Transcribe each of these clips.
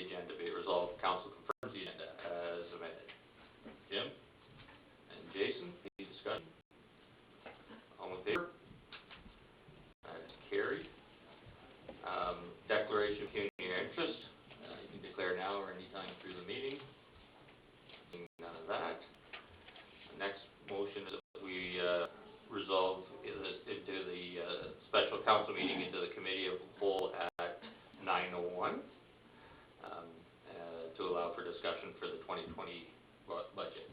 agenda. Be it resolved, council confirms the agenda as amended. Jim and Jason, any discussion? All in favor? That's carried. Declaration of community interest. You can declare now or anytime through the meeting. None of that. The next motion is that we resolve into the special council meeting into the committee of the whole at 9:01 to allow for discussion for the 2020 budget.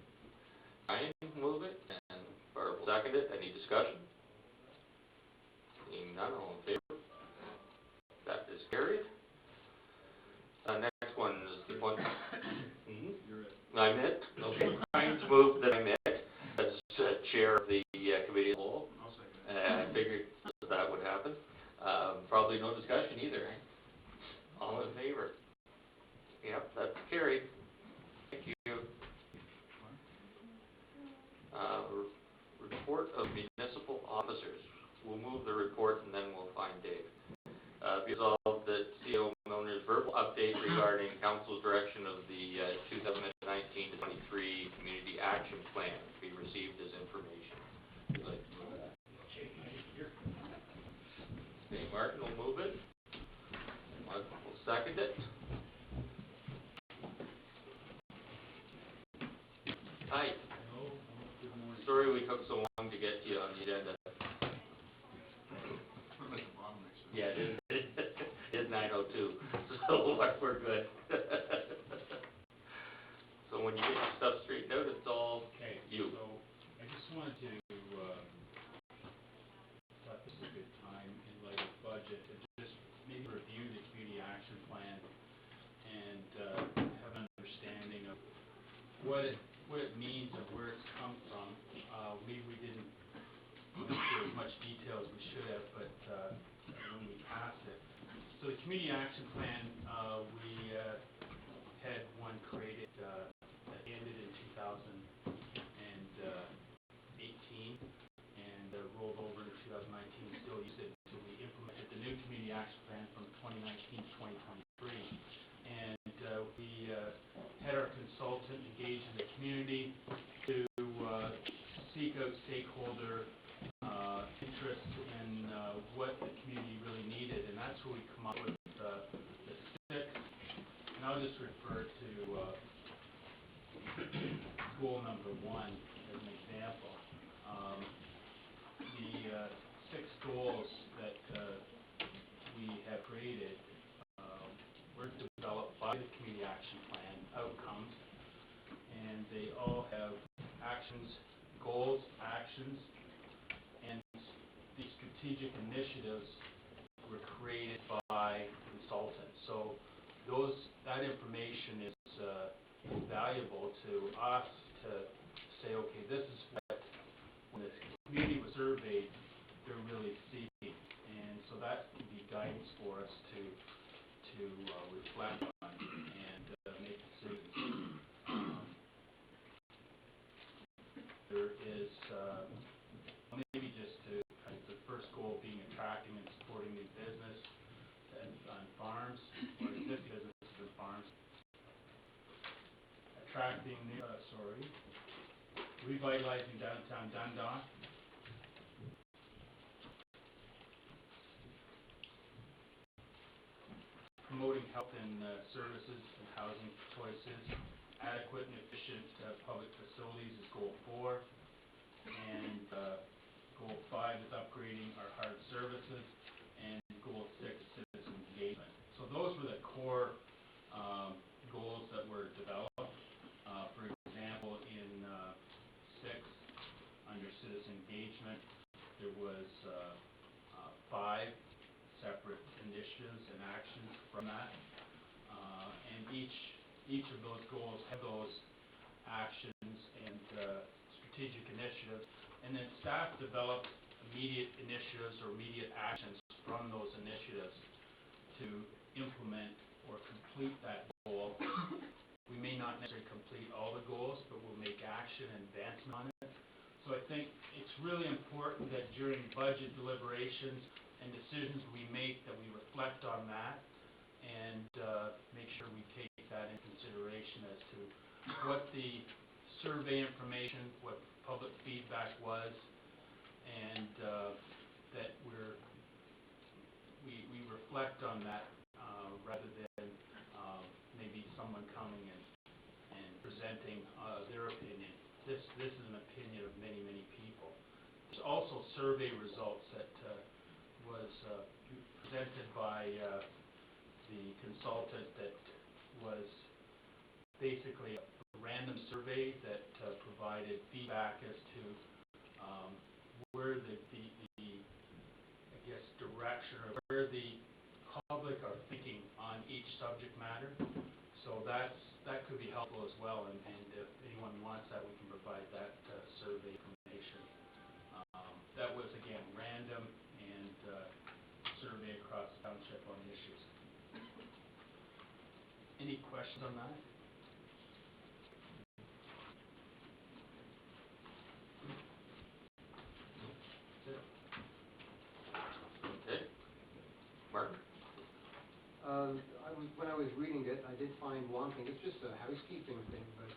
Ryan move it and Barb will second it. Any discussion? Seeing none, all in favor? That is carried. Next one is the one. I'm it. Okay. Ryan's moved that I'm it as chair of the committee of the whole. I'll second it. I figured that would happen. Probably no discussion either. All in favor? Yep, that's carried. Thank you. Report of municipal officers. We'll move the report and then we'll find Dave. Resolved that CEO Milner's verbal update regarding council's direction of the 2019-23 community action plan be received as information. Would you like to move that? Okay, Martin will move it. Martin will second it. Hi. Hello. Good morning. Sorry we took so long to get you on the agenda. Yeah, it is 9:02, so we're good. So when you get your stuff straightened out, it's all okay. You. So I just wanted to thought this is a good time in light of budget to just maybe review the community action plan and have an understanding of what it means and where it's come from. We didn't go into as much detail as we should have, but when we passed it. So the community action plan, we had one created that ended in 2018 and rolled over into 2019. Still used it until we implemented the new community action plan from 2019 to 2023. And we had our consultant engage in the community to seek out stakeholder interest in what the community really needed, and that's where we come up with the 6. And I'll just refer to goal number 1 as an example. The 6 goals that we have created were developed by the community action plan outcomes, and they all have actions, goals, actions, and the strategic initiatives were created by consultants. So that information is valuable to us to say, okay, this is what, when the community was surveyed, they're really seeking. And so that can be guidance for us to reflect on and make decisions. There is maybe just to the first goal being attracting and supporting new business on farms or existing businesses and farms. Attracting new, revitalizing downtown Dundalk. Promoting health and services and housing choices. Adequate and efficient public facilities is goal 4. And goal 5 is upgrading our hard services. And goal 6 is citizen engagement. So those were the core goals that were developed. For example, in 6, under citizen engagement, there was 5 separate initiatives and actions from that. And each of those goals have those actions and strategic initiatives. And then staff developed immediate initiatives or immediate actions from those initiatives to implement or complete that goal. We may not necessarily complete all the goals, but we'll make action and advancement on it. So I think it's really important that during budget deliberations and decisions we make that we reflect on that and make sure sure we take that in consideration as to what the survey information, what public feedback was, and that we reflect on that rather than maybe someone coming and presenting their opinion. This is an opinion of many, many people. There's also survey results that was presented by the consultant that was basically a random survey that provided feedback as to where the I guess direction or where the public are thinking on each subject matter. So that could be helpful as well, and if anyone wants that, we can provide that survey information. That was again random and survey across the township on the issues. Any questions on that? Okay. Mark? When I was reading it, I did find one thing. It's just a housekeeping thing, but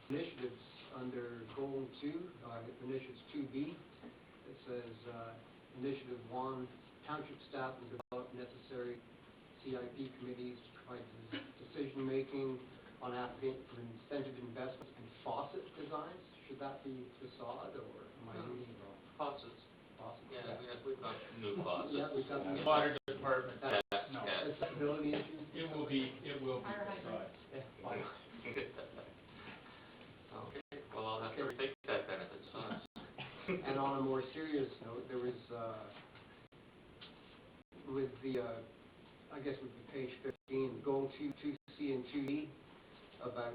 initiatives under goal 2, initiatives 2B, it says initiative 1, township staff will develop necessary CIP committees to provide decision-making on applicant for incentive investments and faucet designs. Should that be facade, or am I reading it wrong? Faucets. Faucet. Yeah, we've got new faucets. Yeah, we've got the Water department, Yeah, no. yeah. accessibility issues. It will be facade. Yeah, fine. Okay, well, I'll have to rethink that then if it's us. And on a more serious note, there was, with the, I guess with the page 15, goal 2C and 2E, about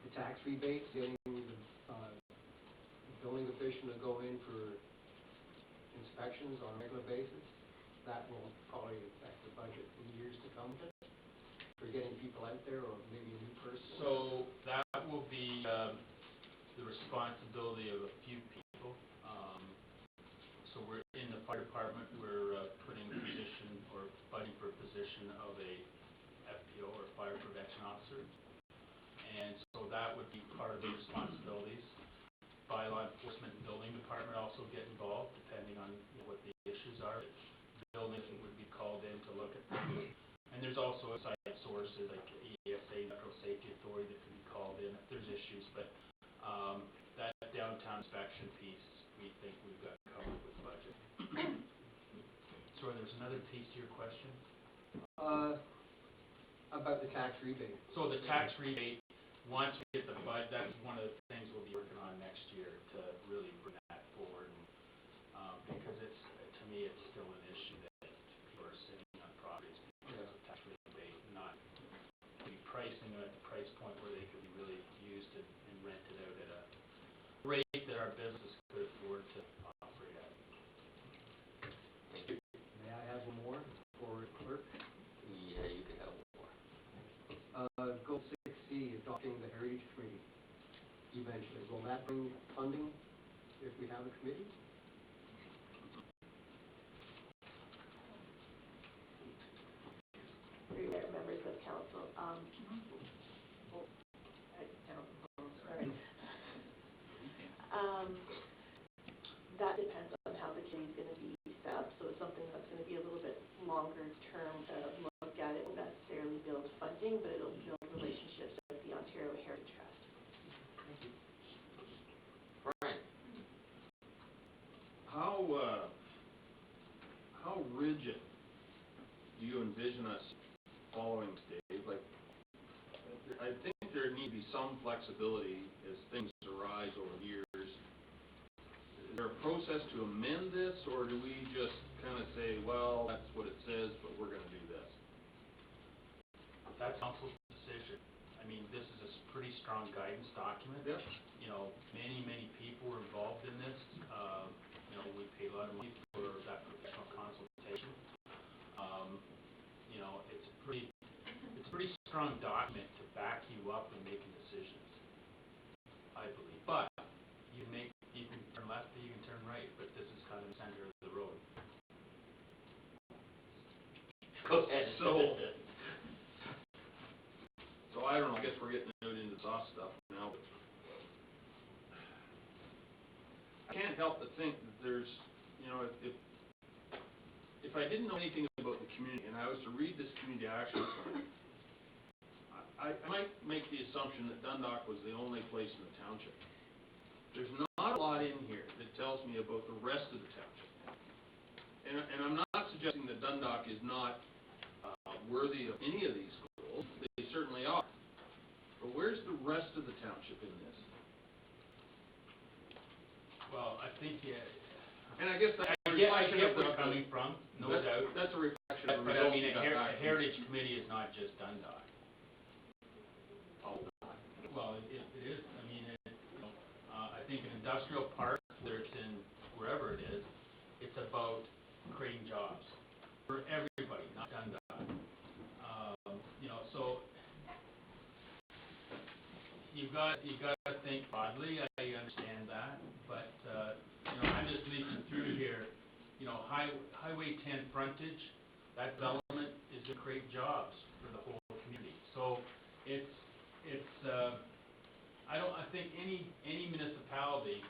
the tax rebates, getting the building official to go in for inspections on a regular basis. That will probably affect the budget in years to come, for getting people out there, or maybe a new person. So that will be the responsibility of a few people. So we're in the fire department, we're putting a position or fighting for a position of a FPO or fire prevention officer. And so that would be part of the responsibilities. By law enforcement and building department also get involved, depending on what the issues are. Building would be called in to look at things. And there's also outside sources like ESA, Metro Safety Authority, that can be called in if there's issues. But that downtown inspection piece, we think we've got covered with the budget. So there's another piece to your question? About the tax rebate. So the tax rebate, once we get the budget, that's one of the things we'll be working on next year to really bring that forward. Because it's, to me, it's still an issue that people are sitting on properties because of tax rebate, not be pricing at a price point where they could be really used and rented out at a rate that our businesses could afford to operate at. Thank you. May I have one more for clerk? Yeah, you can have one more. Goal 6C, adopting the Heritage Committee eventually. Will that bring funding if we have a committee? Members of council, that depends on how the committee is going to be set up, so it's something that's going to be a little bit longer term to look at. It won't necessarily build funding, but it'll build relationships with the Ontario Heritage Trust. Brian? How rigid do you envision us following, Dave? Like, I think there needs to be some flexibility as things arise over the years. Is there a process to amend this, or do we just kind of say, well, that's what it says, but we're going to do this? That's council's decision. I mean, this is a pretty strong guidance document. Yep. You know, many, many people were involved in this. You know, we paid a lot of money for that professional consultation. You know, it's a pretty strong document to back you up in making decisions, I believe. But you can turn left or you can turn right, but this is kind of the center of the road. Go ahead. So, help but think that there's, you know, if I didn't know anything about the community and I was to read this community action plan, I might make the assumption that Dundalk was the only place in the township. There's not a lot in here that tells me about the rest of the township. And I'm not suggesting that Dundalk is not worthy of any of these goals. They certainly are. But where's the rest of the township in this? Well, I think, And I guess that's a I reflection get of where you're coming from, no doubt. That's a reflection of the But I results mean, we got a back. heritage committee is not just Dundalk. Oh, Well, it is, I mean, you know, I think an industrial park, whether it's in wherever it is, it's about creating jobs for everybody, not Dundalk. You know, so you've got to think broadly, I understand that, but, you know, I'm just leafing through here, you know, Highway 10 frontage, that development is to create jobs for the whole community. So it's I think any municipality,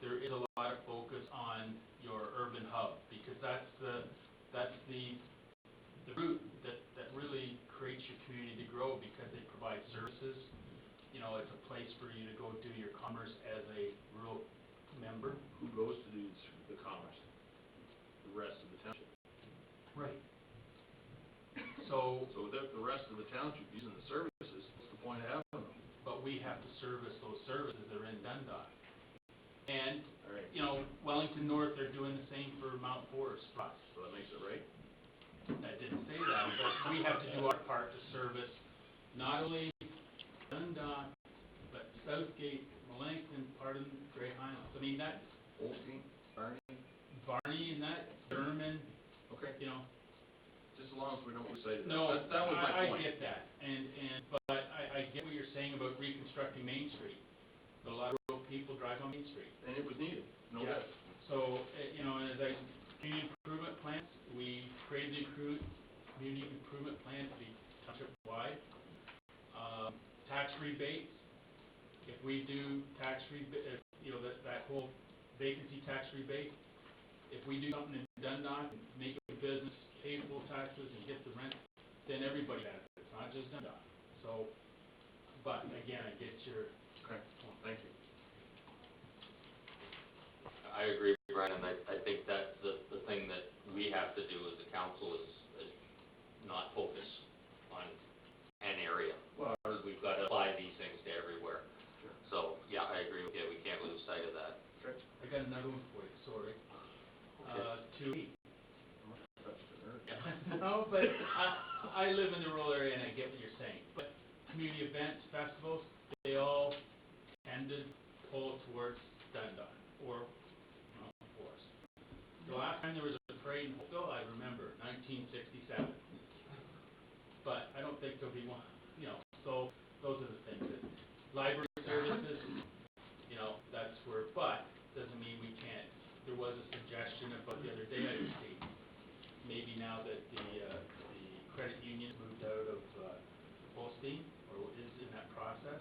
there is a lot of focus on your urban hub, because that's the route that really creates your community to grow, because they provide services. You know, it's a place for you to go do your commerce as a rural member. who goes to do the commerce? The rest of the township. Right. So, So without the rest of the township using the services, what's the point of having them? but we have to service those services that are in Dundalk. And, All right, you know, Wellington North, they're doing the same for Mount Forest for us. so that makes it right? I didn't say that, but we have to do our part to service not only Dundalk, but Southgate, Melanchthon, part of Grey Highlands. I mean, that's Holstein, Barney, Barney and that, German, okay, you know. just as long as we don't lose sight of that. No, That was my point. I get that, but I get what you're saying about reconstructing Main Street. But a lot of rural people drive on Main Street. And it was needed, no Yeah. doubt. So, you know, as community improvement plans, we created the community improvement plan to be township-wide. Tax rebates, if we do tax rebate, you know, that whole vacancy tax rebate, if we do something in Dundalk and make a business pay full taxes and get the rent, then everybody benefits, not just Dundalk. So, but again, I get your Okay, point. thank you. I agree, Brian, and I think that's the thing that we have to do as a council is not focus on an area. Well, We've got to apply these things to everywhere. Sure. So, yeah, I agree with you, we can't lose sight of that. okay. I got another one for you, sorry. Okay. 2E. Touched a nerve. No, but I live in the rural area and I get what you're saying. But community events, festivals, they all tend to pull towards Dundalk or Mount Forest. The last time there was a parade in Hopeville, I remember, 1967. But I don't think there'll be one, you know, so those are the things that, library services, you know, that's where, but doesn't mean we can't. There was a suggestion about the other day I see, maybe now that the credit union moved out of Holstein, or is in that process,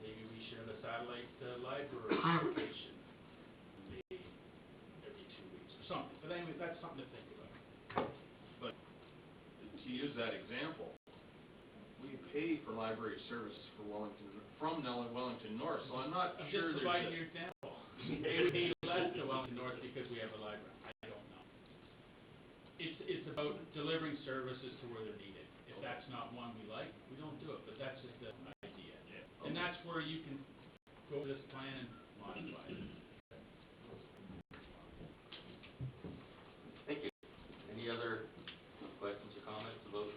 maybe we should have a satellite library location, maybe every 2 weeks or something. But anyway, that's something to think about. But to use that example, we pay for library services for from Wellington North, so I'm not I'm sure just there's providing your example. Maybe we pay less to Wellington North because we have a library. I don't know. It's about delivering services to where they're needed. If that's not one we like, we don't do it, but that's just the idea. And that's where you can go with this plan and modify it. Thank you. Any other questions or comments about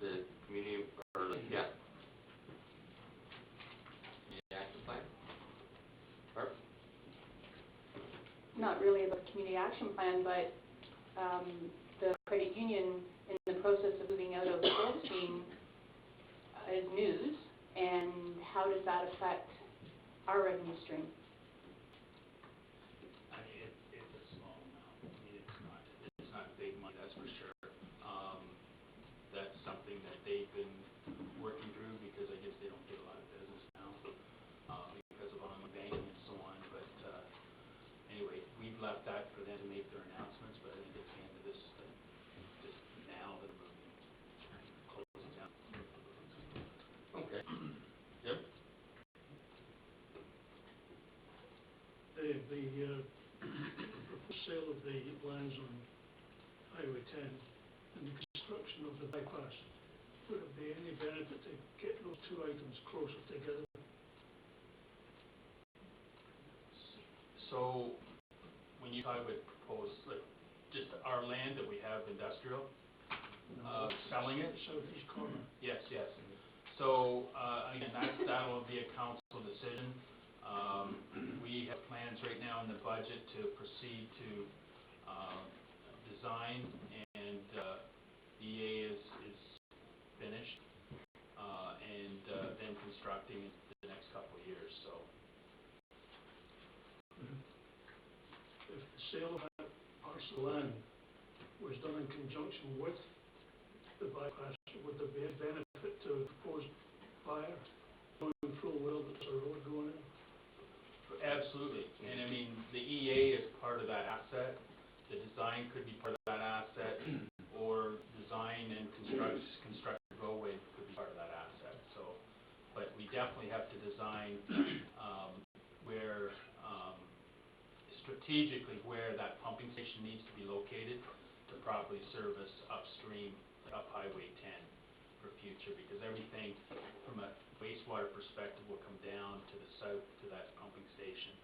the community, or, yeah? Community action plan? Barb? Not really about the community action plan, but the credit union in the process of moving out of Goldstein is news, and how does that affect our revenue stream? I mean, it's a small amount. I mean, it's not big money, that's for sure. That's something that they've been working through because I guess they don't get a lot of business now, because of online banking and so on, but, the proposed sale of the lands on Highway 10 and the construction of the bypass, would it be any benefit to get those two items closer together? So, when you talk about proposed, like, just our land that we have industrial, selling it? Southeast corner. Yes, yes. So, again, that'll be a council decision. We have plans right now in the budget to proceed to, design, and, EA is finished, and, then constructing in the next couple of years, so. If the sale of that parcel of land was done in conjunction with the bypass, would there be a benefit to the proposed buyer, knowing full well that there's a road going in? Absolutely, and I mean, the EA is part of that asset, the design could be part of that asset, or design and construct the roadway could be part of that asset, so. But we definitely have to design, where, strategically where that pumping station needs to be located to properly service upstream, up Highway 10 for future, because everything from a wastewater perspective will come down to the south to that pumping station,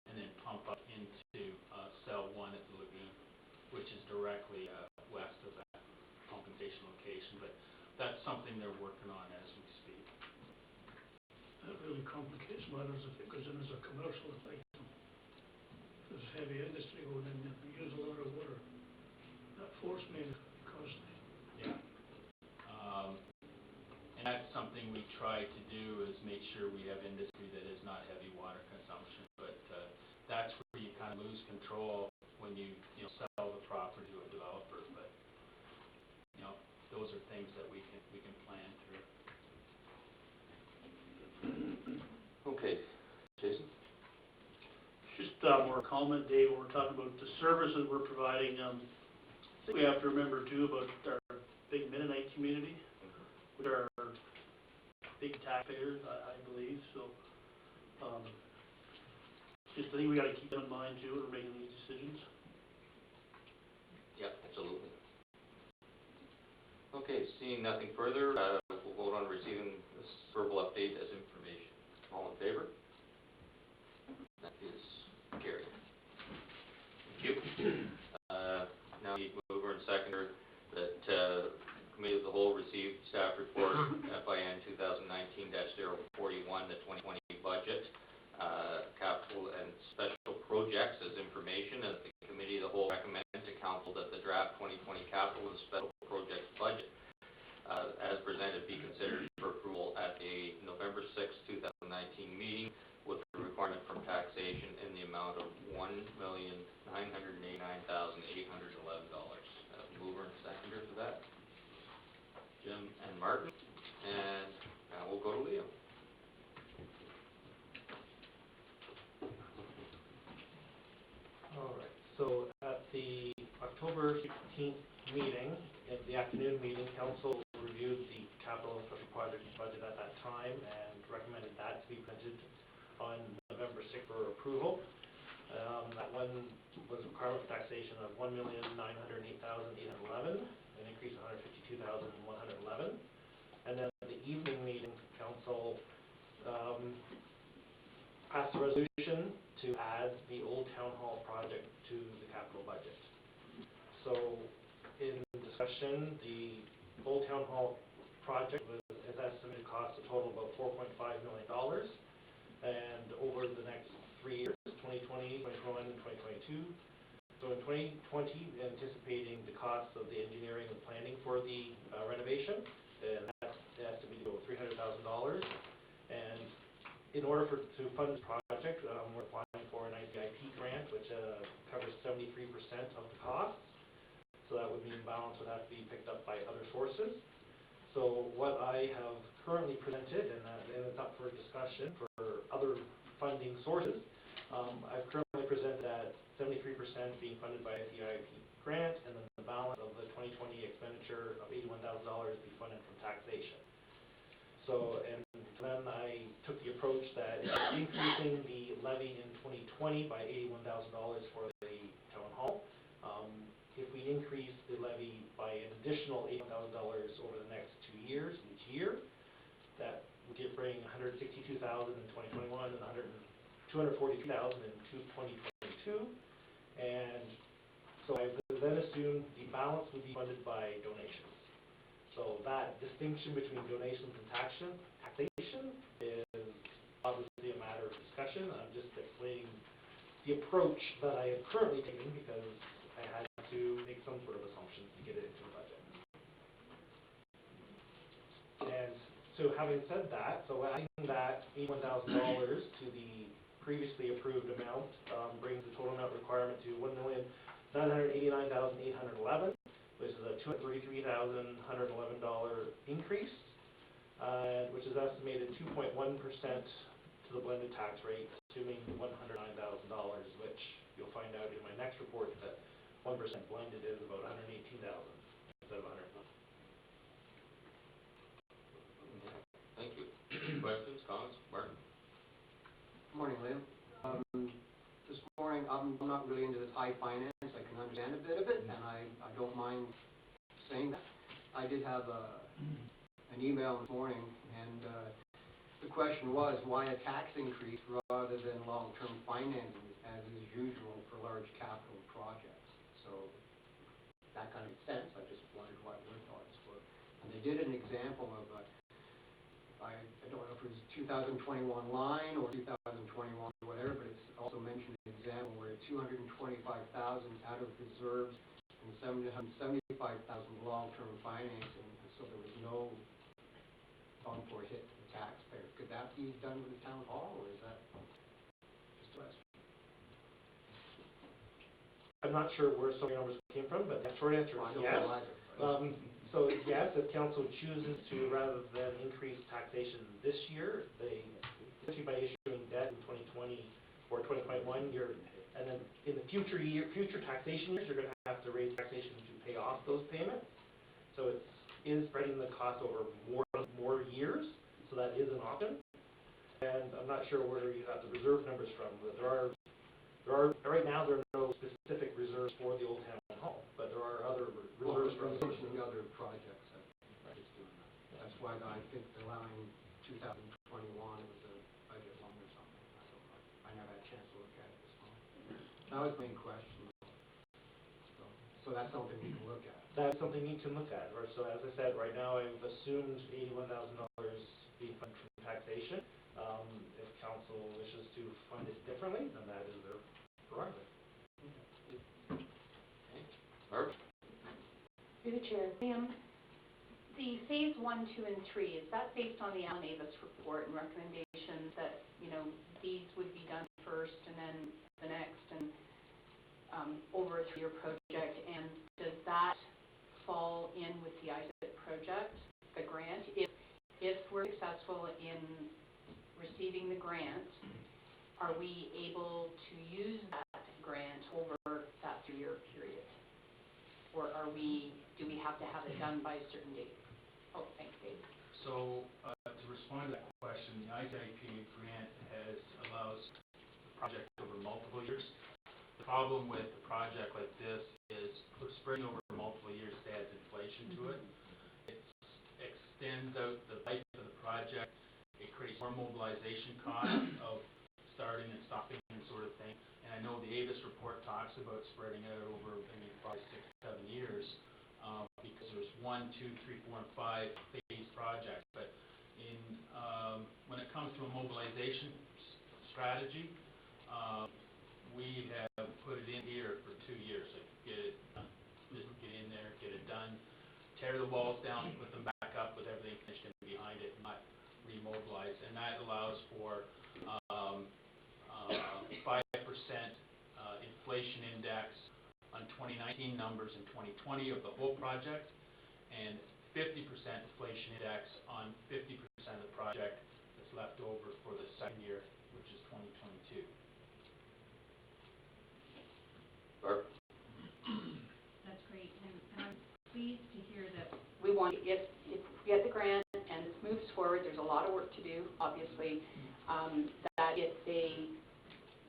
and then pump up into, cell 1 at the lagoon, which is directly, west of that pumping station location, but that's something they're working on as we speak. That really complicates matters if it goes in as a commercial item. There's heavy industry going in there, they use a lot of water. That force main is costly. Yeah. And that's something we try to do, is make sure we have industry that is not heavy water consumption, but, that's where you kind of lose control when you sell the property to a developer, but, those are things that we can plan through. Okay, Jason? Just more comment, Dave, when we're talking about the services we're providing, I think we have to remember too about our big Mennonite community, which are big taxpayers, I believe, so, just I think we gotta keep them in mind too when we're making these decisions. Yeah, absolutely. Okay, seeing nothing further, we'll vote on receiving this verbal update as information. All in favor? That is carried. Thank you. Now we mover and seconder that, Committee of the Whole received staff report FIN 2019-041, the 2020 budget, capital and special projects as information, and the Committee of the Whole recommend to Council that the draft 2020 capital and special projects budget, as presented, be considered for approval at the November 6, 2019 meeting, with the requirement from taxation in the amount of $1,989,811. Mover and seconder for that, Jim and Martin, and now we'll go to Leo. All right, so at the October 16th meeting, at the afternoon meeting, Council reviewed the capital and special projects budget at that time and recommended that to be printed on November 6th for approval. That one was a requirement for taxation of $1,908,811, an increase of $152,111. And then at the evening meeting, Council passed a resolution to add the Old Town Hall project to the capital budget. So, in discussion, the Old Town Hall project has estimated cost a total of about $4.5 million, and over the next 3 years, 2020, 2021, and 2022. So in 2020, anticipating the cost of the engineering and planning for the renovation, and that's estimated to go $300,000. And in order to fund this project, we're applying for an ICIP grant, which covers 73% of the cost. So that would mean balance would have to be picked up by other sources. So what I have currently presented, and it's up for discussion for other funding sources, I've currently presented that 73% being funded by a CIP grant, and then the balance of the 2020 expenditure of $81,000 be funded from taxation. So, and to then I took the approach that increasing the levy in 2020 by $81,000 for the town hall. If we increase the levy by an additional $81,000 over the next 2 years, each year, that would bring $162,000 in 2021 and $243,000 in 2022. And so I then assumed the balance would be funded by donations. So that distinction between donations and taxation is obviously a matter of discussion. I'm just explaining the approach that I am currently taking because I had to make some sort of assumptions to get it into the budget. And so having said that, so adding that $81,000 to the previously approved amount brings the total amount requirement to $1,989,811, which is a $233,111 increase, which is estimated 2.1% to the blended tax rate, assuming $109,000, which you'll find out in my next report that 1% blended is about $118,000 instead of $100,000. Thank you. Questions, comments? Martin? Good morning, Liam. This morning, I'm not really into this high finance. I can understand a bit of it, and I don't mind saying that. I did have an email this morning, and the question was, why a tax increase rather than long-term financing, as is usual for large capital projects? So that kind of makes sense. I just wondered what your thoughts were. And they did an example of I don't know if it was 2021 line or 2021 whatever, but it's also mentioned an example where 225,000 out of reserves and 775,000 long-term financing, so there was no bump or hit to the taxpayer. Could that be done with the town hall, or is that just us? I'm not sure where some of the numbers came from, but the short answer is yes. So yes, if council chooses to, rather than increase taxation this year, especially by issuing debt in 2020 or 2021, and then in the future taxation years, you're going to have to raise taxation to pay off those payments. So it is spreading the cost over more years, so that is an option. And I'm not sure where you got the reserve numbers from. Right now there are no specific reserves for the Old Town Hall, but there are other reserves for the other projects that is doing that. That's why I think they're allowing 2021, it was a budget loan or something. I don't know. I never had a chance to look at it this morning. That was the main question. So that's something we can look at. That's something you can look at. So as I said, right now I've assumed $81,000 being funded from taxation. If council wishes to fund it differently, then that is their prerogative. Barb? Through the chair, Liam, the phase 1, 2, and 3, is that based on the Alan Avis report and recommendations that, these would be done first and then the next and over a 3-year project? And does that fall in with the ISIT project, the grant? If we're successful in receiving the grant, are we able to use that grant over that 3-year period? Or do we have to have it done by a certain date? Oh, thanks, Dave. So, to respond to that question, the ITIP grant allows the project over multiple years. The problem with a project like this is spreading over multiple years adds inflation to it. It extends out the life of the project. It creates more mobilization costs of starting and stopping and sort of thing. And I know the Avis report talks about spreading it out over maybe 5, 6, 7 years because there's 1, 2, 3, 4, and 5 phase projects. But when it comes to a mobilization strategy, we have put it in here for 2 years. Like get it done, just get in there, get it done, tear the walls down, put them back up with everything finished in behind it, not remobilize. And that allows for 5% inflation index on 2019 numbers in 2020 of the whole project, and 50% inflation index on 50% of the project that's left over for the second year, which is 2022. Barb? That's great, and I'm pleased to hear that We want, if we get the grant and it's moves forward, there's a lot of work to do, obviously, that it's a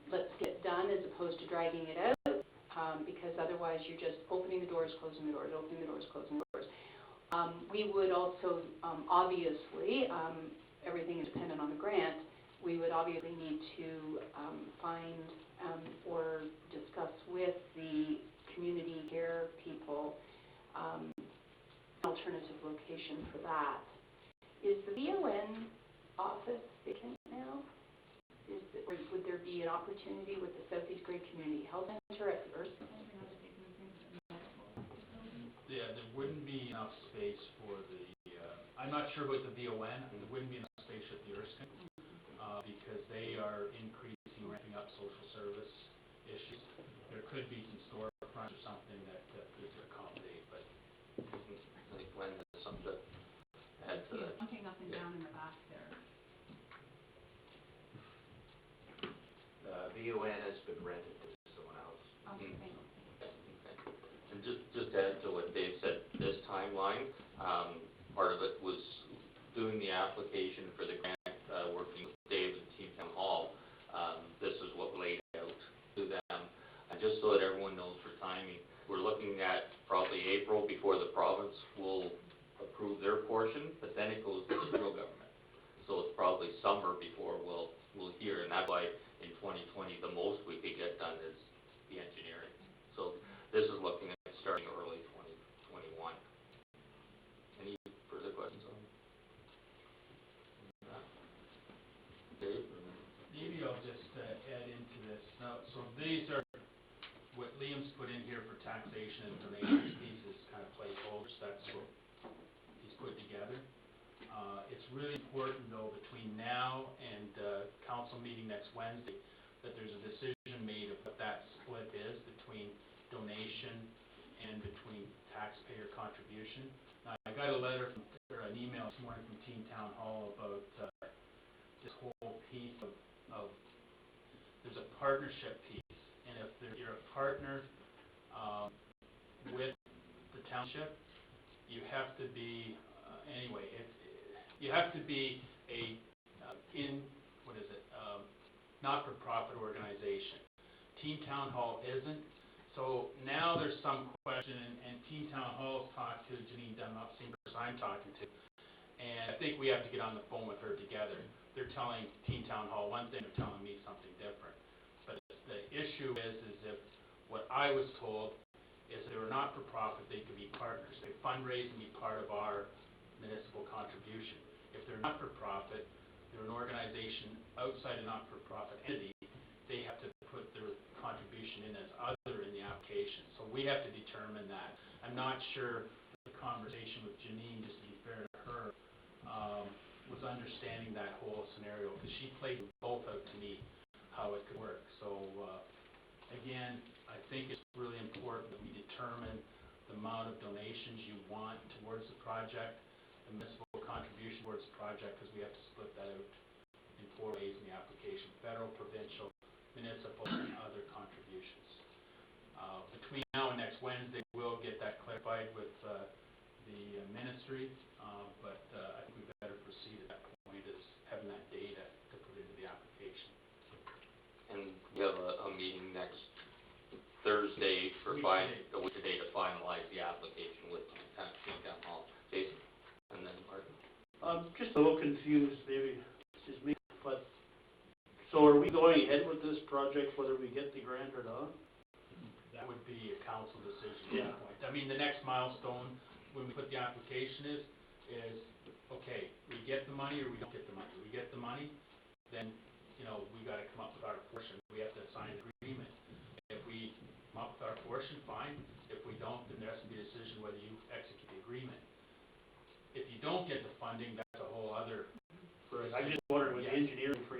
let's get done as opposed to dragging it out, because otherwise you're just opening the doors, closing the doors, opening the doors, closing the doors. We would also, obviously, everything is dependent on the grant, we would obviously need to find or discuss with the community care people alternative location for that. Is the VON office vacant now? Or would there be an opportunity with the Southeast Grade Community Health Center at the Earth? Yeah, there wouldn't be enough space for the, I'm not sure about the VON, there wouldn't be enough space at the Erskine, because they are increasing, ramping up social service issues. There could be some storefronts or something that could accommodate, but Like when there's something to add to that. Something up and down in the back there. VON has been rented to someone else. Okay, thank you. Okay. And just to add to what Dave said, this timeline, part of it was doing the application for the grant, working with Dave and Team Town Hall. This is what laid out to them. And just so that everyone knows for timing, we're looking at probably April before the province will approve their portion, but then it goes to the federal government. So it's probably summer before we'll hear, and that's why in 2020, the most we could get done is the engineering. So this is looking at starting early 2021. Any further questions on that? Dave? maybe I'll just add into this. Now, so these are what Liam's put in here for taxation and donations pieces, kind of placeholders. That's what he's put together. It's really important, though, between now and council meeting next Wednesday, that there's a decision made of what that split is between donation and between taxpayer contribution. Now, I got a letter or an email this morning from Team Town Hall about this whole piece of there's a partnership piece, and if you're a partner with the township, you have to be you have to be a not-for-profit organization. Team Town Hall isn't. So now there's some question, and Team Town Hall's talked to Janine Dunlop, same person I'm talking to, and I think we have to get on the phone with her together. They're telling Team Town Hall one thing, they're telling me something different. But the issue is if what I was told is if they were not-for-profit, they could be partners. They fundraise and be part of our municipal contribution. If they're not-for-profit, they're an organization outside a not-for-profit entity, they have to put their contribution in as other in the application. So we have to determine that. I'm not sure the conversation with Janine, just to be fair to her, was understanding that whole scenario, because she played both out to me how it could work. So again, I think it's really important that we determine the amount of donations you want towards the project, the municipal contribution towards the project, because we have to split that out in 4 ways in the application: federal, provincial, municipal, and other contributions. Between now and next Wednesday, we'll get that clarified with the ministry, but I think we better proceed at that point, is having that data to put into the application. And we have a meeting next Thursday a week today to finalize the application with Team Town Hall. Jason, and then Martin. I'm just a little confused, maybe it's just me, but, so are we going ahead with this project whether we get the grant or not? That would be a council decision at that point. I mean, the next milestone when we put the application is, okay, we get the money or we don't get the money. We get the money, then, we gotta come up with our portion. We have to sign an agreement. If we come up with our portion, fine. If we don't, then there has to be a decision whether you execute the agreement. If you don't get the funding, that's a whole other. I'm just wondering with the engineering for,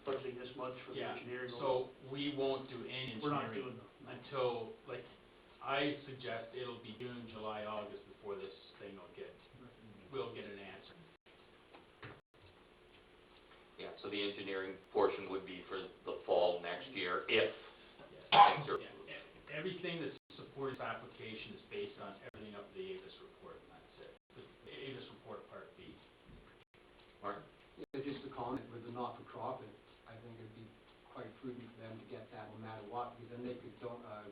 budgeting this much for the engineering. So we won't do any engineering. We're not doing until, I suggest it'll be June, July, August before this thing we'll get an answer. Yeah, so the engineering portion would be for the fall next year, if things are approved. Everything that supports this application is based on everything up to the Avis report, and that's it. The Avis report Part B. comment with the not-for-profit, I think it'd be quite prudent for them to get that no matter what, because then they could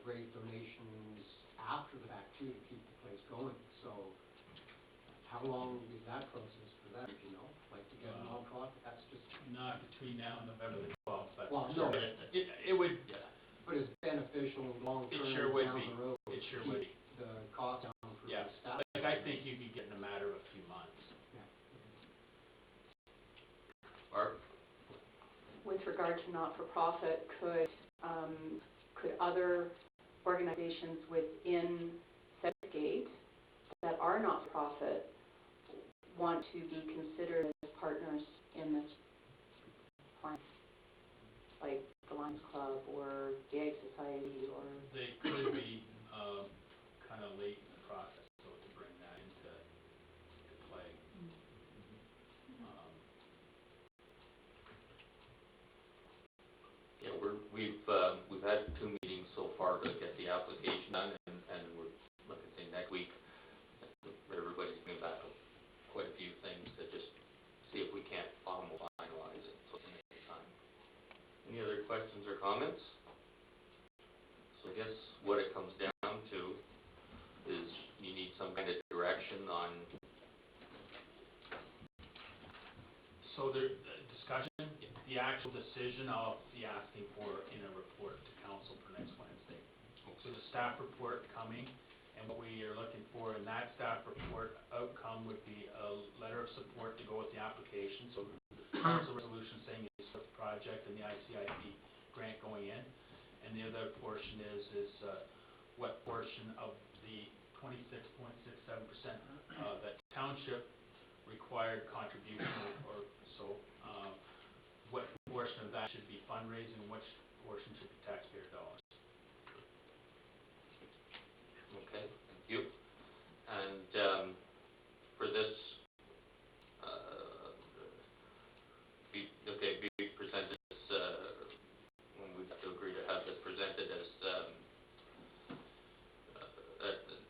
raise donations after the fact too, to keep the place going. So how long is that process for them, you know, like to get a non-profit? That's just, Not between now and November the 12th, but Well, no. it would, but it's beneficial long-term it sure would down be. the road. It sure would be. Keep the cost down for Yeah, the staff. like I think you could get in a matter of a few months. Barb? With regard to not-for-profit, could other organizations within Sedgate that are not-for-profit want to be considered as partners in this plan? Like the Lions Club or the Egg Society or? They could be, kind of late in the process, so to bring that into play. Yeah, we've had 2 meetings so far to get the application done, and we're, like I say, next week, everybody's bringing back quite a few things to just see if we can't finalize it, so it's in the time. Any other questions or comments? So I guess what it comes down to is you need some kind of direction on, So the discussion, the actual decision I'll be asking for in a report to council for next Wednesday. So the staff report coming, and what we are looking for in that staff report outcome would be a letter of support to go with the application. So council resolution saying you support the project and the ICIP grant going in. And the other portion is what portion of the 26.67% that township required contribution or so, what portion of that should be fundraising and which portion should be taxpayer dollars. okay, thank you. And for this, be presented as, when we have to agree to have this presented as,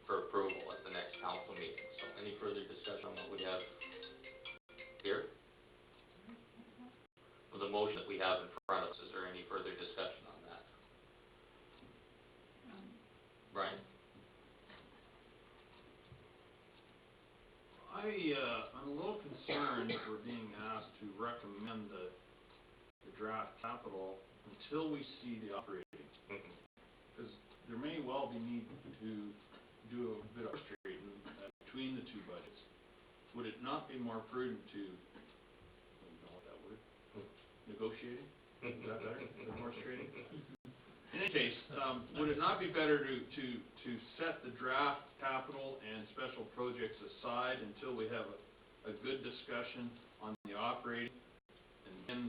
for approval at the next council meeting. So any further discussion on what we have here? With the motion that we have in front of us, is there any further discussion on that? Brian? I'm a little concerned if we're being asked to recommend the draft capital until we see the operating. Because there may well be need to do a bit of straightening between the two budgets. Would it not be more prudent to, I don't know what that word, negotiating? Is that better? Is it more straightening? In any case, would it not be better to set the draft capital and special projects aside until we have a good discussion on the operating, and then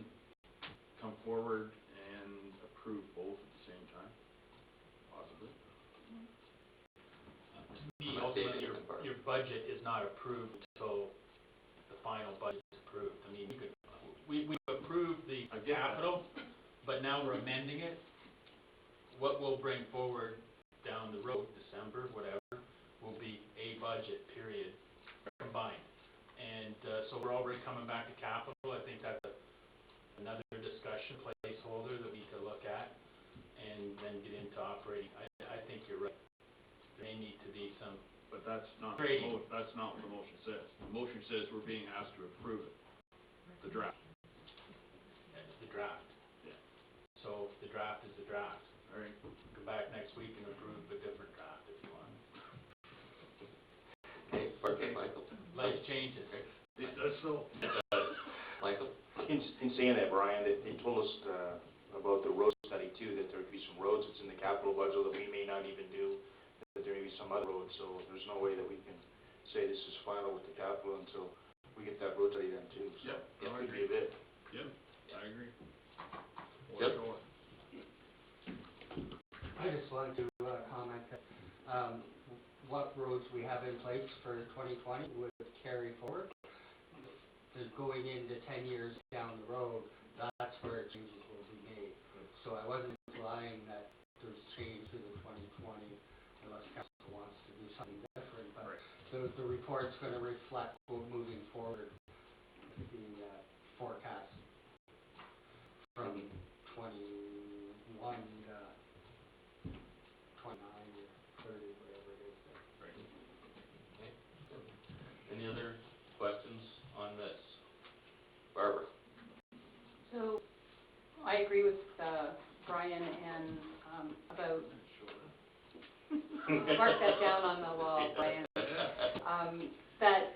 come forward and approve both at the same time, possibly? To me, ultimately, your budget is not approved until the final budget is approved. I mean, we approved the capital, but now we're amending it. What we'll bring forward down the road, December, whatever, will be a budget, period, combined. And so we're already coming back to capital. I think that's another discussion placeholder that we could look at and then get into operating. I think you're right. There may need to be some. But that's not Trading. that's not what the motion says. The motion says we're being asked to approve it, the draft. The draft. Yeah. So the draft is the draft. All right. Come back next week and approve a different draft if you want. Okay, perfect, Michael. Life changes. It does so. Michael? In saying that, Brian, they told us about the road study too, that there could be some roads that's in the capital budget that we may not even do, that there may be some other roads, so there's no way that we can say this is final with the capital until we get that road study done too. So Yep, it I could agree. be a bit. Yep, I agree. Yep. I just wanted to comment that what roads we have in place for 2020 would carry forward. Is going into 10 years down the road, that's where changes will be made. So I wasn't implying that there's change to the 2020 unless council wants to do something different. But the report's going to reflect moving forward the forecast I agree with Brian and about, mark that down on the wall, Brian, that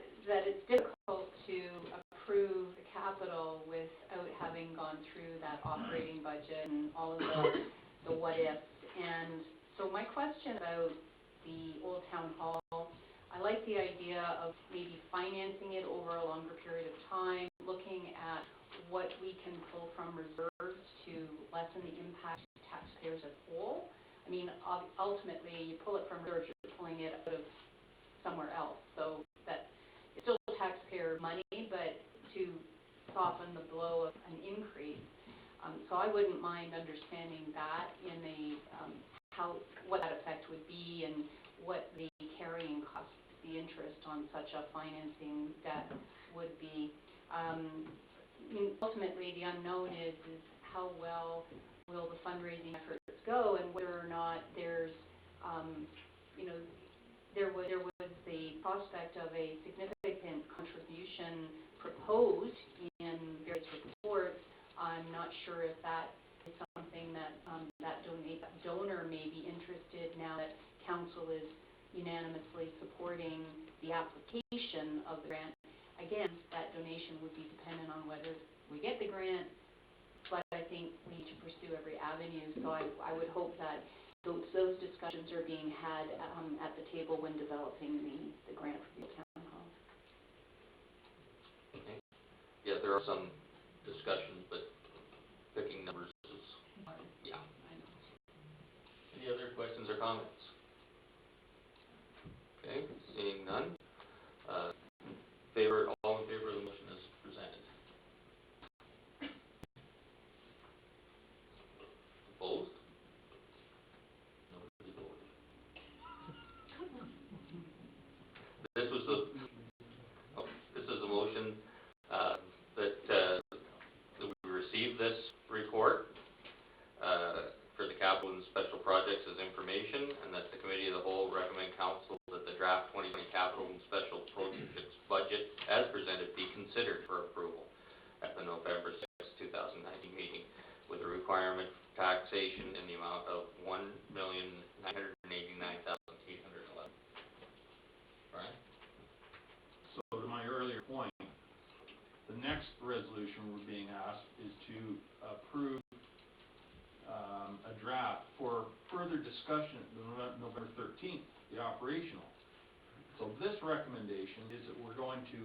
it's difficult to approve the capital without having gone through that operating budget and all of the what-ifs. And so my question about the Old Town Hall, I like the idea of maybe financing it over a longer period of time, looking at what we can pull from reserves to lessen the impact to taxpayers as a whole. I mean, ultimately, you pull it from reserves, you're pulling it out of somewhere else. So that it's still taxpayer money, but to soften the blow of an increase. So I wouldn't mind understanding that in what that effect would be and what the carrying cost, the interest on such a financing debt would be. I mean, ultimately, the unknown is how well will the fundraising efforts go, and whether or not there's, there was the prospect of a significant contribution proposed in various reports. I'm not sure if that is something that that donor may be interested now that council is unanimously supporting the application of the grant. Again, that donation would be dependent on whether we get the grant, but I think we need to pursue every avenue. So I would hope that those discussions are being had at the table when developing the grant for the town hall. Okay. Yeah, there are some discussions, but picking numbers is, yeah. Any other questions or comments? Okay, seeing none. All in favor of the motion as presented? Opposed? Nobody voted. This is a motion that we received this report for the capital and special projects as information, and that the committee of the whole recommend council that the draft 2020 capital and special projects budget as presented be considered for approval at the November 6, 2019 meeting, with a requirement for taxation in the amount of $1,989,811. Brian? So to my earlier point, the next resolution we're being asked is to approve a draft for further discussion November 13th, the operational. So this recommendation is that we're going to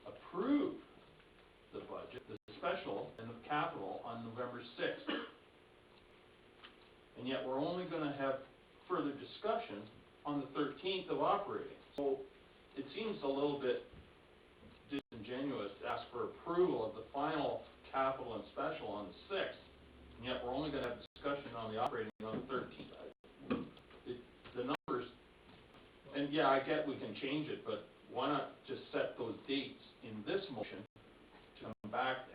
approve the budget, the special and the capital on November 6th. And yet we're only going to have further discussion on the 13th of operating. So it seems a little bit disingenuous to ask for approval of the final capital and special on the 6th, and yet we're only going to have discussion on the operating on the 13th. The numbers, and yeah, I get we can change it, but why not just set those dates in this motion to come back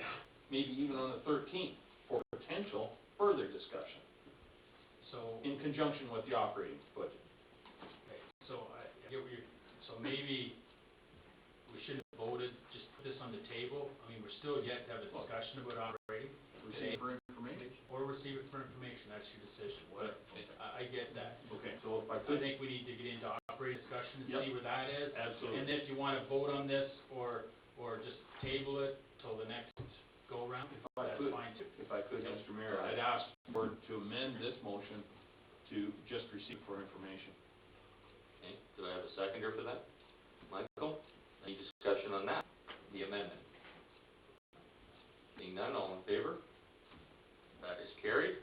maybe even on the 13th for potential further discussion? So, in conjunction with the operating budget. okay, so I get what you're, so maybe we shouldn't have voted, just put this on the table. I mean, we're still yet to have a discussion about operating. Receive for information. Or receive it for information, that's your decision. What, I get that. Okay, so if I I could. think we need to get into operating discussion and Yep. see where that is. Absolutely. And if you want to vote on this, or just table it till the next go-around, If I that's could, fine too. if I could, Mr. Mayor, I'd ask for to amend this motion to just receive for information. Okay, do I have a seconder for that? Michael, any discussion on that, the amendment? Seeing none, all in favor? That is carried.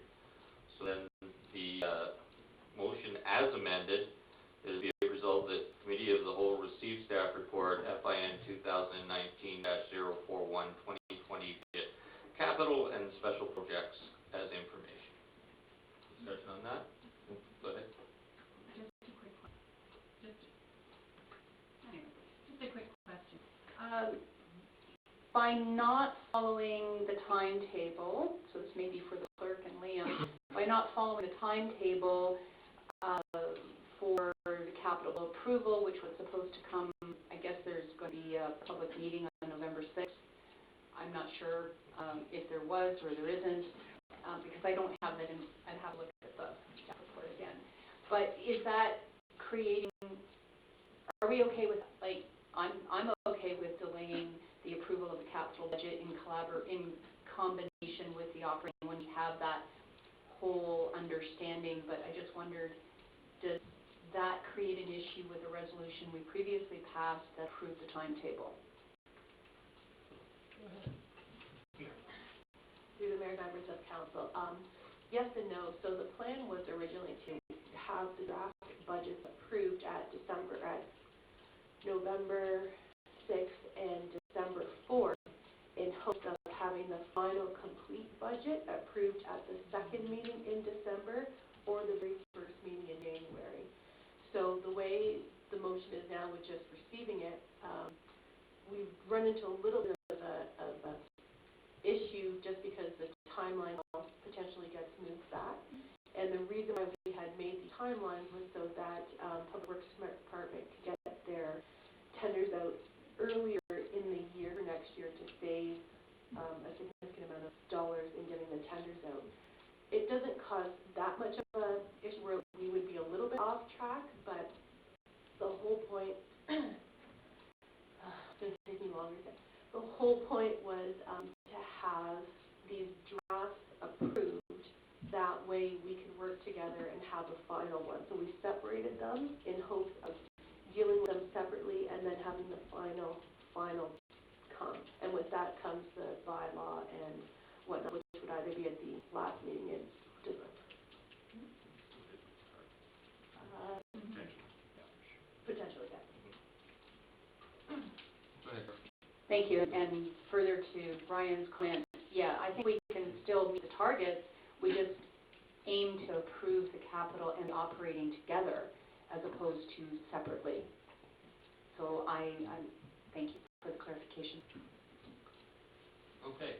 So then the motion as amended is be it resolved that Committee of the Whole receives staff report FIN 2019-041 2020 budget capital and special projects as information. Discussion on that? Go ahead. Just a quick question. By not following the timetable, so this may be for the clerk and Liam, by not following the timetable for the capital approval, which was supposed to come, I guess there's going to be a public meeting on November 6th. I'm not not sure if there was or there isn't, because I don't have that in, I'd have to look at the staff report again. But is that creating, are we okay with, like, I'm okay with delaying the approval of the capital budget in combination with the operating when you have that whole understanding, but I just wondered, does that create an issue with the resolution we previously passed that approved the timetable? Through the mayor, members of council, yes and no. So the plan was originally to have the draft budgets approved at November 6th and December 4th in hopes of having the final complete budget approved at the second meeting in December or the very first meeting in January. So the way the motion is now with just receiving it, we've run into a little bit of a issue just because the timeline potentially gets moved back. And the reason why we had made the timelines was so that Public Works Department could get their tenders out earlier in the year, next year, to save a significant amount of dollars in getting the tenders out. It doesn't cause that much of a issue where we would be a little bit off track, but the whole point, it's going to take me longer than the whole point was to have these drafts approved. That way we could work together and have a final one. So we separated them in hopes of dealing with them separately and then having the final come. And with that comes the bylaw and whatnot, which would either be at the last meeting in December. Potentially, yeah. Thank you, and further to Brian's comment, yeah, I think we can still meet the targets, we just aim to approve the capital and operating together as opposed to separately. So I thank you for the clarification. Okay.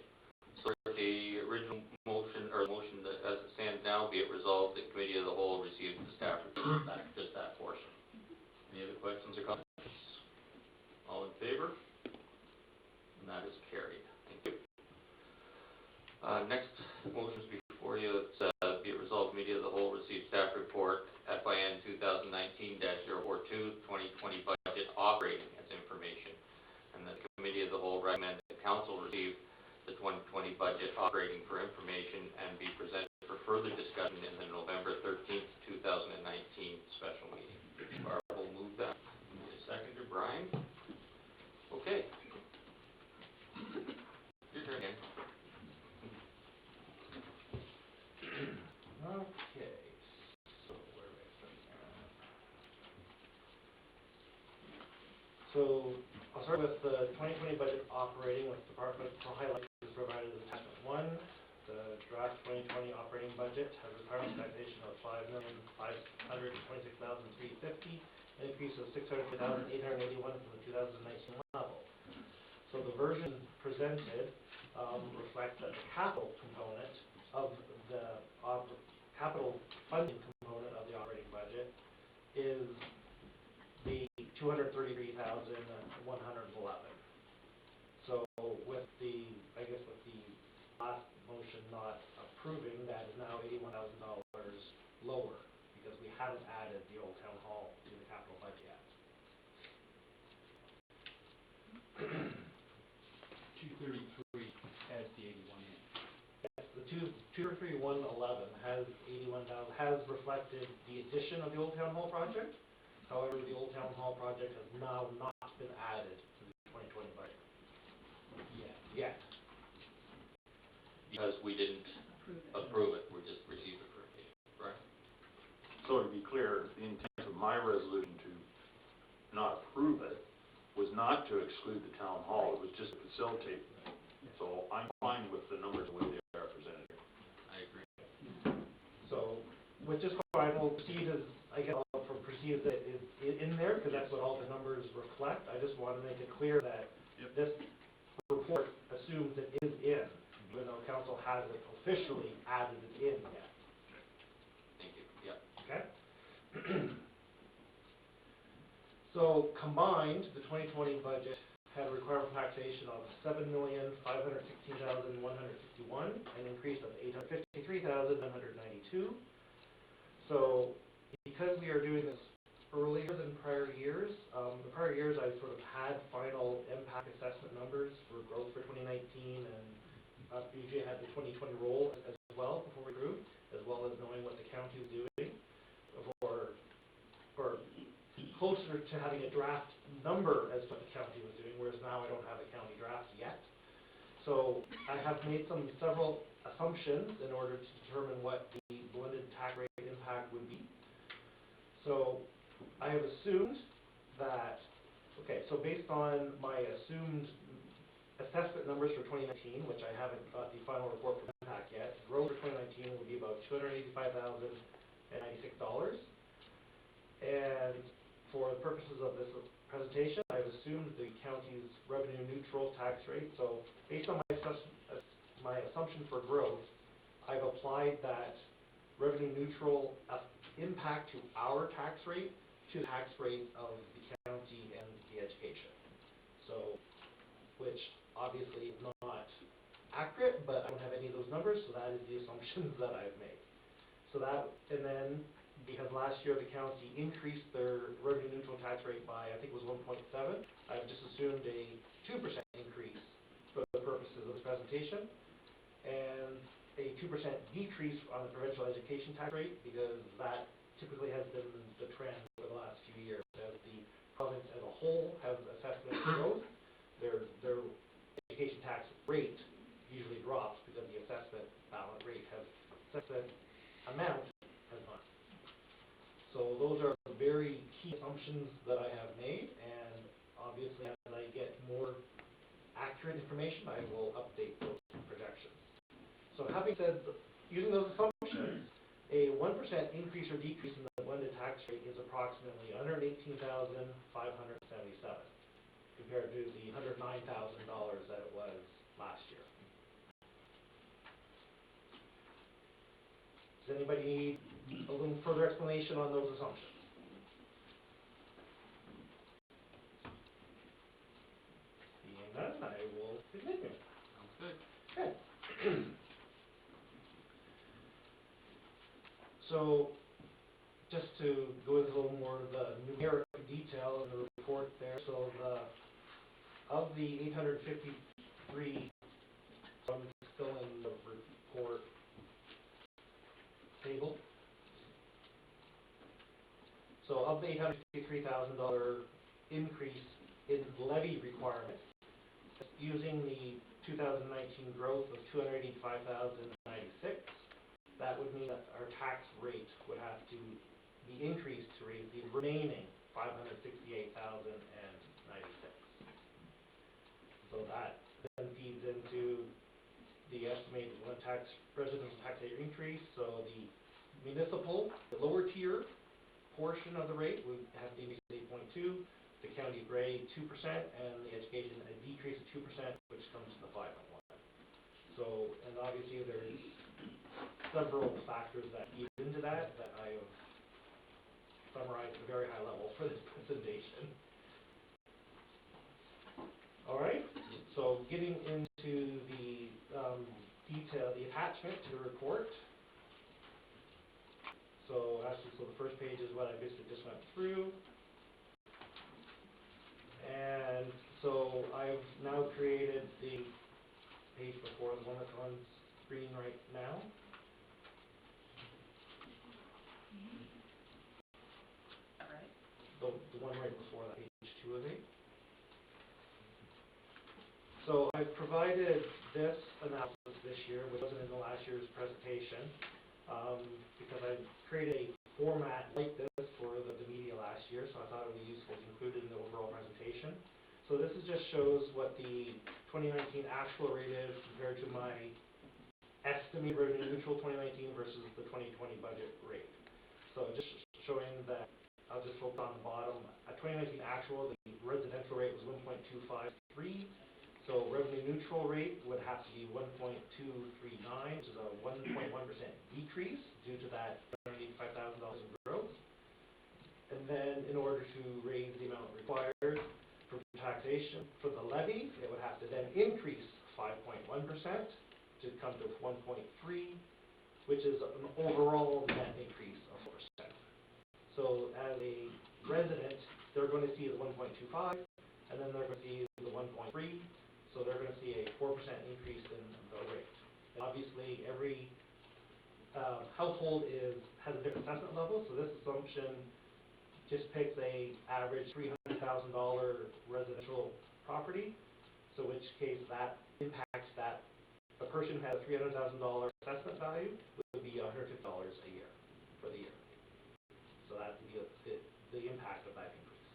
So the original motion, or motion that as it stands now, be it resolved that Committee of the Whole receives the staff report, just that portion. Any other questions or comments? All in favor? And that is carried. Thank you. Next motion is before you. It's be it resolved, Committee of the Whole receives staff report FYN 2019-042 2020 budget operating as information, and the Committee of the Whole recommends that Council receive the 2020 budget operating for information and be presented for further discussion in the November 13th, 2019 special meeting. Barb will move that. Seconder Brian. Okay. Your turn again. Okay, so where do I start now? So I'll start with the 2020 budget operating with departmental highlights is provided as attachment 1. The draft 2020 operating budget has a requirement taxation of $5,526,350, an increase of $600,881 from the 2019 level. So the version presented reflects that the capital component of the capital funding component of the operating budget is the $233,111. So with the, I guess with the last motion not approving, that is now $81,000 lower because we haven't added the Old Town Hall to the capital budget yet. 233 adds the 81 in. Yes, the 233,111 has 81,000, has reflected the addition of the Old Town Hall project. However, the Old Town Hall project has now not been added to the 2020 budget. Yet. Because we didn't approve it, we just received it for right? So to be clear, the intent of my resolution to not approve it was not to exclude the town hall, it was just to facilitate. So I'm fine with the numbers the way they are presented. I agree. So, with this fine, we'll proceed as, I guess, proceed as it is in there, because that's what all the numbers reflect. I just want to make it clear that this report assumes it is in, even though council hasn't officially added it in yet. Thank you. Yeah. Okay? So combined, the 2020 budget had a requirement for taxation of $7,516,151, an increase of $853,992. So because we are doing this earlier than prior years, the prior years I sort of had final impact assessment numbers for growth for 2019, and BJ had the 2020 roll as well before we grew, as well as knowing what the county was doing, or closer to having a draft number as to what the county was doing, whereas now I don't have a county draft yet. So I have made several assumptions in order to determine what the blended tax rate impact would be. So I have assumed that, so based on my assumed assessment numbers for 2019, which I haven't got the final report from impact yet, growth for 2019 will be about $285,096. And for the purposes of this presentation, I've assumed the county's revenue neutral tax rate. So based on my assumption for growth, I've applied that revenue neutral impact to our tax rate to the tax rate of the county and the education. So, which obviously is not accurate, but I don't have any of those numbers, so that is the assumptions that I've made. So that, and then because last year the county increased their revenue neutral tax rate by, I think it was 1.7, I've just assumed a 2% increase for the purposes of this presentation, and a 2% decrease on the provincial education tax rate, because that typically has been the trend for the last few years. As the province as a whole has assessment growth, their education tax rate usually drops because the assessment amount has not. So those are the very key assumptions that I have made, and obviously as I get more accurate information, I will update those projections. So having said, using those assumptions, a 1% increase or decrease in the blended tax rate is approximately $118,577, compared to the $109,000 that it was last year. Does anybody need a little further explanation on those assumptions? Seeing none, I will continue. Sounds good. Good. So, just to go into a little more of the numeric detail in the report there, so of the 853, I'm still in the report table. So of the $853,000 increase in levy requirement, using the 2019 growth of $285,096, that would mean that our tax rate would have to be increased to raise the remaining $568,096. So that then feeds into the estimated residential tax rate increase. So the municipal, the lower tier portion of the rate would have to increase 8.2, the county grade 2%, and the education a decrease of 2%, which comes to the 5.1. So, and obviously there's several factors that feed into that I have summarized at a very high level for this presentation. All right, so getting into the detail, the attachment to the report. So actually, so the first page is what I basically just went through. And so I've now created the page before, the one that's on screen right now. All right. The one right before that, page 2 of 8. So I've provided this analysis this year, which wasn't in the last year's presentation, because I created a format like this for the media last year, so I thought it would be useful to include it in the overall presentation. So this just shows what the 2019 actual rate is compared to my estimated revenue neutral 2019 versus the 2020 budget rate. So just showing that, I'll just focus on the bottom. At 2019 actual, the residential rate was 1.253. So revenue neutral rate would have to be 1.239, which is a 1.1% decrease due to that $185,000 in growth. And then in order to raise the amount required for taxation for the levy, it would have to then increase 5.1% to come to 1.3, which is an overall net increase of 4%. So as a resident, they're going to see the 1.25, and then they're going to see the 1.3, so they're going to see a 4% increase in the rate. And obviously, every household has a different assessment level, so this assumption just picks a average $300,000 residential property, so which case that impacts that. A person who has a $300,000 assessment value would be $150 a year for the year. So that would be the impact of that increase.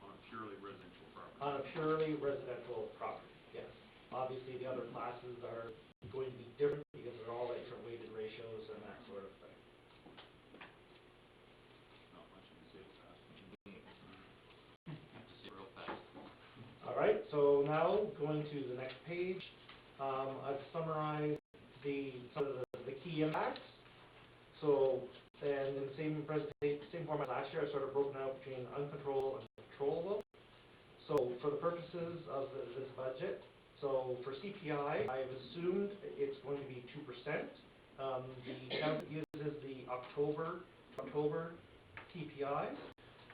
On a purely residential property. On a purely residential property, yes. Obviously, the other classes are going to be different because they're all at different weighted ratios and that sort of thing. Not much you can say about Have to see real fast. All right, so now going to the next page, I've summarized some of the key impacts. So, and in the same format last year, I sort of broken out between uncontrollable and controllable. So for the purposes of this budget, so for CPI, I've assumed it's going to be 2%. The council uses the October CPI,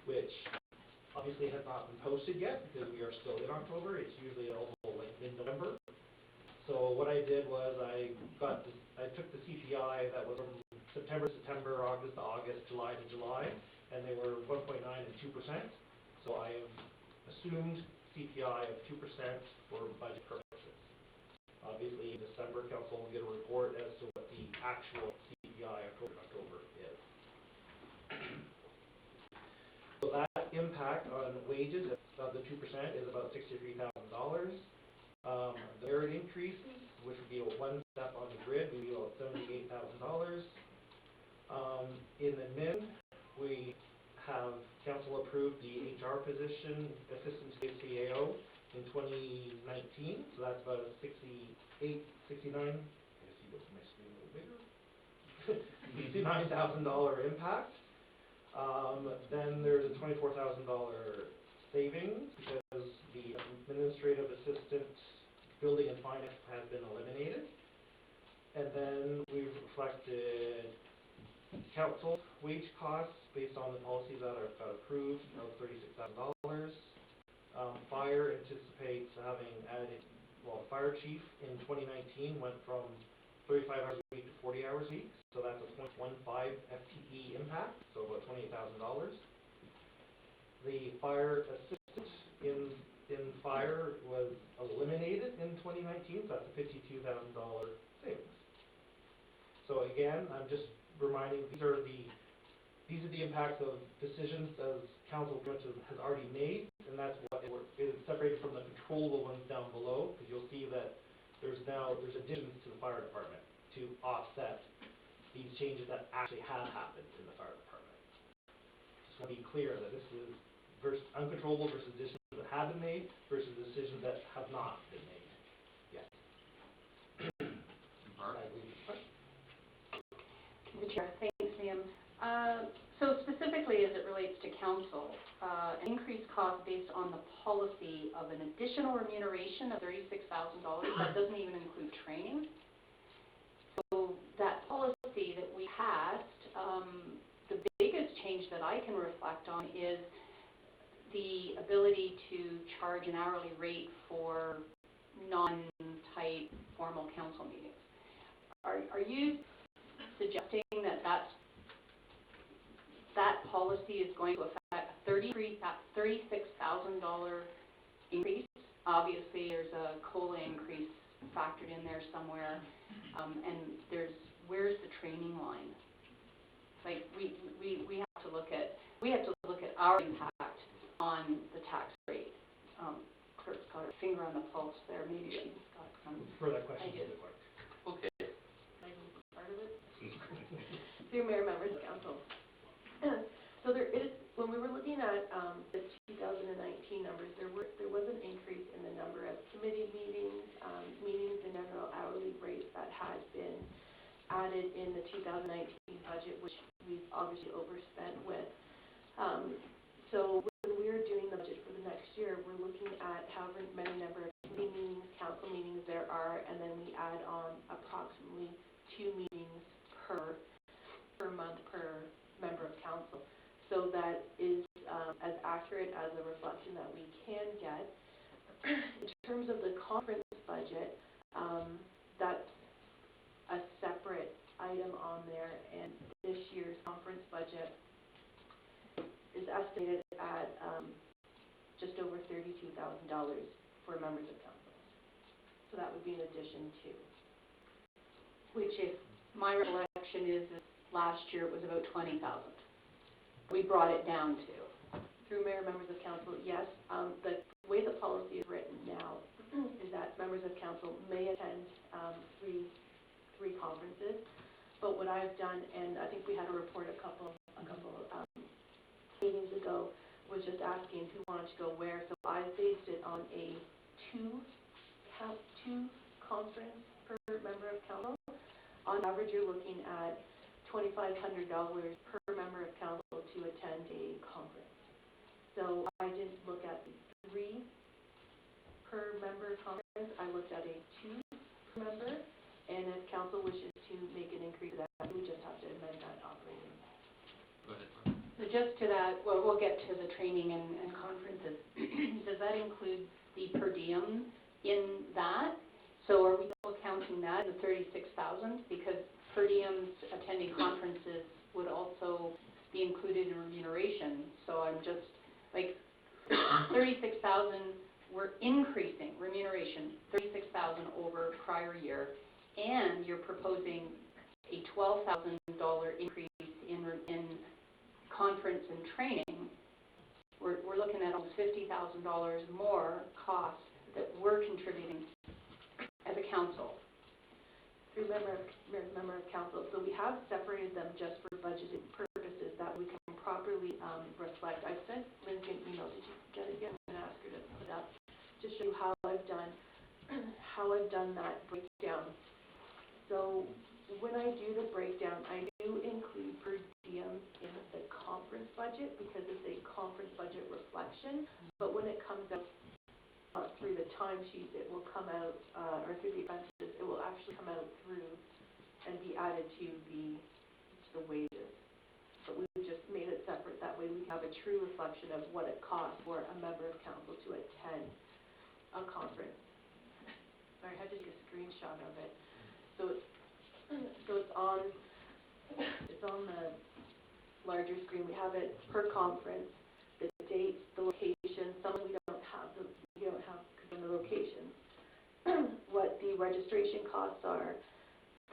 which obviously has not been posted yet because we are still in October. It's usually available like mid-November. So what I did was I took the CPI that was from September to September, August to August, July to July, and they were 1.9 and 2%. So I have assumed CPI of 2% for budget purposes. Obviously, in December, council will get a report as to what the actual CPI October is. So that impact on wages of the 2% is about $63,000. The merit increases, which would be one step on the grid, would be about $78,000. In admin, we have council approved the HR position, assistant to the CAO in 2019, so that's about a $69,000 impact. Then there's a $24,000 savings because the administrative assistant building and finance has been eliminated. And then we've reflected council wage costs based on the policies that are got approved of $36,000. Fire anticipates having added, well, fire chief in 2019 went from 35 hours a week to 40 hours a week, so that's a 0.15 FTE impact, so about $28,000. The fire assistant in fire was eliminated in 2019, so that's a $52,000 savings. So again, I'm just reminding, these are the impacts of decisions as council has already made, and that's what it is separated from the controllable ones down below, because you'll see that there's additions to the fire department to offset these changes that actually have happened in the fire department. Just want to be clear that this is uncontrollable versus decisions that have been made versus decisions that have not been made yet. Mark? The Chair, thanks, Liam. So specifically as it relates to council, an increased cost based on the policy of an additional remuneration of $36,000, that doesn't even include training. So that policy that we passed, the biggest change that I can reflect on is the ability to charge an hourly rate for non-type formal council meetings. Are you suggesting that that policy is going to affect a $36,000 increase? Obviously, there's a COLA increase factored in there somewhere, and where's the training line? Like we have to look at our impact on the tax rate. Clerk's got her finger on the pulse there. Maybe she's got some Further questions? ideas. Okay. I can be part of it. Through mayor, members of council. So there is, when we were looking at the 2019 numbers, there was an increase in the number of committee meetings, meetings and general hourly rates that had been added in the 2019 budget, which we've obviously overspent with. So when we were doing the budget for year, we're looking at however many number of committee meetings, council meetings there are, and then we add on approximately 2 meetings per month per member of council. So that is as accurate as a reflection that we can get. In terms of the conference budget, that's a separate item on there, and this year's conference budget is estimated at just over $32,000 for members of council. So that would be in addition to. Which, if my recollection is that last year it was about 20,000. We brought it down to. Through mayor, members of council, yes. The way the policy is written now is that members of council may attend three conferences. But what I've done, and I think we had a report a couple meetings ago, was just asking who wanted to go where. So I based it on a two conference per member of council. On average, you're looking at $2,500 per member of council to attend a conference. So I didn't look at the 3 per member conference. I looked at a 2 per member, and if council wishes to make an increase to that, we just have to amend that operating. Go ahead, Mark. So just to that, well, we'll get to the training and conferences. Does that include the per diem in that? So are we still counting that in the 36,000? Because per diems attending conferences would also be included in remuneration. So I'm just, like, 36,000, we're increasing remuneration, 36,000 over prior year, and you're proposing a $12,000 increase in conference and training. We're looking at almost $50,000 more costs that we're contributing as a council. Through member of council, so we have separated them just for budgeting purposes that we can properly reflect. I sent Lindsay an email. Did you get it yet? I'm going to ask her to put it up to show you how I've done that breakdown. So when I do the breakdown, I do include per diem in the conference budget because it's a conference budget reflection. But when it comes out through the timesheet, it will come out, or through the expenses, it will actually come out through and be added to the wages. But we've just made it separate. That way we have a true reflection of what it costs for a member of council to attend a conference. Sorry, I had to take a screenshot of it. So it's on the larger screen. We have it per conference, the dates, the location. Some we don't have in the locations. What the registration costs are,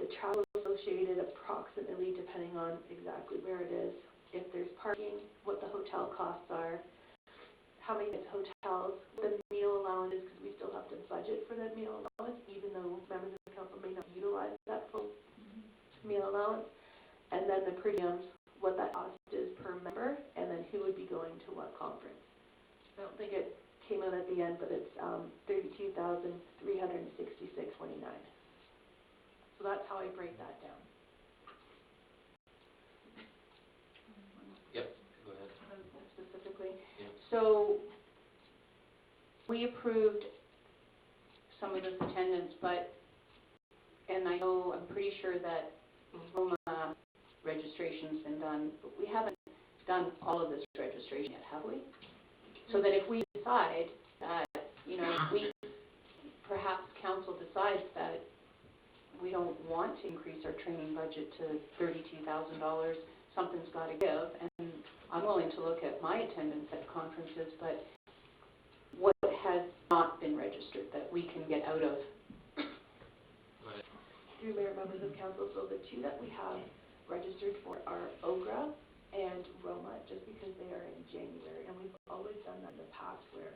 the travel associated approximately, depending on exactly where it is. If there's parking, what the hotel costs are, how many hotels, the meal allowances, because we still have to budget for that meal allowance, even though members of the council may not utilize that full meal allowance. And then the per diems, what that cost is per member, and then who would be going to what conference. I don't think it came out at the end, but it's $32,366.29. So that's how I break that down. Yep, go ahead. Specifically. Yeah. So we approved some of this attendance, and I know, I'm pretty sure that Roma registration's been done, but we haven't done all of this registration yet, have we? So that if we decide that, perhaps council decides that we don't want to increase our training budget to $32,000, something's got to give, and I'm willing to look at my attendance at conferences, but what has not been registered that we can get out of? Go ahead. Through mayor, members of council, so the 2 that we have registered for are OGRA and Roma, just because they are in January, and we've always done that in the past where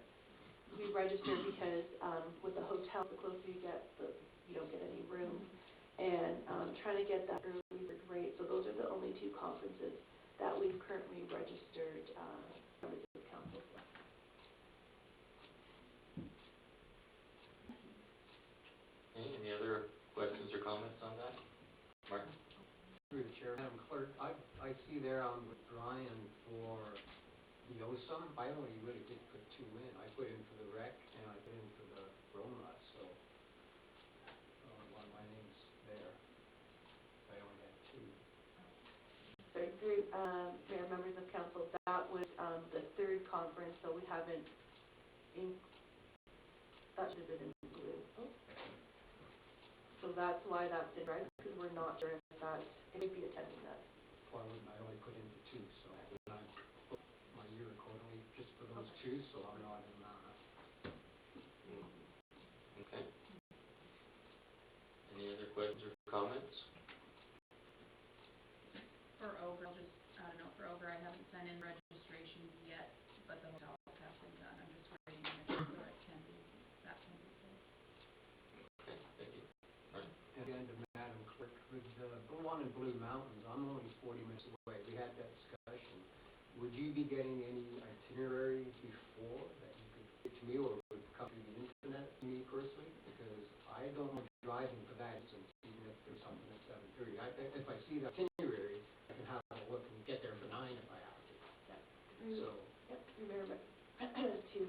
we register because with the hotel, the closer you get, you don't get any room, and trying to get that early bird rate. So those are the only 2 conferences that we've currently registered members of council for. Okay, any other questions or comments on that? Martin? Through the chair, Madam Clerk, I see there with Brian for the OSUM, I only really did put 2 in. I put Mayor, members of council, that was, the third conference, so we haven't, that should have been in blue. Oh. So that's why that's in red, because we're not sure if that, it would be attending that. Well, I only put in the two, so I booked my year accordingly just for those two, so I'm not in, Okay. Any other questions or comments? For Over, I'll just, I don't know, for Over, I haven't sent in registrations yet, but the hotels have been done. I'm just waiting on it, so it can be, that can be filled. Okay, thank you. at the end of Madam Clerk, with the one in Blue Mountains, I'm only 40 minutes away. We had that discussion. Would you be getting any itinerary before that you could get to me, or would it come through the internet to me personally? Because I don't want driving for that distance, even if there's something at 7:30. If I see the itinerary, I can have a look and get there for 9 if I have to. So, Yep, remember, to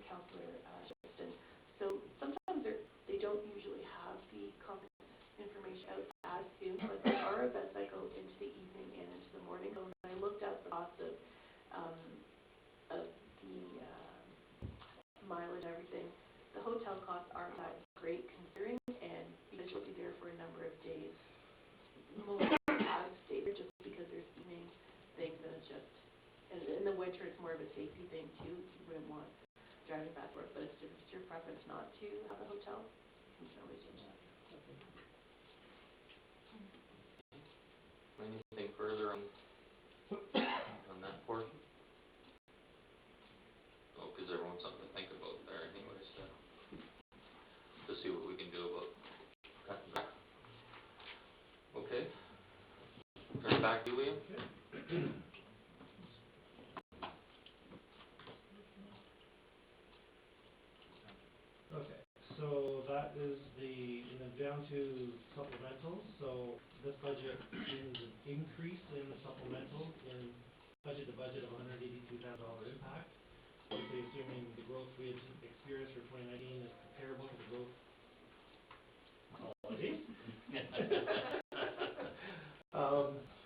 Councillor Sexton. So sometimes they don't usually have the conference information out as soon, but there are events that go into the evening and into the morning. So when I looked at the cost of the mileage and everything, the hotel costs aren't that great considering, and because you'll be there for a number of days, most have stayed there just because there's evening things, and it's just, and in the winter it's more of a safety thing too. You wouldn't want driving back to work, but if it's your preference not to have a hotel, you can always change that. Anything further on that portion? Oh, because everyone's something to think about there anyways, to see what we can do about cutting back. Okay. Turn it back to you, Liam. Okay, so that is and then down to supplementals. So this budget is an increase in the supplemental in budget to budget of $182,000 impact. Obviously, assuming the growth we had experienced for 2019 is comparable to the growth. Apologies.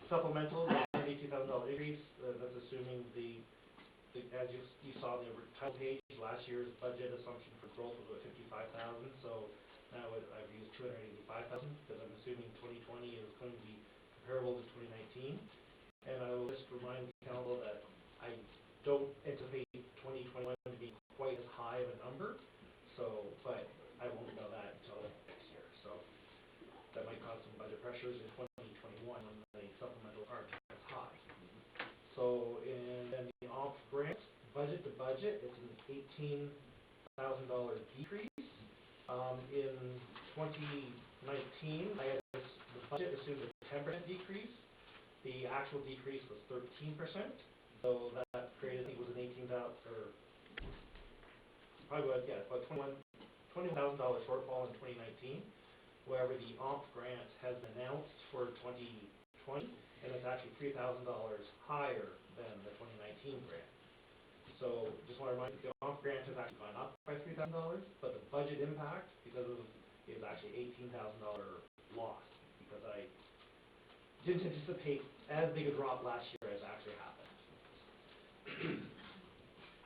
Supplemental, $182,000 increase. That's assuming as you saw in the title page, last year's budget assumption for growth was about 55,000. So now I've used 285,000 because I'm assuming 2020 is going to be comparable to 2019. And I will just remind council that I don't anticipate 2021 to be quite as high of a number. So, but I won't know that until next year. So that might cause some budget pressures in 2021 when the supplemental aren't as high. So in the OMP grant, budget to budget, it's an $18,000 decrease. In 2019, the budget assumed a 10% decrease. The actual decrease was 13%. So that created, I think it was an about $21,000 shortfall in 2019. However, the OMP grant has been announced for 2020, and it's actually $3,000 higher than the 2019 grant. So just want to remind you, the OMP grant has actually gone up by $3,000, but the budget impact, is actually $18,000 loss, because I didn't anticipate as big a drop last year as actually happened.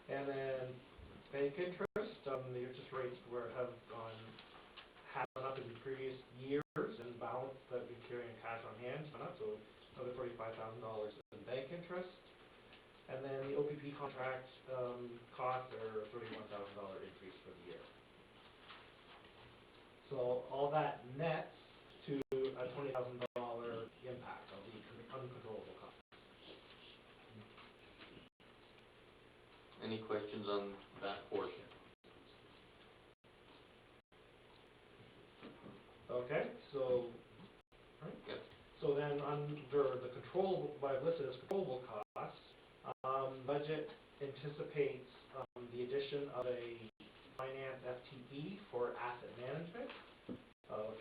And then bank interest, the interest rates have gone up in the previous years, and balance that we carry in cash on hand went up, so another $45,000 in bank interest. And then the OPP contract costs are a $31,000 increase for the year. So all that nets to a $20,000 impact of the uncontrollable costs. Any questions on that portion? Okay, so, right. Yep. So then under the controllable, what I've listed as controllable costs, budget anticipates the addition of a finance FTE for asset management,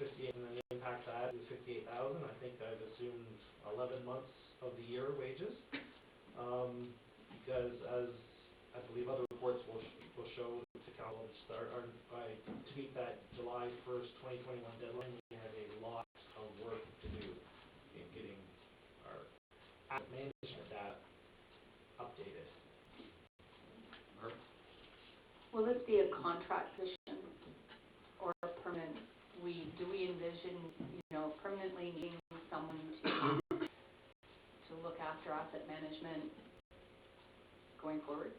58, and then the impact that is 58,000. I think I've assumed 11 months of the year wages, because as I believe other reports will show to council to meet that July 1st, 2021 deadline, we have a lot of work to do in getting our asset management data updated. Will this be a contract position or a permanent? Do we envision, permanently needing someone to look after asset management going forward?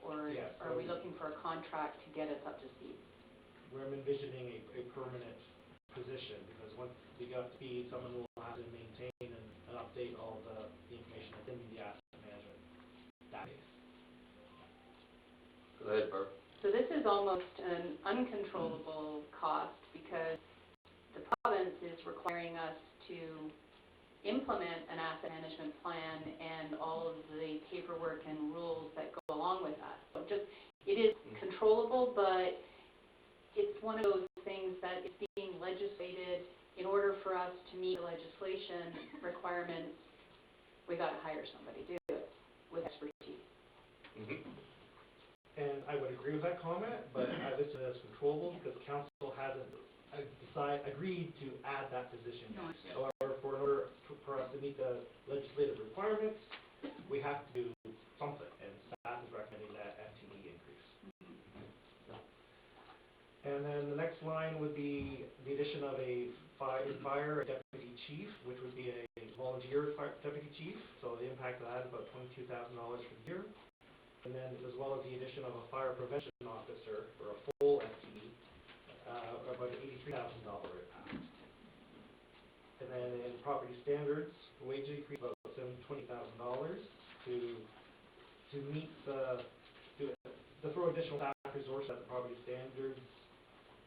Or Yes, are we so- looking for a contract to get us up to speed? We're envisioning a permanent position, because once we get up to speed, someone will have to maintain and update all the information within the asset management database. Go ahead, Barb. So this is almost an uncontrollable cost because the province is requiring us to implement an asset management plan and all of the paperwork and rules that go along with that. So it is controllable, but it's one of those things that is being legislated. In order for us to meet the legislation requirements, we got to hire somebody to do it with expertise. And I would agree with that comment, but I list it as controllable because council hasn't agreed to add that position. No. However, in order for us to meet the legislative requirements, we have to do something, and staff is recommending that FTE increase. And then the next line would be the addition of a fire deputy chief, which would be a volunteer deputy chief. So the impact of that is about $22,000 for the year. And then as well as the addition of a fire prevention officer for a full FTE, about $83,000 impact. And then in property standards, the wage increase about $20,000 to meet to throw additional staff resources at the property standards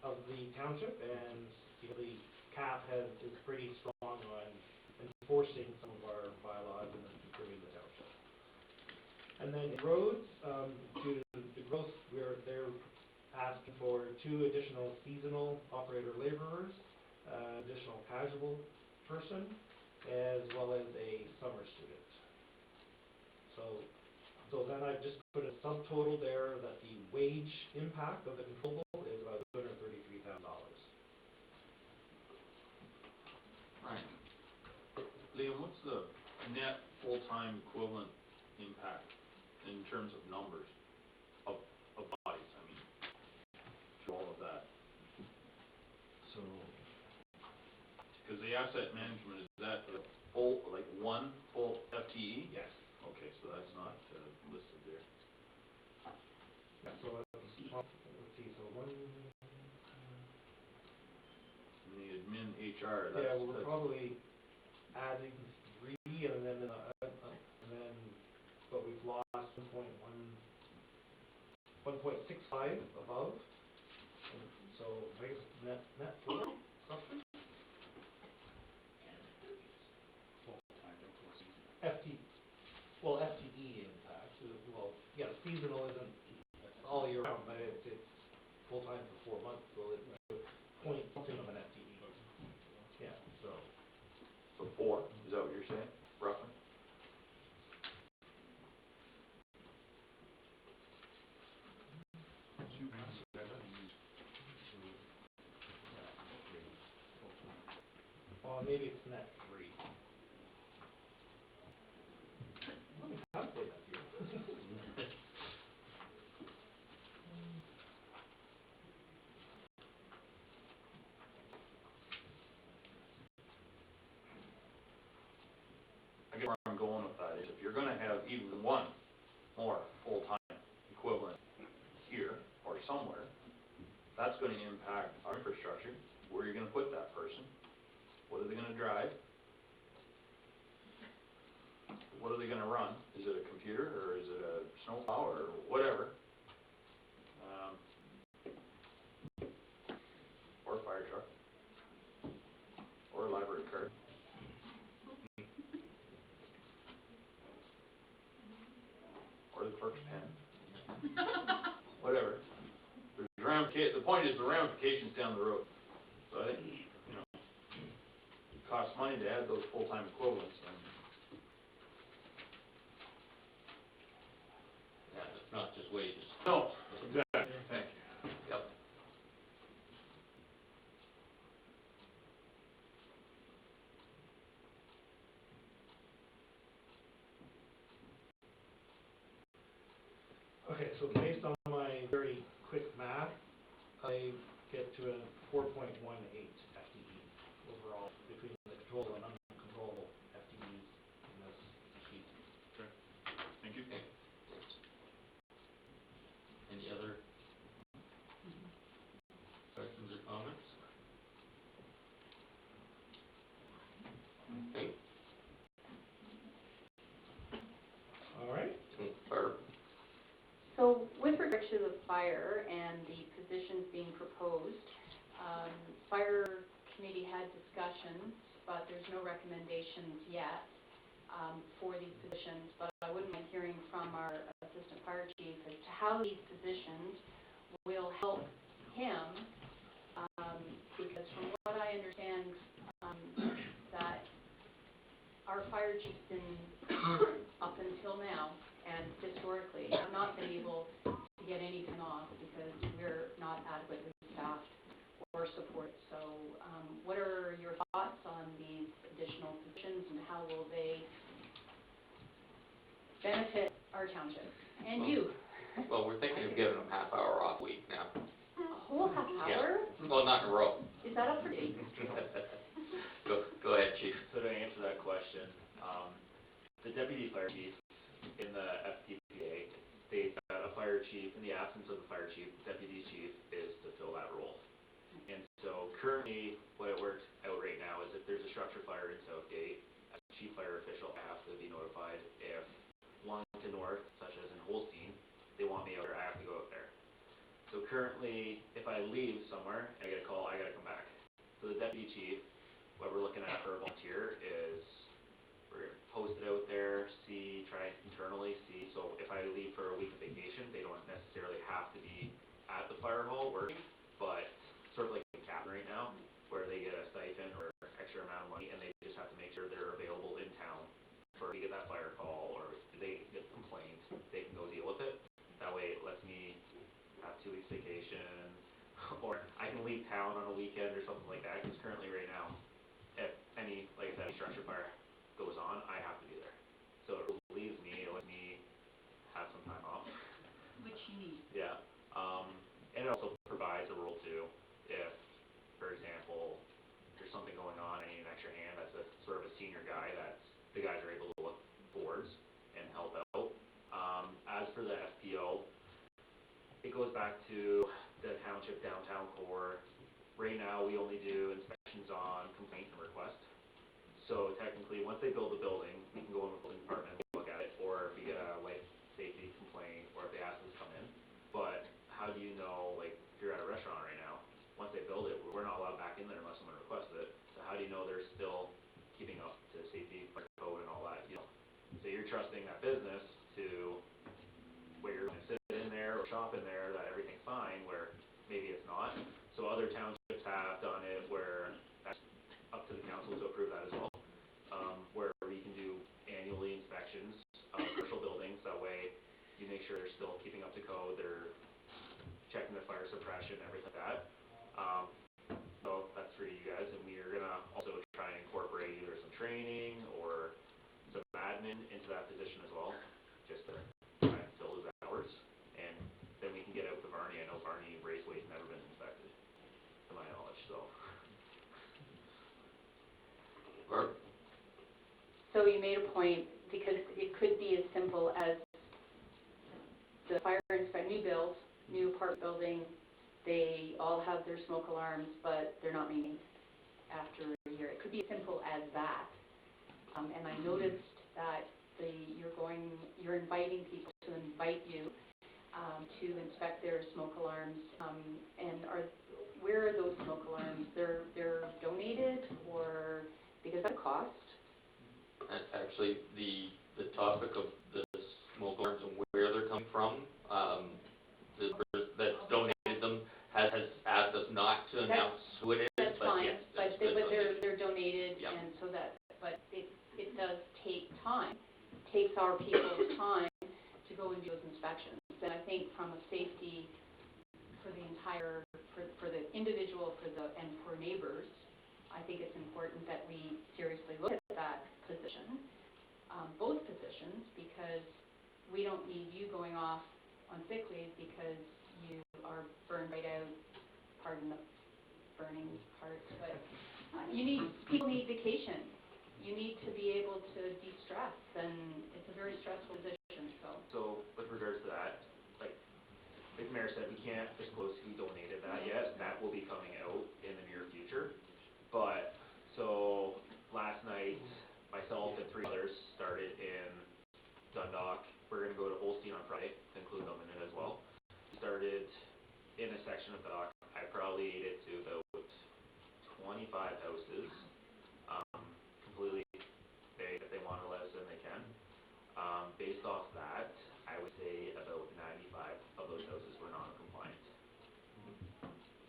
of the township, and the cap is pretty strong on enforcing some of our bylaws and improving the township. And then roads, due to the growth, they're asking for 2 additional seasonal operator laborers, additional casual person, as well as a summer student. So then I just put a subtotal there that the wage impact of the controllable is about $233,000. Right. Liam, what's the net full-time equivalent impact in terms of numbers of bodies, I mean, to all of that? So, because the asset management, is that a full, like one full FTE? Yes. Okay, so that's not listed there. Yeah, so let's see, so one. And the admin HR, that's. Yeah, we're that's- probably adding 3, and then, but we've lost 1.65 above. And so I guess net 4, roughly. FTE impact, seasonal isn't all year round, but it's full-time for 4 months, so it's point something of an FTE. Yeah, so. So 4, is that what you're saying, roughly? Well, maybe it's net 3. Let me calculate that here. I guess where I'm going with that is if you're gonna have even one more full-time equivalent here or somewhere, that's gonna impact our infrastructure. Where are you gonna put that person? What are they gonna drive? What are they gonna run? Is it a computer, or is it a snowplow, or whatever? Or a fire truck. Or a library card. Or the clerk's pen. Whatever. The point is the ramifications down the road. So I think, it costs money to add those full-time equivalents, and Yeah, it's not just wages. no, exactly, thank you. Yep. Okay, so based on my very quick math, I get to a 4.18 FTE overall between the controllable and uncontrollable FTEs in this sheet. Thank you. Okay. Any other questions or comments? Okay. All right. Barb? So with regard to the fire and the positions being proposed, fire committee had discussions, but there's no recommendations yet for these positions. But I wouldn't mind hearing from our assistant fire chief as to how these positions will help him, because from what I understand, that our fire chief's been, up until now, and historically, have not been able to get anything off because we're not adequately staffed or support. So what are your thoughts on these additional positions and how will they benefit our township and you? Well, we're thinking of giving them half-hour off week now. A whole half hour? Well, not in a row. Is that up for debate? Go ahead, chief. So to answer that question, the deputy fire chief in the FTPA states that a fire chief, in the absence of the fire chief, deputy chief is to fill that role. And so currently, what it works out right now is if there's a structure fire in Southgate, as a chief fire official, I have to be notified. If Wellington North, such as in Holstein, they want me out there, I have to go out there. So currently, if I leave somewhere, I get a call, I gotta come back. So the deputy chief, what we're looking at for a volunteer is, we're gonna post it out there, try internally, so if I leave for a week of vacation, they don't necessarily have to be at the fire hall working, but sort of like a captain right now, where they get a stipend or extra amount of money, and they just have to make sure they're available in town for to get that fire call, or if they get complaints, they can go deal with it. That way it lets me have 2 weeks vacation, or I can leave town on a weekend or something like that, because currently right now, if any, like I said, structure fire goes on, I have to be there. So it relieves me, it lets me have some time off. Which you need. Yeah, and it also provides a role too, if, for example, there's something going on, I need an extra hand, that's a sort of a senior guy, that's, the guys are able to look boards and help out. As for the FPO, it goes back to the township downtown core. Right now, we only do inspections on complaint and request. So technically, once they build the building, we can go in the building department and look at it, or if we get a life safety complaint, or if they ask us to come in. But how do you know, like, if you're at a restaurant right now, once they build it, we're not allowed back in there unless someone requests it. So how do you know they're still keeping up to safety, fire code, and all that, you know? So you're trusting that business to where you're going to sit in there or shop in there, that everything's fine, where maybe it's not. So other townships have done it where that's up to the council to approve that as well, where we can do annually inspections of commercial buildings. That way you make sure they're still keeping up to code, they're checking the fire suppression, everything like that. So that's for you guys, and we are going to also try and incorporate either some training or some admin into that position as well, just to try and fill those hours. And then we can get out to Varney. I know Varney Raceway's never been inspected, to my knowledge, so. Barb? So you made a point, because it could be as simple as the fire inspect, new build, new apartment building, they all have their smoke alarms, but they're not maintained after a year. It could be as simple as that. And I noticed that you're inviting people to invite you to inspect their smoke alarms. And where are those smoke alarms? They're donated, or because of cost? Actually, the topic of the smoke alarms and where they're coming from, the person that's donated them has asked us not to announce who it is, That's but fine, yes. but they're donated, Yep. and so that, but it does take time, takes our people's time to go and do those inspections. And I think from a safety for the entire, for the individual, and for neighbors, I think it's important that we seriously look at that position, both positions, because we don't need you going off on sick leave because you are burned right out, pardon the burning part, but people need vacation. You need to be able to de-stress, and it's a very stressful position, so. So with regards to that, like the mayor said, we can't disclose who donated that yet. That will be coming out in the near future. But, so last night, myself and 3 others started in Dundalk. We're gonna go to Holstein on Friday, to include them in it as well. We started in a section of Dundalk. I probably ate it to about 25 houses. Completely, if they want to let us in, they can. Based off that, I would say about 95 of those houses were non-compliant.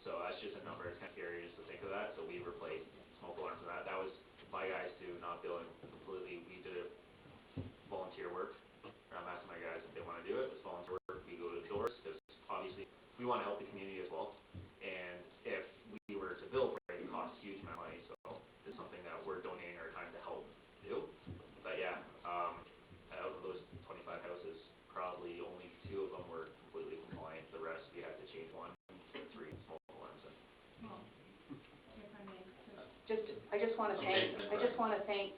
So that's just a number, it's kind of scary just to think of that, so we replaced smoke alarms and that. That was my guys to not billing completely, we did it volunteer work. I'm asking my guys if they want to do it, it's volunteer work, we go to the doors, because obviously we want to help the community as well. And if we were to bill for it, it costs a huge amount of money, so it's something that we're donating our time to help do. But yeah, out of those 25 houses, probably only 2 of them were completely compliant. The rest, we had to change 1 to 3 smoke alarms. Well, if I may, I just want to thank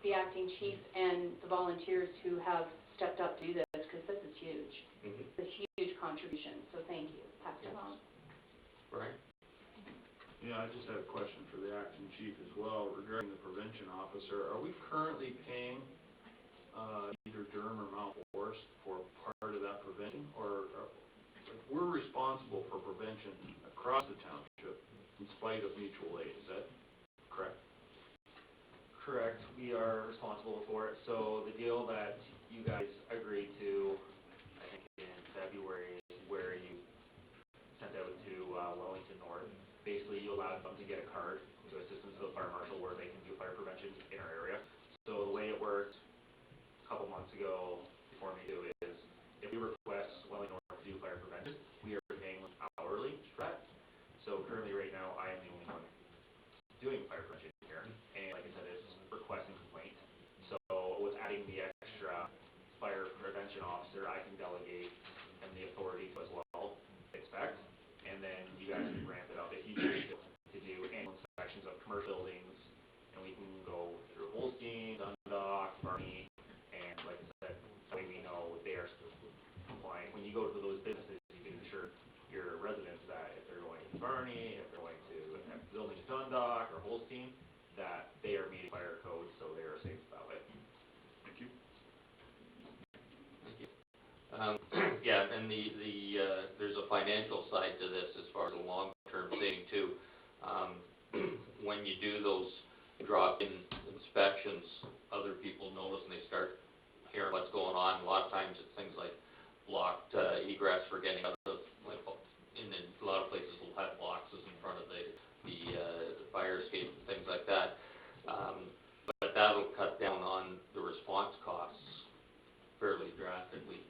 the acting chief and the volunteers who have stepped up to do this, because this is huge. It's a huge contribution, so thank you. Pass it on. Right? Yeah, I just had a question for the acting chief as well regarding the prevention officer. Are we currently paying either Durham or Mount Forest for part of that prevention, or like, we're responsible for prevention across the township in spite of mutual aid? Is that correct? Correct, we are responsible for it. So the deal that you guys agreed to, I think in February, where you sent out to Wellington North, basically you allowed them to get a card to assistance of the fire marshal where they can do fire prevention in our area. So the way it worked a couple months ago, before me do is, if we request Wellington North to do fire prevention, we are paying them hourly for that. So currently right now, I am the only one doing fire prevention here, and like I said, it's request and complaint. So with adding the extra fire prevention officer, I can delegate him the authority as well, expect, and then you guys can ramp it up if you choose to do annual inspections of commercial buildings, and we can go through Holstein, Dundalk, Barney, and like I said, that way we know they are compliant. When you go to those businesses, you can assure your residents that if they're going to Barney, if they're going to buildings Dundalk or Holstein, that they are meeting fire codes, so they are safe that way. Thank you. Thank you. Yeah, and there's a financial side to this as far as a long-term thing too. When you do those drop-in inspections, other people notice and they start hearing what's going on. A lot of times it's things like blocked egress for getting out of, like, a lot of places will have boxes in front of the fire escape and things like that. But that'll cut down on the response costs fairly drastically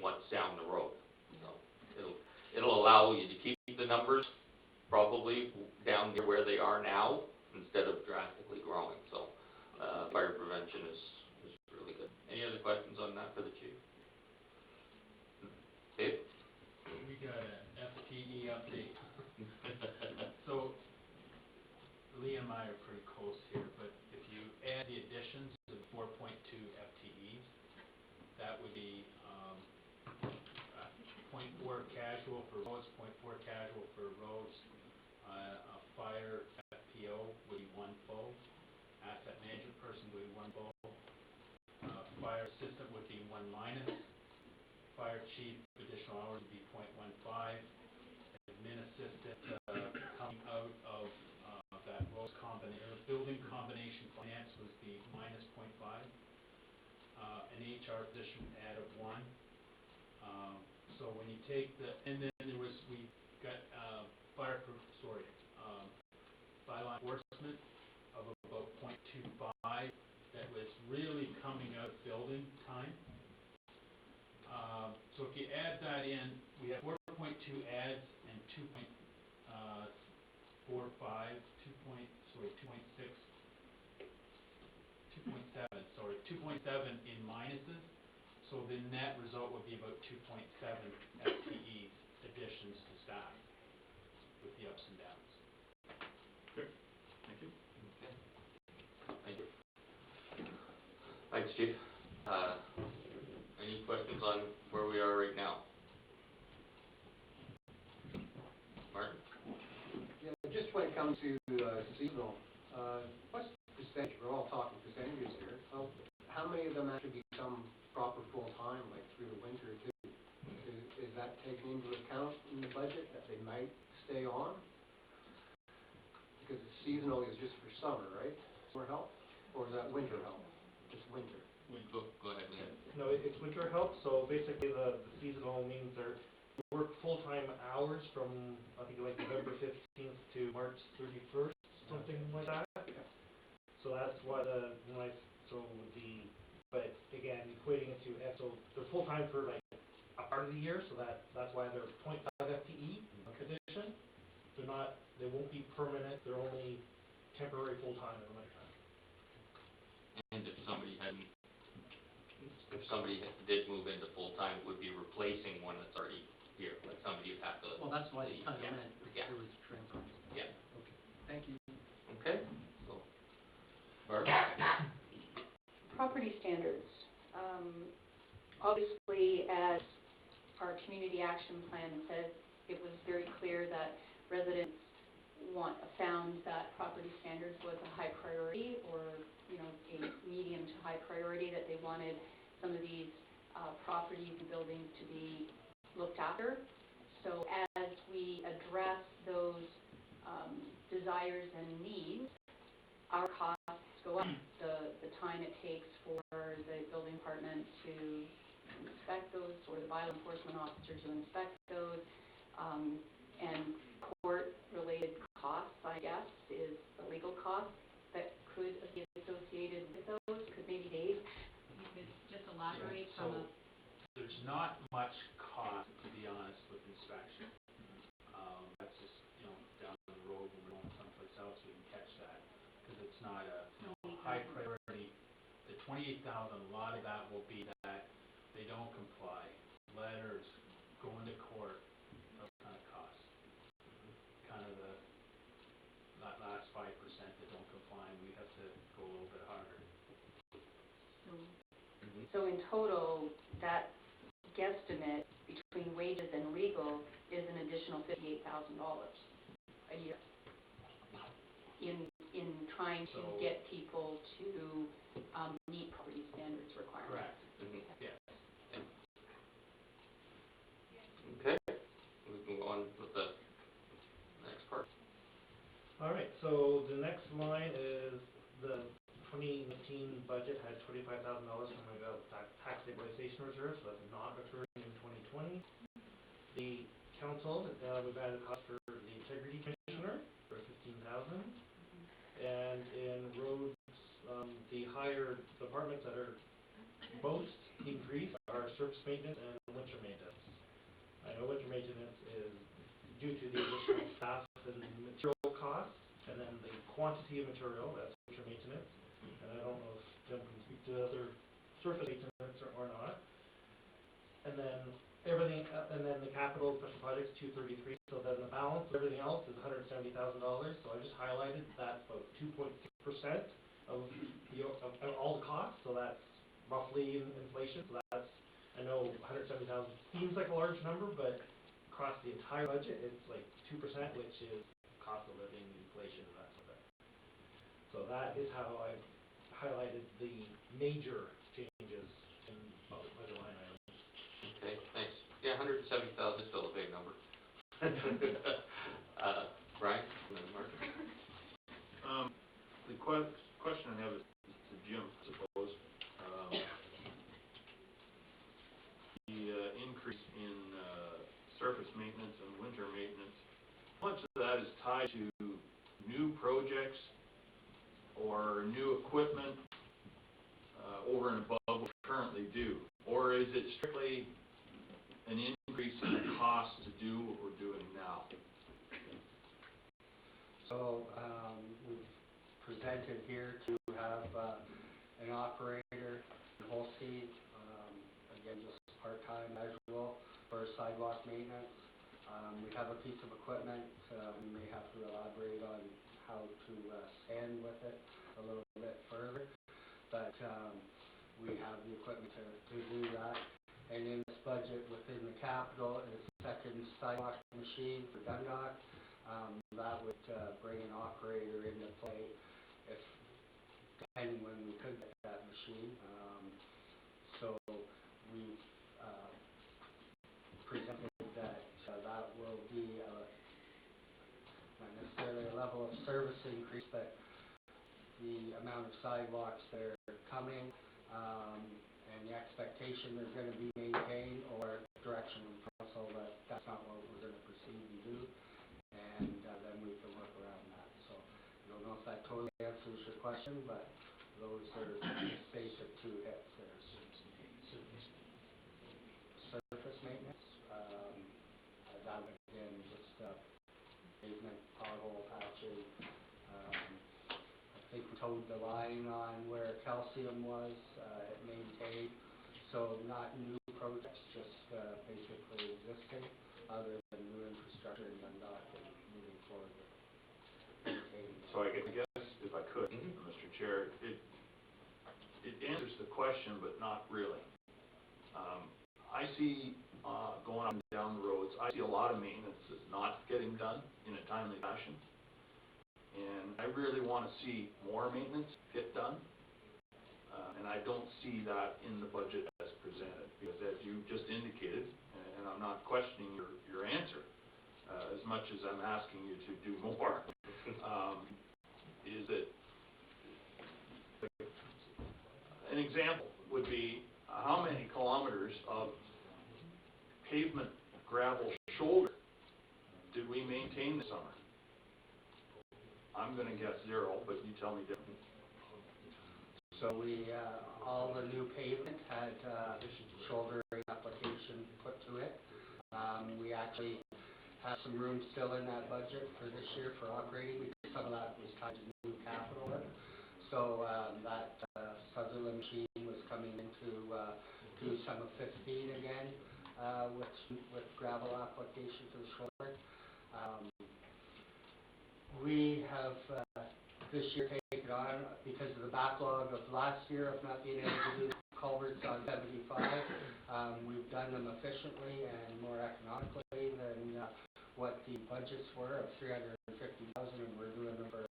once down the road. So it'll allow you to keep the numbers probably down near where they are now instead of drastically growing. So fire prevention is really good. Any other questions on that for the chief? Dave? We got an FTE update. So Lee and I are pretty close here, but if you add the additions to 4.2 FTEs, that would be 0.4 casual for roads, 0.4 casual for roads, a fire FPO would be 1 full, asset management person would be 1 full, fire assistant would be 1 minus, fire chief additional hours would be 0.15, admin assistant coming out of that roads building combination finance was the minus 0.5, an HR position add of 1. So when you take and then we got bylaw enforcement of about 0.25 that was really coming out of building time. So if you add that in, we have 4.2 adds and 2.7 in minuses. So the net result would be about 2.7 FTE additions to staff with the ups and downs. Thank you. Okay. Thank you. Thanks, Chief. Any questions on where we are right now? Martin? Yeah, just when it comes to seasonal, what's the percentage, we're all talking percentages here, how many of them actually become proper full-time, like through the winter too? Is that taken into account in the budget, that they might stay on? Because it's seasonal is just for summer, right? Summer help, or is that winter help? Just winter? Go ahead, Lynn. No, it's winter help, so basically the seasonal means they work full-time hours from, I think like November 15th to March 31st, something like that. So that's why but again, equating it to, so they're full-time for like a part of the year, so that's why they're 0.5 FTE addition. They won't be permanent, they're only temporary full-time in the wintertime. And if somebody did move into full-time, it would be replacing one that's already here, like somebody would have to. Well, that's why it's kind of Yeah. meant, Yeah. there was transfer. Yeah. Okay, thank you. Okay, so, Barb? Property standards. Obviously, as our community action plan says, it was very clear that residents found that property standards was a high priority, or, you know, a medium to high priority, that they wanted some of these properties and buildings to be looked after. So as we address those desires and needs, our costs go up. The time it takes for the building department to inspect those, or the bylaw enforcement officer to inspect those, and court-related costs, I guess, is the legal costs that could be associated with those. Could maybe Dave? You could just elaborate from a, There's not much cost, to be honest, with inspection. That's just, you know, down the road when we're going someplace else, we can catch that, because it's not a, you know, high priority. The 28,000, a lot of that will be that they don't comply, letters, going to court, those kind of costs. Kind of that last 5% that don't comply, and we have to go a little bit harder. So in total, that guesstimate between wages and legal is an additional $58,000 a year in trying to So- get people to meet property standards requirements. Correct. Mhm. Yes. Okay, we can go on with the next part. All right, so the next line is the 2019 budget had $25,000 from the tax stabilization reserve, so that's not occurring in 2020. The council, we've added a cost for the integrity commissioner for $15,000. And in roads, the higher departments that are most increased are surface maintenance and winter maintenance. I know winter maintenance is due to the additional staff and material costs, and then the quantity of material, that's winter maintenance. And I don't know if Jim can speak to other surface maintenance or not. And then the capital special projects, 233, so then the balance, everything else is $170,000, so I just highlighted that's about 2.6% of all the costs, so that's roughly inflation, so that's, I know 170,000 seems like a large number, but across the entire budget, it's like 2%, which is cost of living, inflation, and that sort of thing. So that is how I highlighted the major changes in budget line items. Okay, thanks. Yeah, 170,000 is still a big number. Brian, and then Mark. The question I have is to Jim, I suppose. The increase in surface maintenance and winter maintenance, how much of that is tied to new projects or new equipment over and above what we currently do? Or is it strictly an increase in the cost to do what we're doing now? So, we've presented here to have an operator in Holsey, again, just part-time, casual for sidewalk maintenance. We have a piece of equipment, we may have to elaborate on how to stand with it a little bit further, but we have the equipment to do that. And in this budget, within the capital, is a second sidewalk machine for Dundalk. That would bring an operator into play if, depending when we could get that machine. So we've presented that that will be not necessarily a level of service increase, but the amount of sidewalks that are coming, and the expectation they're going to be maintained, or direction from council that that's not what we're going to proceed and do, and then we can work around that. So I don't know if that totally answers your question, but those are the basic two hits there. Surface maintenance, that again, just pavement, pothole patching. I think we towed the line on where calcium was, it maintained, so not new projects, just basically existing, other than new infrastructure in Dundalk and moving forward with maintaining. So I guess, if I could, Mr. Chair, it answers the question, but not really. I see, going up and down the roads, I see a lot of maintenance that's not getting done in a timely fashion. And I really want to see more maintenance get done. And I don't see that in the budget as presented, because as you just indicated, and I'm not questioning your answer, as much as I'm asking you to do more, is that an example would be how many kilometers of pavement gravel shoulder did we maintain this summer? I'm going to guess 0, but you tell me different. So we, all the new pavement had shouldering application put to it. We actually have some room still in that budget for this year for operating, because some of that was tied to new capital work. So that Sutherland machine was coming in to do some of 15 again with gravel application for the shoulder. We have this year taken on, because of the backlog of last year of not being able to do culverts on 75, we've done them efficiently and more economically than what the budgets were of $350,000, and we're doing them for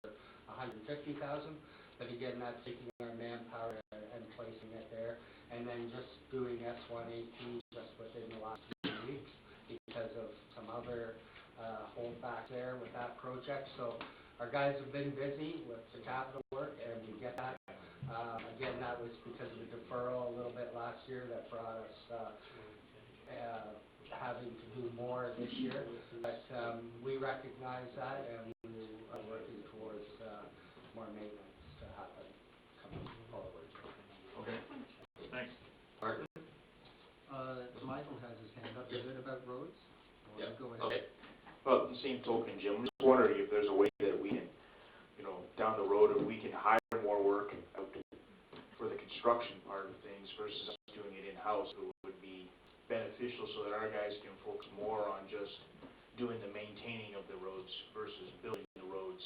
$150,000. But again, that's taking our manpower and placing it there, and then just doing S1AP just within the last 2 weeks because of some other holdback there with that project. So our guys have been busy with the capital work, and we get that. Again, that was because of the deferral a little bit last year that brought us having to do more this year. But we recognize that, and we are working towards more maintenance to happen coming forward. Okay, thanks. Martin? Michael has his hand up. Is it about roads? Or Yeah. Go ahead. Okay. Well, in the same token, Jim, I'm just wondering if there's a way that we can, down the road, if we can hire more work out for the construction part of things versus us doing it in-house, it would be beneficial so that our guys can focus more on just doing the maintaining of the roads versus building the roads.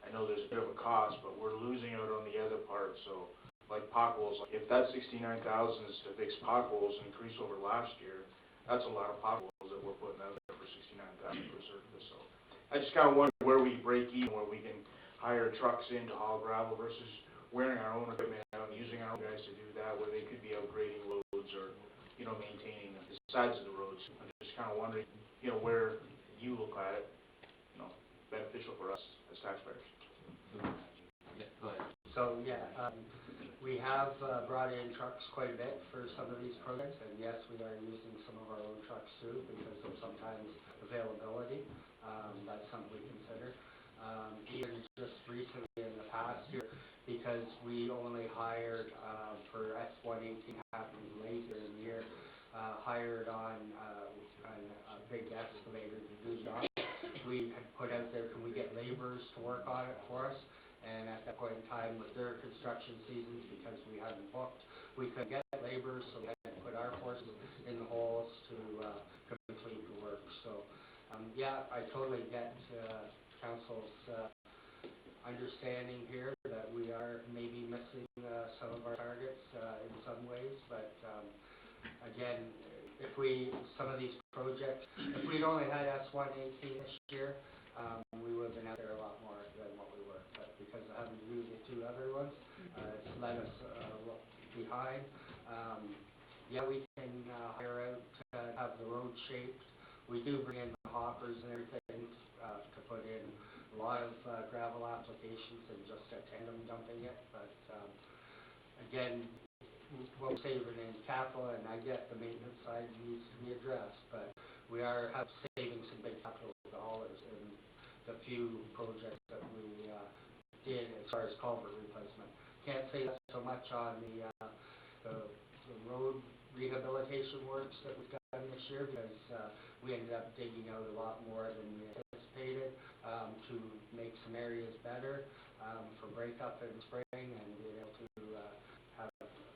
I know there's a bit of a cost, but we're losing out on the other part, so like potholes, if that $69,000 is to fix potholes increase over last year, that's a lot of potholes that we're putting out there for $69,000 per surface. So I just kind of wonder where we break even, where we can hire trucks in to haul gravel versus wearing our own equipment out and using our own guys to do that, where they could be upgrading roads or, maintaining the sides of the roads. I'm just kind of wondering, where you look at it, beneficial for us as taxpayers. Yeah, go ahead. So, yeah, we have brought in trucks quite a bit for some of these projects, and yes, we are using some of our own trucks too because of sometimes availability. That's something we consider. Even just recently in the past year, because we only hired for S118 happening later in the year, hired on a big excavator to do the job. We had put out there, can we get laborers to work on it for us? And at that point in time, with their construction seasons, because we hadn't booked, we couldn't get laborers, so we had to put our forces in the holes to complete the work. So, yeah, I totally get council's understanding here that we are maybe missing some of our targets in some ways, but again, if some of these projects, if we'd only had S118 this year, we would have been out there a lot more than what we were. But because of having to do the two other ones, it's let us behind. Yeah, we can hire out to have the road shaped. We do bring in the hoppers and everything to put in a lot of gravel applications and just at tandem dumping it. But again, we're saving in capital, and I get the maintenance side needs to be addressed, but we have saving some big capital dollars in the few projects that we did as far as culvert replacement. Can't say that so much on the road rehabilitation works that we've done this year, because we ended up digging out a lot more than we anticipated to make some areas better for breakup in spring and be able to have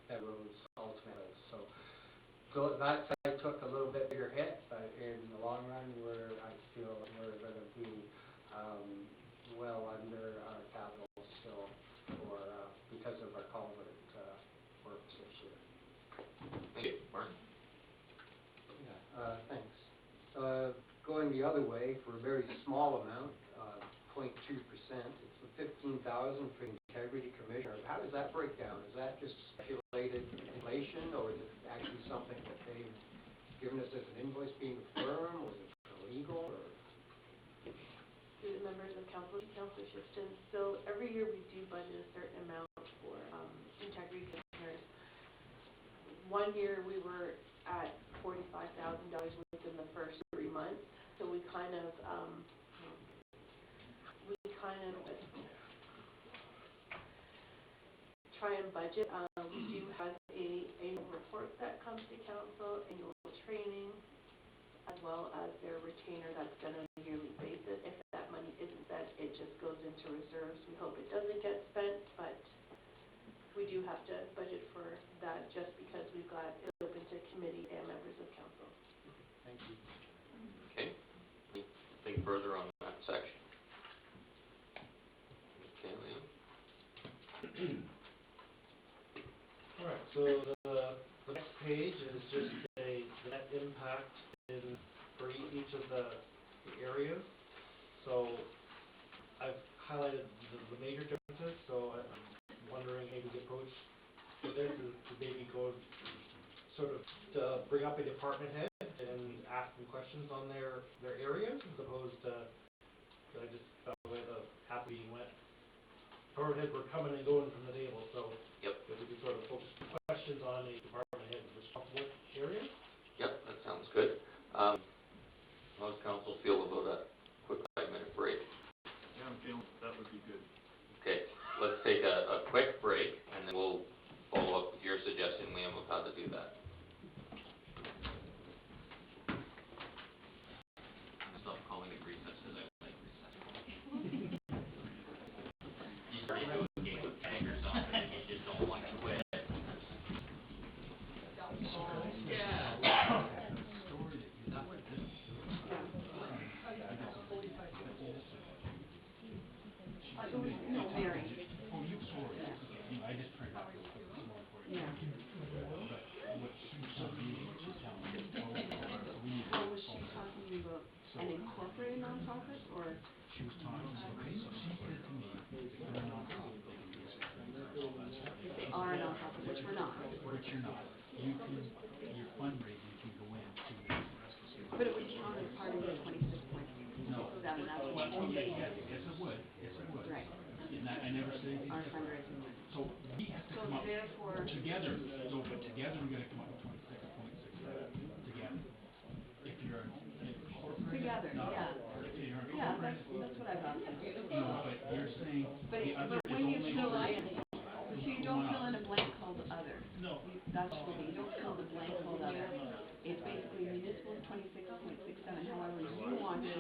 better roads ultimately. So that side took a little bit bigger hit, but in the long run, I feel we're going to be well under our capital still because of our culvert works this year. Thank you. Martin? Yeah, thanks. Going the other way, for a very small amount, 0.2%, it's the 15,000 for integrity commissioner. How does that break down? Is that just speculated inflation, or is it actually something that they've given us as an invoice being a firm, or is it illegal, or? To the members of council, Councilor Shifton, so every year we do budget a certain amount for integrity commissioners. One year we were at $45,000 within the first 3 months, so we kind of try and budget. We do have a annual report that comes to council, annual training, as well as their retainer that's done on a yearly basis. If that money isn't spent, it just goes into reserves. We hope it doesn't get spent, but we do have to budget for that just because we've got it open to committee and members of council. Thank you. Okay. Anything further on that section? Okay, Liam? All right, so the next page is just the net impact for each of the areas. So I've highlighted the major differences, so I'm wondering maybe the approach to this is to maybe go sort of to bring up a department head and ask them questions on their areas, as opposed to, I just felt the way the happy went. Department heads were coming and going from the table, so Yep. if we could sort of focus questions on a department head responsible area. Yep, that sounds good. How does council feel about a quick 5-minute break? Yeah, I'm feeling that would be good. Okay, let's take a quick break, and then we'll follow up with your suggestion, Liam, of how to do that. Stop calling it recess, because I like recess. You start a game of tag or something, and you just don't want to quit. An incorporated nonprofit, or? She was talking, okay, so she said to me, we're a nonprofit. They are a nonprofit, which we're not. Which you're not. You can, your fundraising can go into. But it would count as part of your 26.7, No. that's Well, what oh, yeah, yes, it would, yes, it would. Right. And I never said anything our different. fundraising would. So we have to So come up therefore, together, so, but together we gotta come up with 26.67, together. If you're incorporated. together, not- yeah. If you're Yeah, incorporated. that's what I thought. No, but you're saying But the other is when you only. fill in, so you don't fill in a blank called other. No. That's what you don't fill the blank called other. It's basically municipal is 26.67, however, you want to,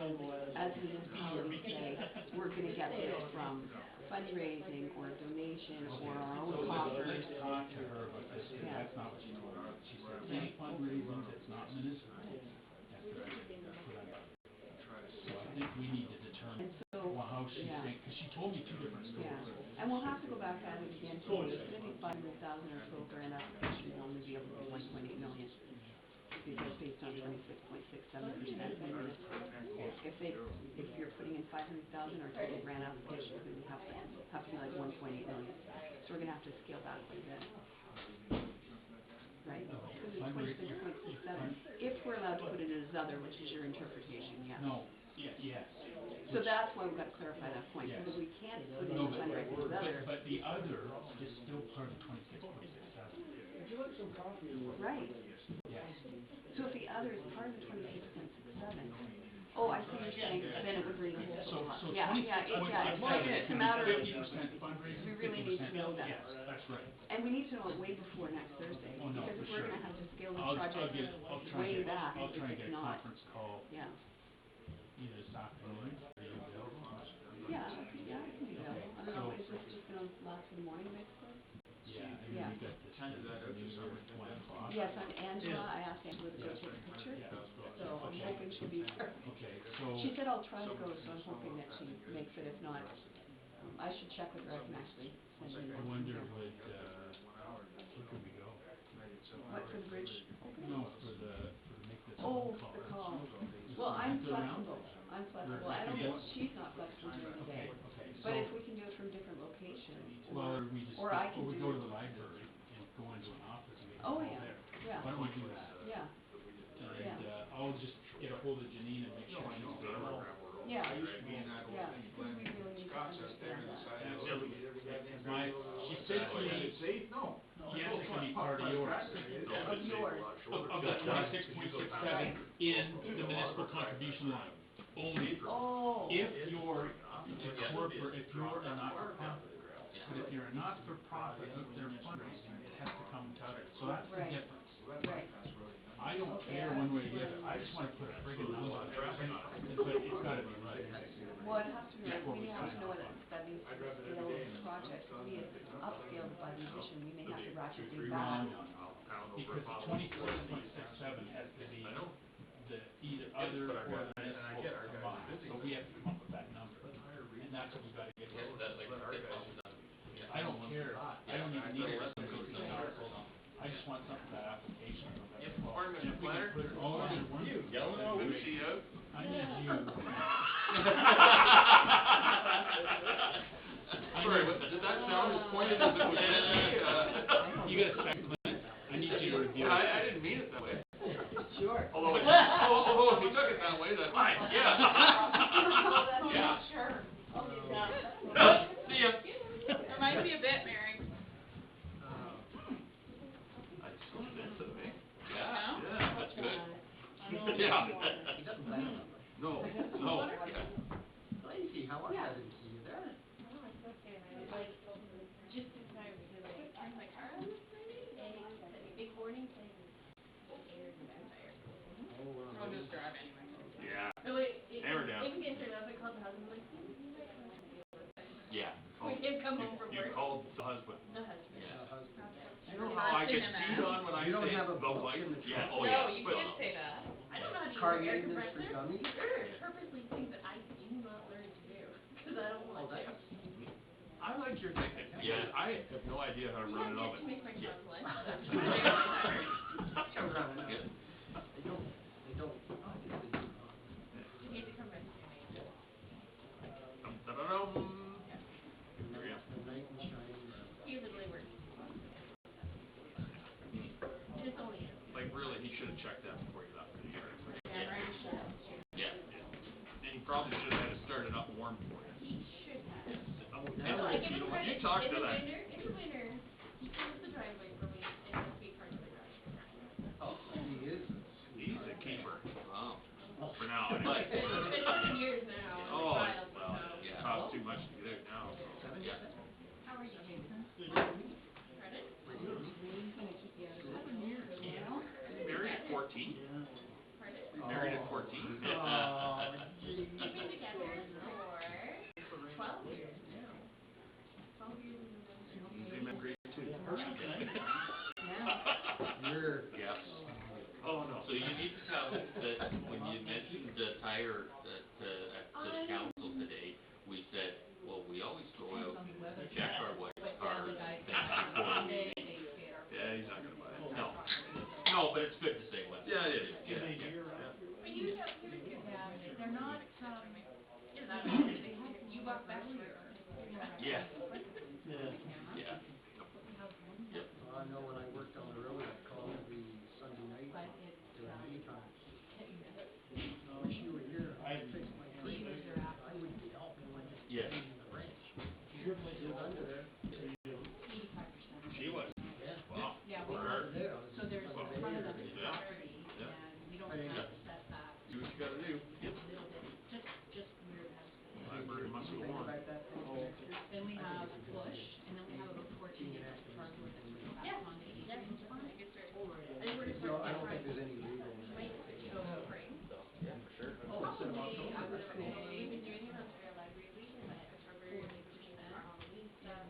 as municipality, say, we're gonna get this from fundraising or donation or our own So coffers. let's talk to her about this, because Yeah. that's not what she told me. She said, any fundraising that's not municipal has to be put on budget. So I think we need to determine And so, how she yeah. thinks, because she told me two different stories. Yeah, and we'll have to go back at it again, so it's gonna be 500,000 or so grant application, we'll only be able to do 1.8 million. Because based on 26.67%, and if you're putting in 500,000, our total grant application is gonna have to be like 1.8 million. So we're gonna have to scale back quite a bit. Right? Fundraising. 26.67, if we're allowed to put it as other, which is your interpretation, yeah. No, yes. So that's why we've got to clarify that point, Yes. because we can't put in No, fundraising as other. but the other is still part of 26.67. Right. Yes. So if the other is part of the 26.67, oh, I see what you're saying, then it would bring the whole total up. So Yeah, it's a matter of, 50% fundraising, we really need to 50%. know that. Yes, that's right. And we need to know it way before next Thursday, Oh, no, because for we're sure. gonna have to scale this I'll project try way and get, back I'll if try and it's get a not. conference call Yeah, either this afternoon or you, Bill. yeah, I can do that. I don't know, is this just gonna last in the morning, basically? Yeah, and Yeah. then we got this. Kind of that at 1 o'clock. Yes, I'm Angela, I asked Angela to go take a picture, so I'm hoping she'll be there. Okay, so. She said I'll try to go, so I'm hoping that she makes it, if not, I should check with her, I can actually send I you. wonder would, where could we go? What, for the bridge? No, for the make this Oh, phone call. the call. Well, I'm Is it around? flexible, I don't think, she's not flexible during the day, Okay, but so, if we can do it from different locations, well, or we just, or I can or we do go it- to the library and go into an office and make a Oh, call yeah, there. yeah, Why don't we do that? yeah, And, I'll just get a hold of Janine and make sure she's available. yeah, yeah, because we really need to understand that. My, she said to me, yes, it can be part of yours. Of yours, Of the 26.67 in the municipal contribution line, only. oh, If you're a corporate, if you're a not-for-profit, but if you're a not-for-profit, if they're fundraising, it has to come to it, so that's the Right. difference. right, I don't care one way or the other, I just wanna put a friggin' number on it, but it's gotta be right. well, it has to be, Before we we have to sign know off that, on it. that means the scale of the project, we have upscaled by the addition, we may have to ratchet things No, back. no, no, because the 26.67 has to be the either other or the municipal combined, so we have to come up with that number. And that's what we gotta get rid of. That like, I don't care, I don't even need a resolution article, I just want something for that application. Morning, Mr. And if we can Planner. put it all in one. Good to see you. I need you. Sorry, did that sound as pointed as it was meant to be? You got a second, I need you to review. I didn't mean it that way. Sure. Although if you took it that way, that's fine, yeah. Yeah. Sure. See ya. Reminds me a bit, Mary. Yeah, yeah, that's good. Yeah. No, Lacey, how are you? I didn't see you there. like, just in time to like, park my car on this Friday, and sent me a big warning saying, scared and I'm tired. I'll just drive anyway. Yeah. So it Hammer down. was getting turned off, I called the husband, like, you might want to deal with that. Yeah. We did come home from You work. called the husband. The husband. You know how I get speed on when I You don't say have a the book light? in the Yeah, truck? oh yeah. No, you but- can't say that. I don't know how to use Car an air maintenance for compressor. dummies? Sure, purposely things that I do not learn to do, because I don't want to. I like your thinking. Yeah, I have no idea how to You run an don't oven. get to make my Yeah. son's lunch, that's why I'm tired. Good. They don't, obviously do not. You need to come rescue me. Dum-da-da-dum. Here we go. The knight in shining. He literally works. And it's only him. Like, really, he should have checked that before he left the area. Yeah, right, he should have. Yeah, yeah. And he probably should have had it started up warm for you. He should have. Now So I I give him You credit, talk in to the that. winter, he cleans the driveway for me, and the big part of the garage. Oh, he is. He's a keeper. Wow. For now, It's anyway. been 20 years now, and Oh, the child, well, so. it costs too much to get out now, so. Yeah. How are you, Jason? Pardon? Married at 14? Pardon? Married at 14? Oh, We've been together for 12 years now. Yeah. Yeah. Yeah. Yep. I know when I worked on the road, I called every Sunday night But it's, during the time. uh, Wish you were here, I- I'd fix my tree. I wouldn't be helping when it's Yes. in the branch. Your place Get under there. 85%. She was, Yeah. wow. Yeah, Well, we I was there, I was so there's on a the front of mayor. the Yeah. property, Yeah. and we don't I didn't- have the setback, Do what you gotta do. a little bit, just where it has to be. Library must go Think on. about that thing for next year? Then we I think have it's a good Bush, idea. and then we have about 14 Being an acres of activist. hardwood that's going back Yeah. on to Yeah, Adrian's it's farm. fine. No, I don't think there's any legal. So spring. Yeah, for sure. Hopefully, I would say, we've been doing it on our library lease, and it's for very 40%.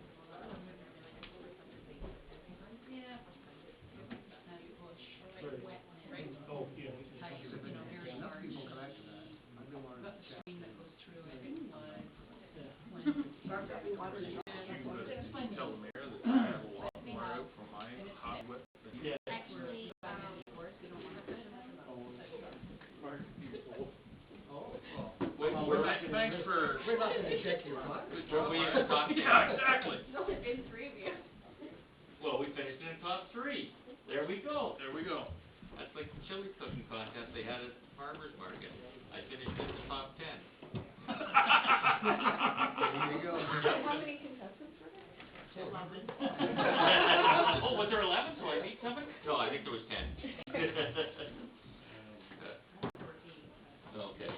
Yeah, 50% bush, Right. wetland, right? Oh, yeah. Type, you know, very Enough large. people come after that. I've been wanting But to the check. stream that goes through it was when. You tell the mayor that I have a lot more out from my hot whip than he Yeah. Actually, of course, we don't want to. Thanks for. We're not gonna check your butt. Were we in the top 10? Yeah, exactly. There's only been 3 of you. Well, we finished in the top 3. There we go. There we go. That's like the chili cooking contest they had at the farmer's market. I finished in the top 10. There you go. How many contestants were there? 11. Oh, was there 11? So I beat somebody? No, I think there was 10. Okay.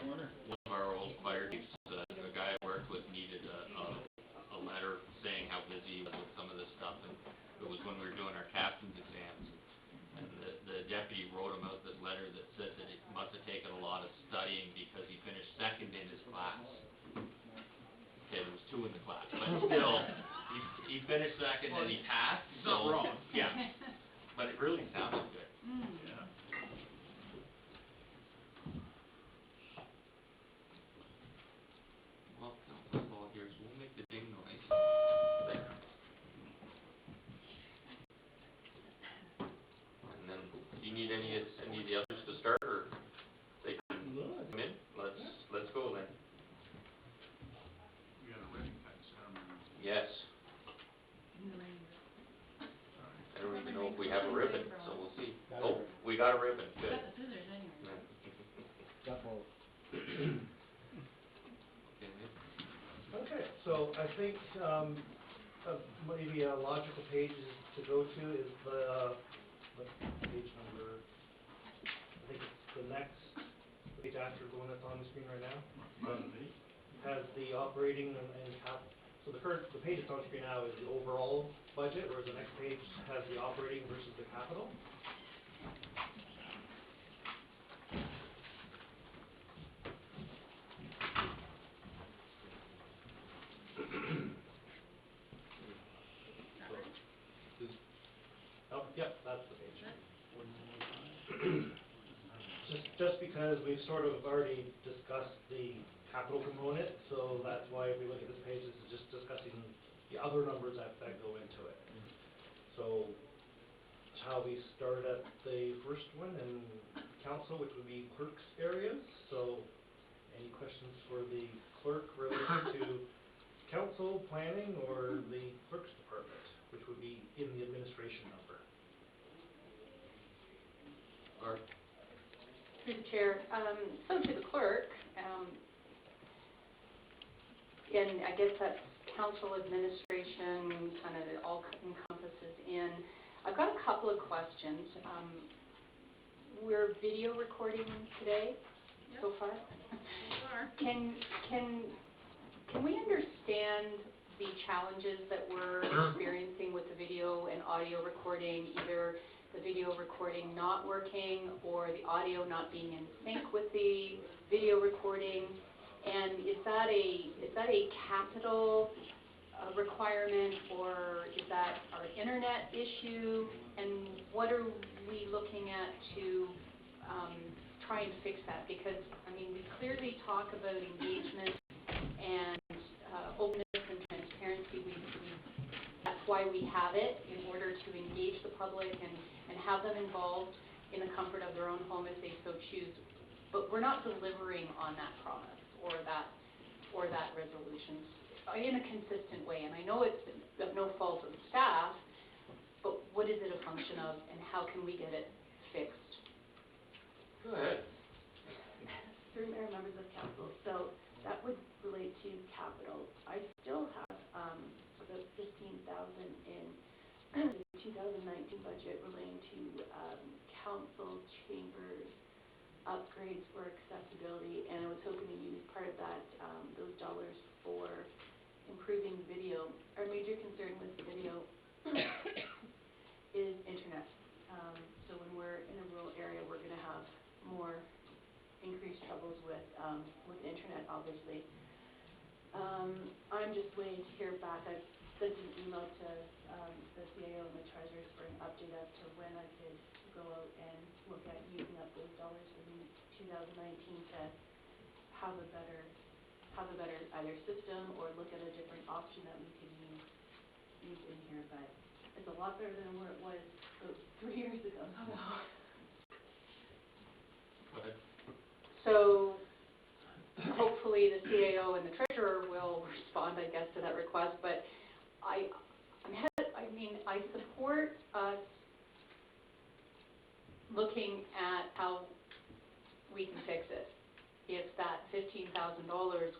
One of our old fire chiefs, a guy I worked with needed a letter saying how busy he was with some of this stuff, and it was when we were doing our captain's exams. And the deputy wrote him out this letter that said that it must have taken a lot of studying because he finished second in his class. Okay, there was 2 in the class, but still, he finished second and he passed, He's not so- wrong. Yeah, but it really sounded good. Yeah. Well, council all here, so we'll make the ding noise. There. And then, do you need any of the others to start, or they can come in? Let's go then. We got a ribbon cutting ceremony. Yes. I don't even know if we have a ribbon, so we'll see. Oh, we got a ribbon, good. Got the scissors anyway. Got both. Okay, Nick. Okay, so I think, maybe a logical page to go to is the page number, I think it's the next page after the one that's on the screen right now. Has the operating and so the page that's on screen now is the overall budget, whereas the next page has the operating versus the capital. Oh, yep, that's the page. Just because we've sort of already discussed the capital component, so that's why if we look at this page, this is just discussing the other numbers that go into it. So, that's how we start at the first one in council, which would be clerk's areas. So, any questions for the clerk related to council, planning, or the clerk's department, which would be in the administration number? Art? Through the chair, so to the clerk, and I guess that's council administration, kind of it all encompasses in. I've got a couple of questions. We're video recording today so far. Can we understand the challenges that we're experiencing with the video and audio recording, either the video recording not working or the audio not being in sync with the video recording? And is that a capital requirement, or is that our internet issue? And what are we looking at to try and fix that? Because, I mean, we clearly talk about engagement and openness and transparency. That's why we have it, in order to engage the public and have them involved in the comfort of their own home if they so choose. But we're not delivering on that promise or for that resolution in a consistent way? And I know it's of no fault of staff, but what is it a function of, and how can we get it fixed? Go ahead. Through Mayor, members of council, so that would relate to capital. I still have, about 15,000 in the 2019 budget relating to, council chambers upgrades for accessibility, and I was hoping to use part of that, those dollars for improving video. Our major concern with video is internet. So when we're in a rural area, we're gonna have more increased troubles with internet, obviously. I'm just waiting to hear back. I've sent an email to, the CAO and the treasurer for an update as to when I could go out and look at using up those dollars in 2019 to have a better either system or look at a different option that we could use in here, but it's a lot better than where it was about 3 years ago, so. Go ahead. So hopefully the CAO and the treasurer will respond, I guess, to that request, but I support us looking at how we can fix it. If that $15,000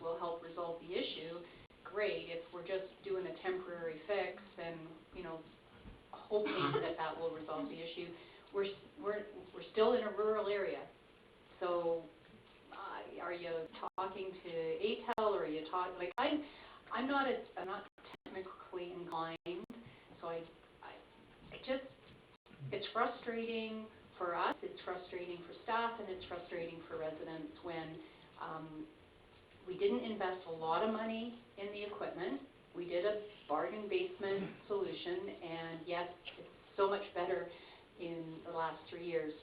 will help resolve the issue, great. If we're just doing a temporary fix, then, hoping that will resolve the issue. We're still in a rural area, so are you talking to ATEL, or are you talking, I'm not technically inclined, so it's frustrating for us, it's frustrating for staff, and it's frustrating for residents when we didn't invest a lot of money in the equipment. We did a bargain basement solution, and yes, it's so much better in the last 3 years,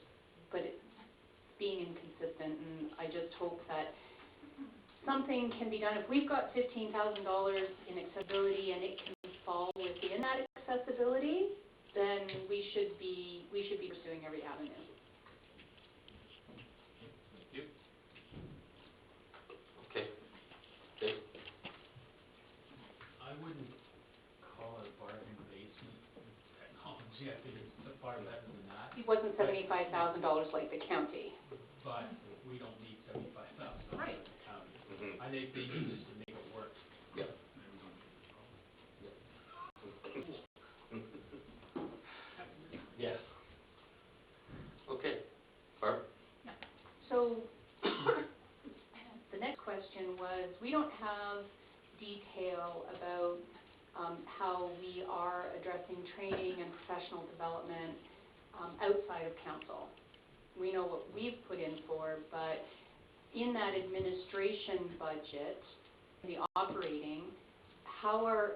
but it's being inconsistent, and I just hope that something can be done. If we've got $15,000 in accessibility and it can fall within that accessibility, then we should be pursuing every avenue. Thank you. Okay. Dave? I wouldn't call it bargain basement technology. I think it's far better than that. It wasn't $75,000 like the county. But we don't need $75,000 Right. in the county. Mm-hmm. I think they need just to make it work. Yeah. Yes. Okay. Barb? So the next question was, we don't have detail about how we are addressing training and professional development outside of council. We know what we've put in for, but in that administration budget, the operating, how are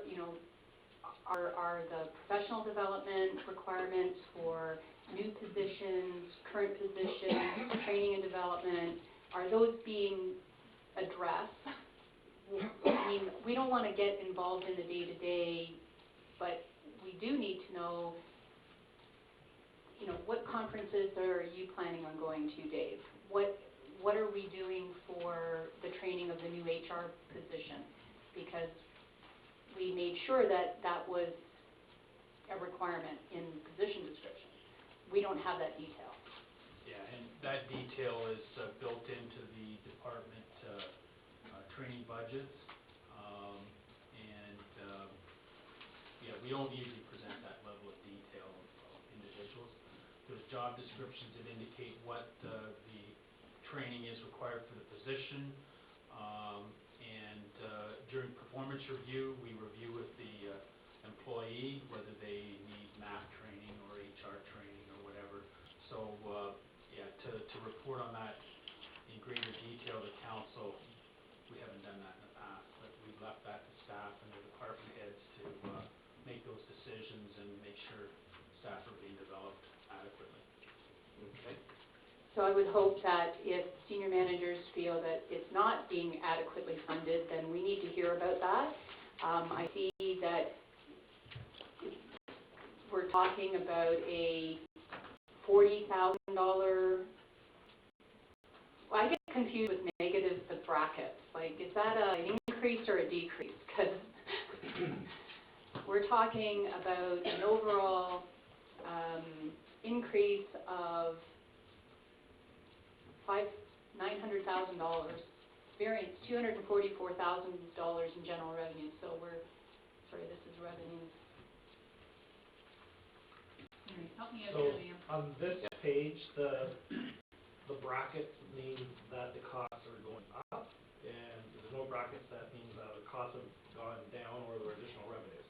the professional development requirements for new positions, current positions, training and development, are those being addressed? I mean, we don't want to get involved in the day-to-day, but we do need to know, what conferences are you planning on going to, Dave? What are we doing for the training of the new HR position? Because we made sure that was a requirement in position description. We don't have that detail. Yeah, and that detail is built into the department training budgets. We don't usually present that level of detail of individuals. There's job descriptions that indicate what the training is required for the position. During performance review, we review with the employee whether they need math training or HR training or whatever. So, to report on that in greater detail to council, we haven't done that in the past, but we've left that to staff and the department heads to make those decisions and make sure staff are being developed adequately. Okay. So I would hope that if senior managers feel that it's not being adequately funded, then we need to hear about that. I see that we're talking about a $40,000, I get confused with negatives to brackets. Like, is that an increase or a decrease? Because we're talking about an overall increase of $900,000, variance $244,000 in general revenue. So this is revenue. Help me out So, here, Liam. on this page, the brackets mean that the costs are going up, and there's no brackets, that means that the costs have gone down or there are additional revenues.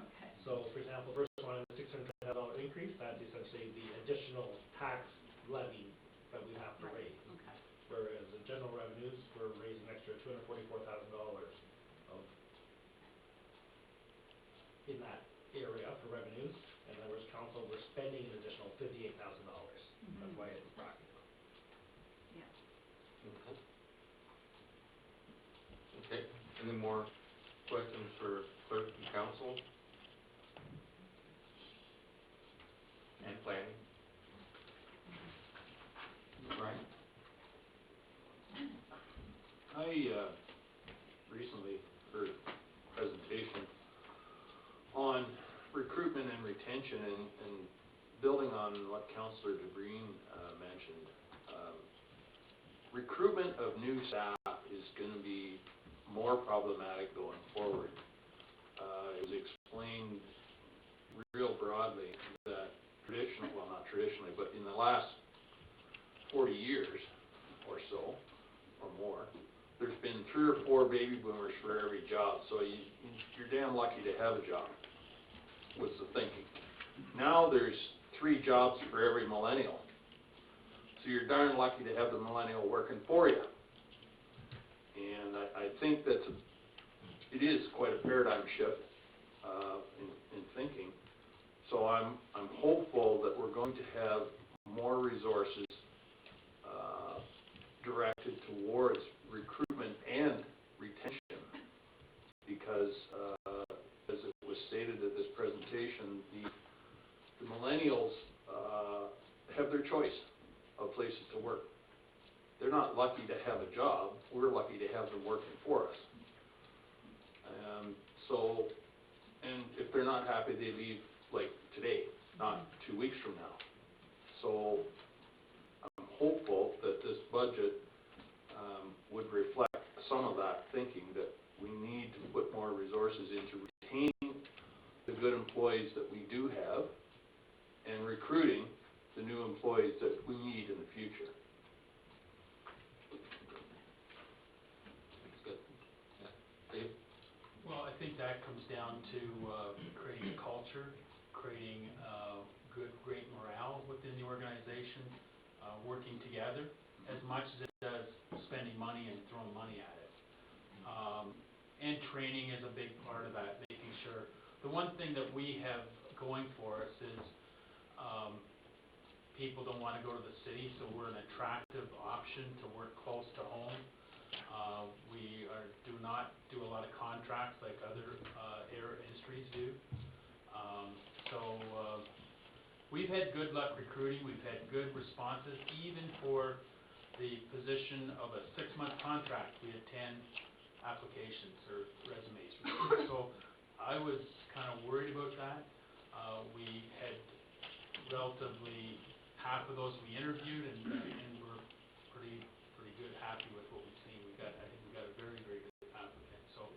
Okay. So, for example, first one, the $600,000 increase, that's essentially the additional tax levy that we have to Right. raise. Okay. Whereas the general revenues, we're raising an extra $244,000 of, in that area for revenues, and then whereas council, we're spending an additional $58,000. That's why it's bracketed. Okay. Okay, any more questions for clerk and council? And planning? Brian? I recently heard a presentation on recruitment and retention, and building on what Councillor DeBreen mentioned. Recruitment of new staff is going to be more problematic going forward. It was explained real broadly that not traditionally, but in the last 40 years or so, or more, there's been 3 or 4 baby boomers for every job, so you're damn lucky to have a job, was the thinking. Now there's 3 jobs for every millennial, so you're darn lucky to have the millennial working for you. And I think that it is quite a paradigm shift in thinking. So I'm hopeful that we're going to have more resources directed towards recruitment and retention, because as it was stated at this presentation, the millennials have their choice of places to work. They're not lucky to have a job, we're lucky to have them working for us. And if they're not happy, they leave like today, not 2 weeks from now. So I'm hopeful that this budget would reflect some of that thinking, that we need to put more resources into retaining the good employees that we do have and recruiting the new employees that we need in the future. That's good. Yeah. Dave? Well, I think that comes down to creating a culture, creating great morale within the organization, working together as much as it does spending money and throwing money at it. And training is a big part of that, making sure. The one thing that we have going for us is people don't want to go to the city, so we're an attractive option to work close to home. We do not do a lot of contracts like other air industries do. We've had good luck recruiting, we've had good responses, even for the position of a 6-month contract. We had 10 applications or resumes. So I was kind of worried about that. We had relatively half of those we interviewed, and we're pretty good, happy with what we've seen. I think we got a very, very good applicant. So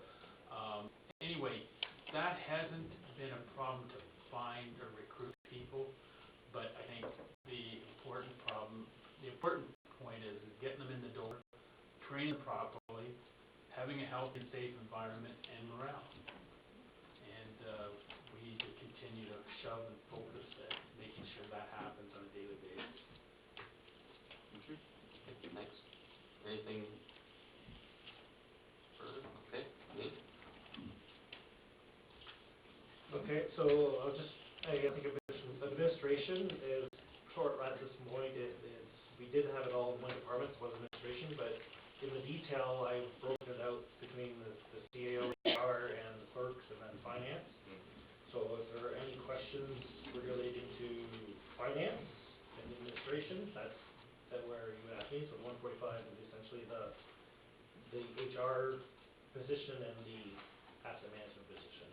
anyway, that hasn't been a problem to find or recruit people, but I think the important point is getting them in the door, training them properly, having a healthy and safe environment, and morale. And we need to continue to shove and focus at making sure that happens on a daily basis. Thanks. Anything further? Okay, Dave? Okay, so I think administration is short at this point. We did have it all in one department, was administration, but in the detail, I've broken it out between the CAO, HR, and the clerks, and then finance. So if there are any questions relating to finance and administration, that's where you would ask me. So the 145 is essentially the HR position and the asset management position.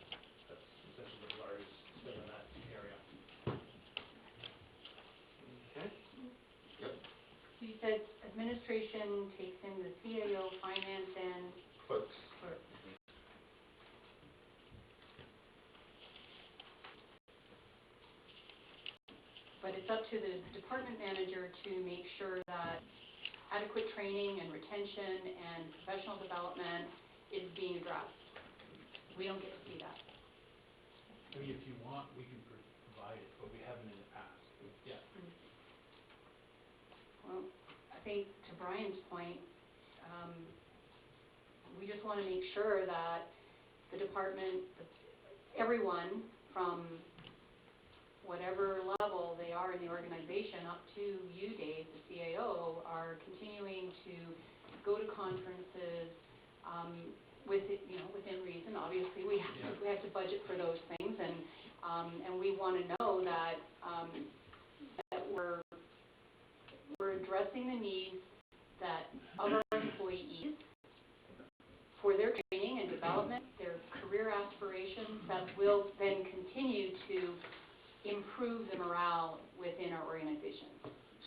That's essentially the largest spend in that area. Okay. Yep. So you said administration takes in the CAO, finance, and Clerks. clerk. But it's up to the department manager to make sure that adequate training and retention and professional development is being addressed. We don't get to see that. I mean, if you want, we can provide it, but we haven't in the past. Yeah. Well, I think to Brian's point, we just want to make sure that the department, everyone from whatever level they are in the organization, up to you, Dave, the CAO, are continuing to go to conferences, within reason. Obviously, we have to budget for those things, and we want to know that that we're addressing the needs of our employees for their training and development, their career aspirations, that will then continue to improve the morale within our organization.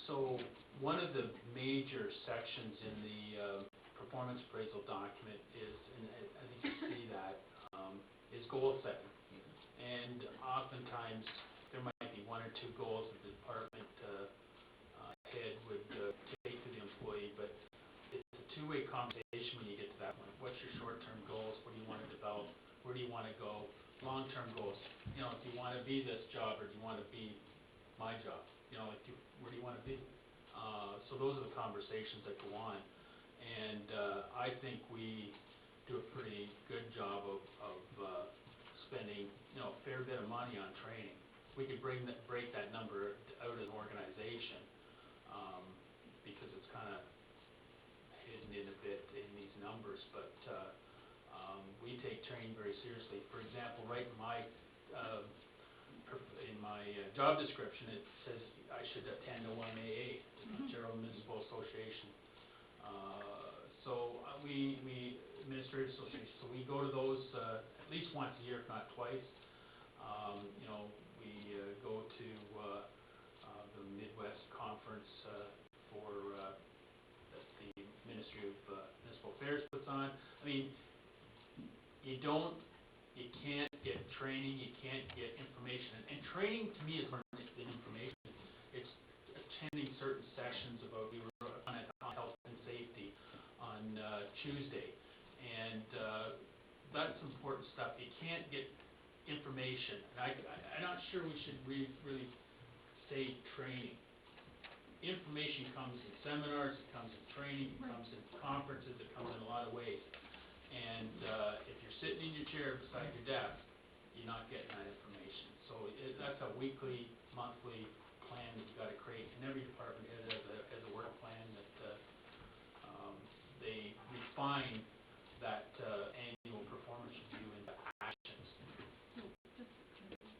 So one of the major sections in the performance appraisal document is, and I think you see that, is goal setting. And oftentimes, there might be one or two goals that the department head would take to the employee, but it's a two-way conversation when you get to that point. What's your short-term goals? What do you want to develop? Where do you want to go? Long-term goals. You know, do you want to be this job or do you want to be my job? You know, where do you want to be? So those are the conversations that go on. And I think we do a pretty good job of spending, a fair bit of money on training. We could break that number out as an organization, because it's kind of hidden in a bit in these numbers, but we take training very seriously. For example, right in my job description, it says I should attend a 1AA, Gerald Municipal Association. So we Administrative Association, so we go to those at least once a year, if not twice. We go to the Midwest Conference that the Ministry of Municipal Affairs puts on. I mean, you can't get training, you can't get information. And training to me is more than information. It's attending certain sessions about, we were on health and safety on Tuesday. And that's important stuff. You can't get information. And I'm not sure we should really say training. Information comes in seminars, it comes in training, it comes in conferences, it comes in a lot of ways. And if you're sitting in your chair beside your desk, you're not getting that information. So that's a weekly, monthly plan that you've got to create. And every department has a work plan that they refine that annual performance review into actions.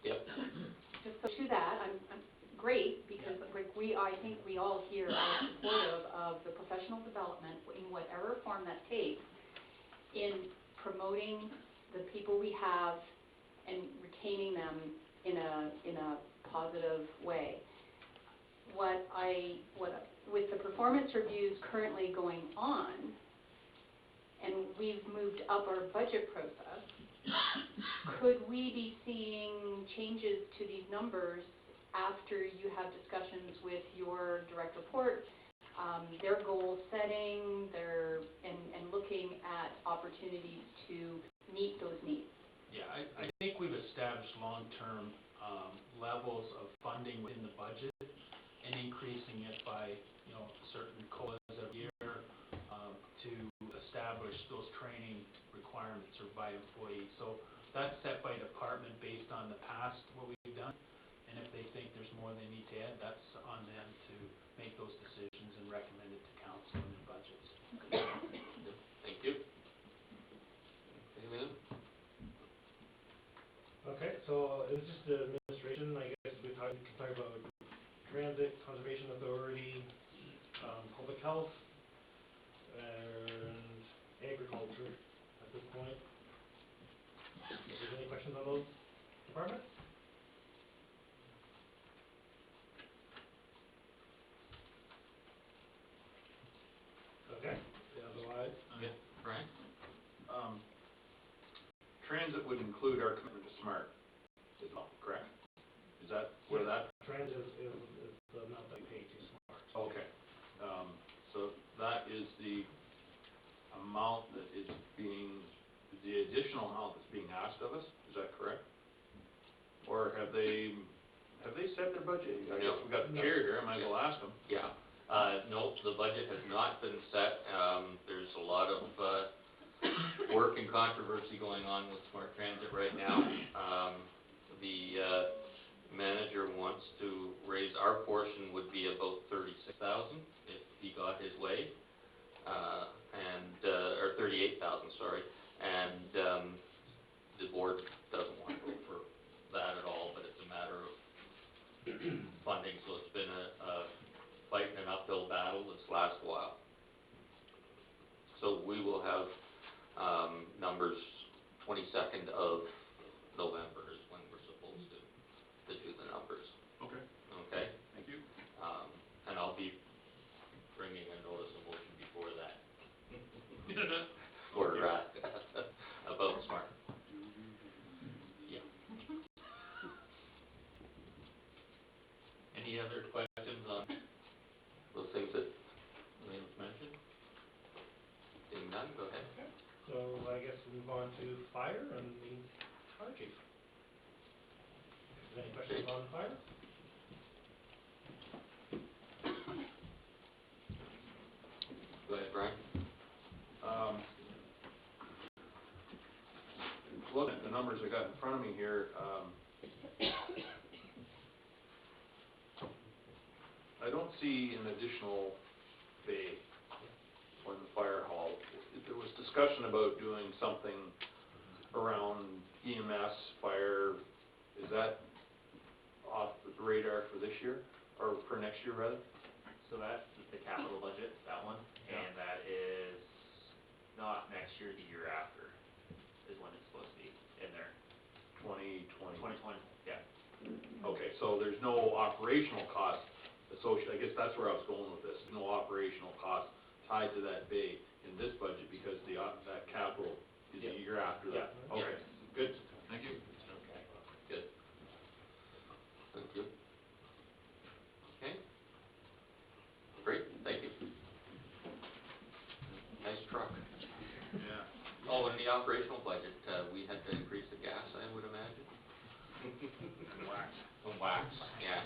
Yep. Just so to that, I'm great, because I think we all here are supportive of the professional development in whatever form that takes, in promoting the people we have and retaining them in a positive way. With the performance reviews currently going on, and we've moved up our budget process, could we be seeing changes to these numbers after you have discussions with your direct report, their goal setting, and looking at opportunities to meet those needs? Yeah, I think we've established long-term levels of funding within the budget and increasing it by, certain COLAs every year to establish those training requirements or by employee. So that's set by department based on the past, what we've done. And if they think there's more they need to add, that's on them to make those decisions and recommend it to council in their budgets. Thank you. Lynn? Okay, so this is the administration. I guess we can talk about transit, conservation authority, public health, and agriculture at this point. If there's any questions on those departments? Okay, otherwise, Yeah, Brian? Transit would include our commitment to SMART as well, correct? Is that where that? transit is the amount that we pay to SMART. Okay. So that is the amount that is being, the additional amount that's being asked of us, is that correct? Or have they set their budget? I guess we've got the chair here, I might as well ask them. Yeah. No, the budget has not been set. There's a lot of work and controversy going on with Smart Transit right now. The manager wants to raise, our portion would be about 36,000 if he got his way, or 38,000, sorry. And the board doesn't want to go for that at all, but it's a matter of funding, so it's been a fighting an uphill battle this last while. So we will have numbers 22nd of November is when we're supposed to do the numbers, Okay, okay? thank you. And I'll be bringing a notice of motion before that, for, about SMART. Yeah. Any other questions on those things that Williams mentioned? Seeing none, go ahead. So I guess we move on to fire and the fire chief. Is there any questions on fire? Go ahead, Brian. Looking at the numbers I got in front of me here, I don't see an additional bay on the fire hall. There was discussion about doing something around EMS, fire. Is that off the radar for this year, or for next year rather? So that's the capital budget, that one, and that is not next year, the year after is when it's supposed to be in there. 2020. 2020, yeah. Okay, so there's no operational cost associated, I guess that's where I was going with this, no operational cost tied to that bay in this budget because that capital is the year after that. Yeah. Okay, good, thank you. Okay, good. Thank you. Okay. Great, thank you. Nice truck. Yeah. Oh, and the operational budget, we had to increase the gas, I would imagine? And wax. And wax, yeah.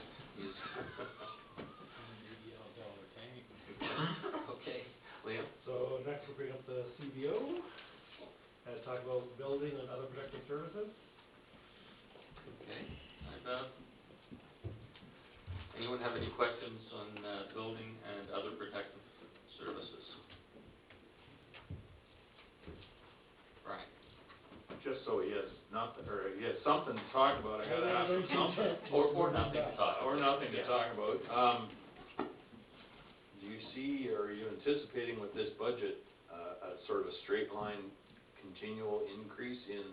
Okay, Liam? So next we'll bring up the CBO, and talk about building and other protective services. Okay. Anyone have any questions on building and other protective services? Brian? Just so he has nothing, or he has something to talk about, I gotta ask him something. Or nothing to talk about. Or nothing to Yeah. talk about. Do you see, or are you anticipating with this budget, a sort of a straight line continual increase in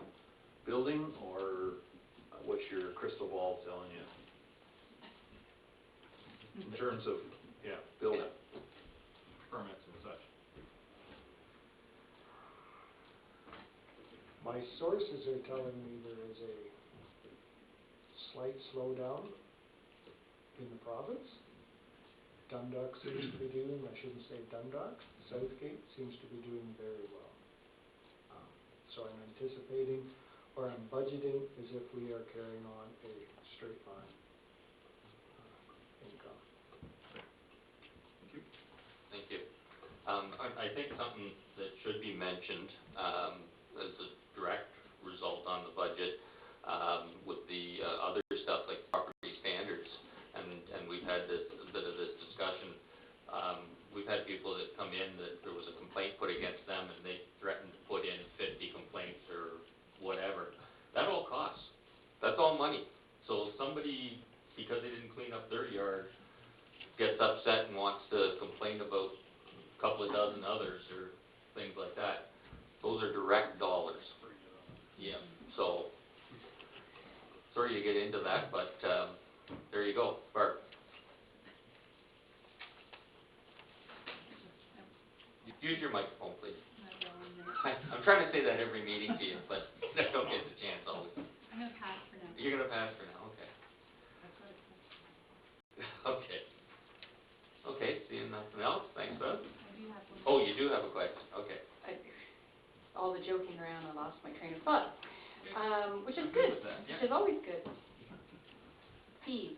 building, or what's your crystal ball telling you? In terms of, building permits and such. My sources are telling me there is a slight slowdown in the province. Dundalk seems to be doing, I shouldn't say Dundalk, Southgate seems to be doing very well. So I'm anticipating, or I'm budgeting as if we are carrying on a straight line income. Thank you. I think something that should be mentioned as a direct result on the budget with the other stuff like property standards, and we've had a bit of this discussion. We've had people that come in that there was a complaint put against them and they threatened to put in 50 complaints or whatever. That all costs. That's all money. So if somebody, because they didn't clean up their yard, gets upset and wants to complain about a couple of dozen others or things like that, those are direct dollars. sorry you get into that, but, there you go, Barb. Use your microphone, please. I'm trying to say that every meeting to you, but I don't get the chance always. I'm gonna pass for now. You're gonna pass for now, okay. That's what it says. Okay. Okay, seeing nothing else, thanks, Beth. I do have one. Oh, you do have a question, okay. All the joking around, I lost my train of thought, which is good, which is always good. Fees.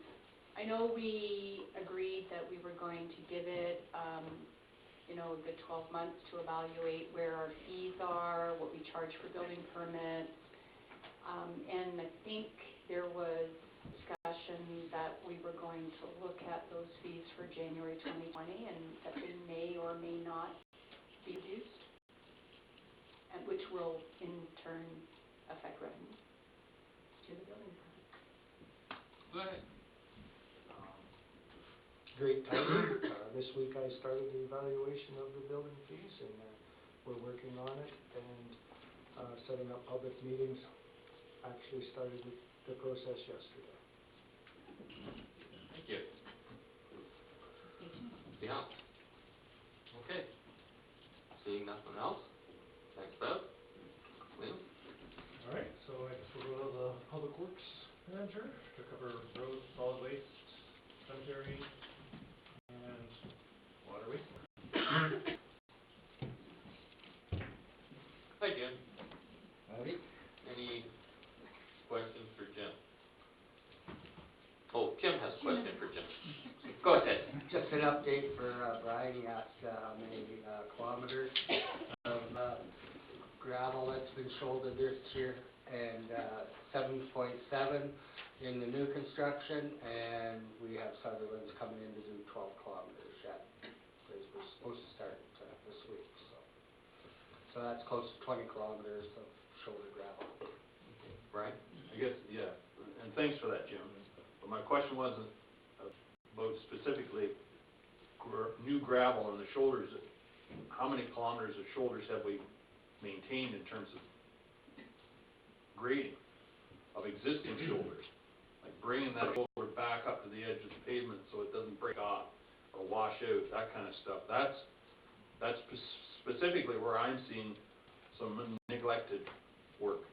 I know we agreed that we were going to give it, a good 12 months to evaluate where our fees are, what we charge for building permits. And I think there was discussion that we were going to look at those fees for January 2020 and that they may or may not be reduced, and which will in turn affect revenue to the building permit. Go ahead. Great timing. This week I started the evaluation of the building fees, and we're working on it, and setting up public meetings. Actually started the process yesterday. Thank you. Yeah. Okay. Seeing nothing else? Thanks, Bev. Liam? All right, so I guess we'll go to the Public Works Manager to cover roads, solid waste, cemetery, and water waste. Hi, Jim. Howdy. Any questions for Jim? Oh, Kim has a question for Jim. Go ahead. Just an update for Brian. He asked how many kilometers of gravel that's been shouldered this year, and 7.7 in the new construction, and we have Sutherland's coming in to do 12 kilometers yet, because we're supposed to start this week, so that's close to 20 kilometers of shoulder gravel. Brian? I guess, yeah, and thanks for that, Jim. But my question wasn't about specifically new gravel on the shoulders. How many kilometers of shoulders have we maintained in terms of grading of existing shoulders? Like bringing that shoulder back up to the edge of the pavement so it doesn't break off or wash out, that kind of stuff. That's specifically where I'm seeing some neglected work.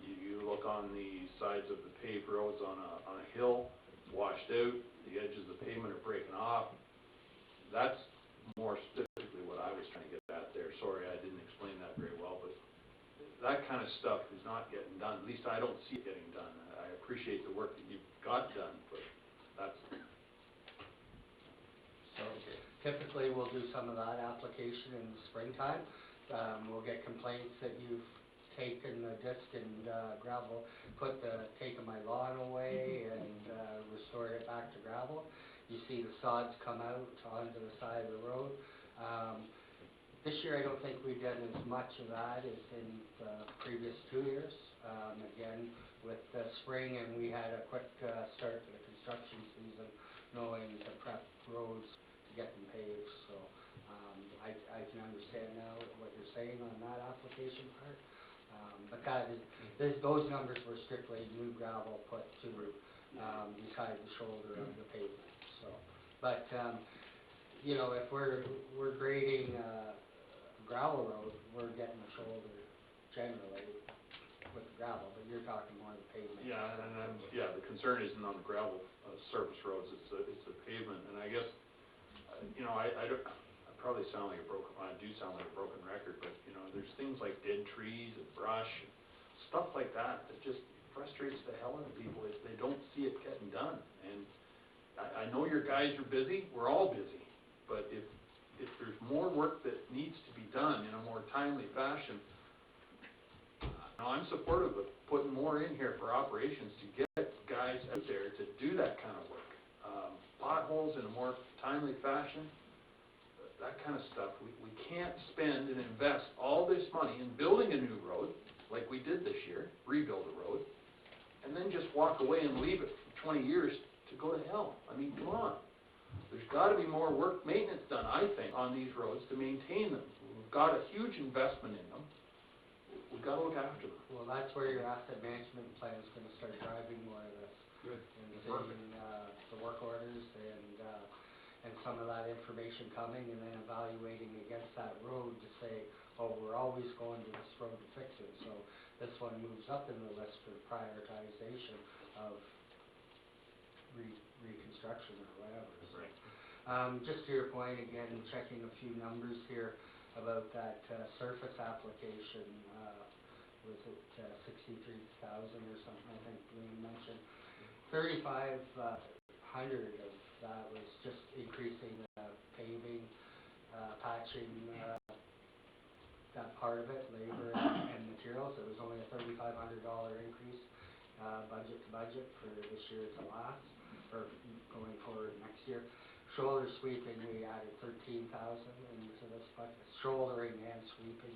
You look on the sides of the paved roads on a hill, it's washed out, the edges of the pavement are breaking off. That's more specifically what I was trying to get at there. Sorry, I didn't explain that very well, but that kind of stuff is not getting done. At least I don't see it getting done. I appreciate the work that you've got done, but that's... So typically we'll do some of that application in the springtime. We'll get complaints that you've taken the disc and gravel, taken my lawn away and restored it back to gravel. You see the sods come out onto the side of the road. This year I don't think we've done as much of that as in the previous 2 years. Again, with the spring, and we had a quick start to the construction season, knowing to prep roads to get them paved. So I can understand now what you're saying on that application part. But those numbers were strictly new gravel put to beside the shoulder of the pavement. So, but if we're grading a gravel road, we're getting the shoulder generally with the gravel, but you're talking more of the pavement. Yeah, and the concern isn't on the gravel surface roads, it's the pavement, and I guess, I probably sound like I do sound like a broken record, but, there's things like dead trees and brush, stuff like that just frustrates the hell out of people if they don't see it getting done. And I know your guys are busy, we're all busy, but if there's more work that needs to be done in a more timely fashion, I'm supportive of putting more in here for operations to get guys out there to do that kind of work. Potholes in a more timely fashion, that kind of stuff. We can't spend and invest all this money in building a new road, like we did this year, rebuild a road, and then just walk away and leave it for 20 years to go to hell. I mean, come on. There's got to be more work maintenance done, I think, on these roads to maintain them. We've got a huge investment in them. We've got to look after them. Well, So that's where your asset management plan is gonna start driving more of this. Good. And seeing, the work orders and some of that information coming, and then evaluating against that road to say, oh, we're always going to this road to fix it. So this one moves up in the list for prioritization of reconstruction or whatever. So, just to your point, again, checking a few numbers here about that surface application, was it 63,000 or something, I think Liam mentioned. 3,500 of that was just increasing paving, patching, that part of it, labor and materials. It was only a $3,500 increase, budget to budget for this year to last, or going forward next year. Shoulder sweeping, we added 13,000 into this budget, shouldering and sweeping,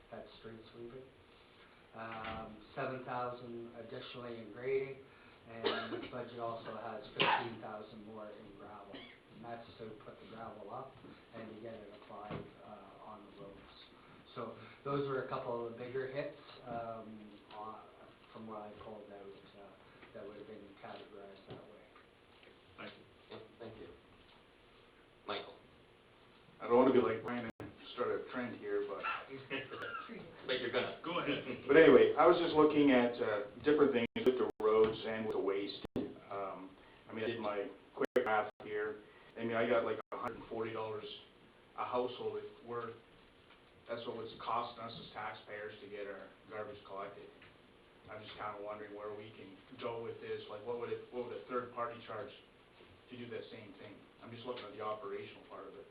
that's street sweeping. 7,000 additionally in grading, and this budget also has 15,000 more in gravel. And that's to put the gravel up and to get it applied on the roads. So those were a couple of the bigger hits from what I pulled out that would have been categorized that way. Thank you. Yep, thank you. Michael? I don't want to be like Brian and start a trend here, but But you're gonna. Go ahead. But anyway, I was just looking at different things with the roads and with the waste. I mean, I did my quick math here. I mean, I got like $140 a household if that's what it's costing us as taxpayers to get our garbage collected. I'm just kind of wondering where we can go with this. Like, what would a third party charge to do that same thing? I'm just looking at the operational part of it.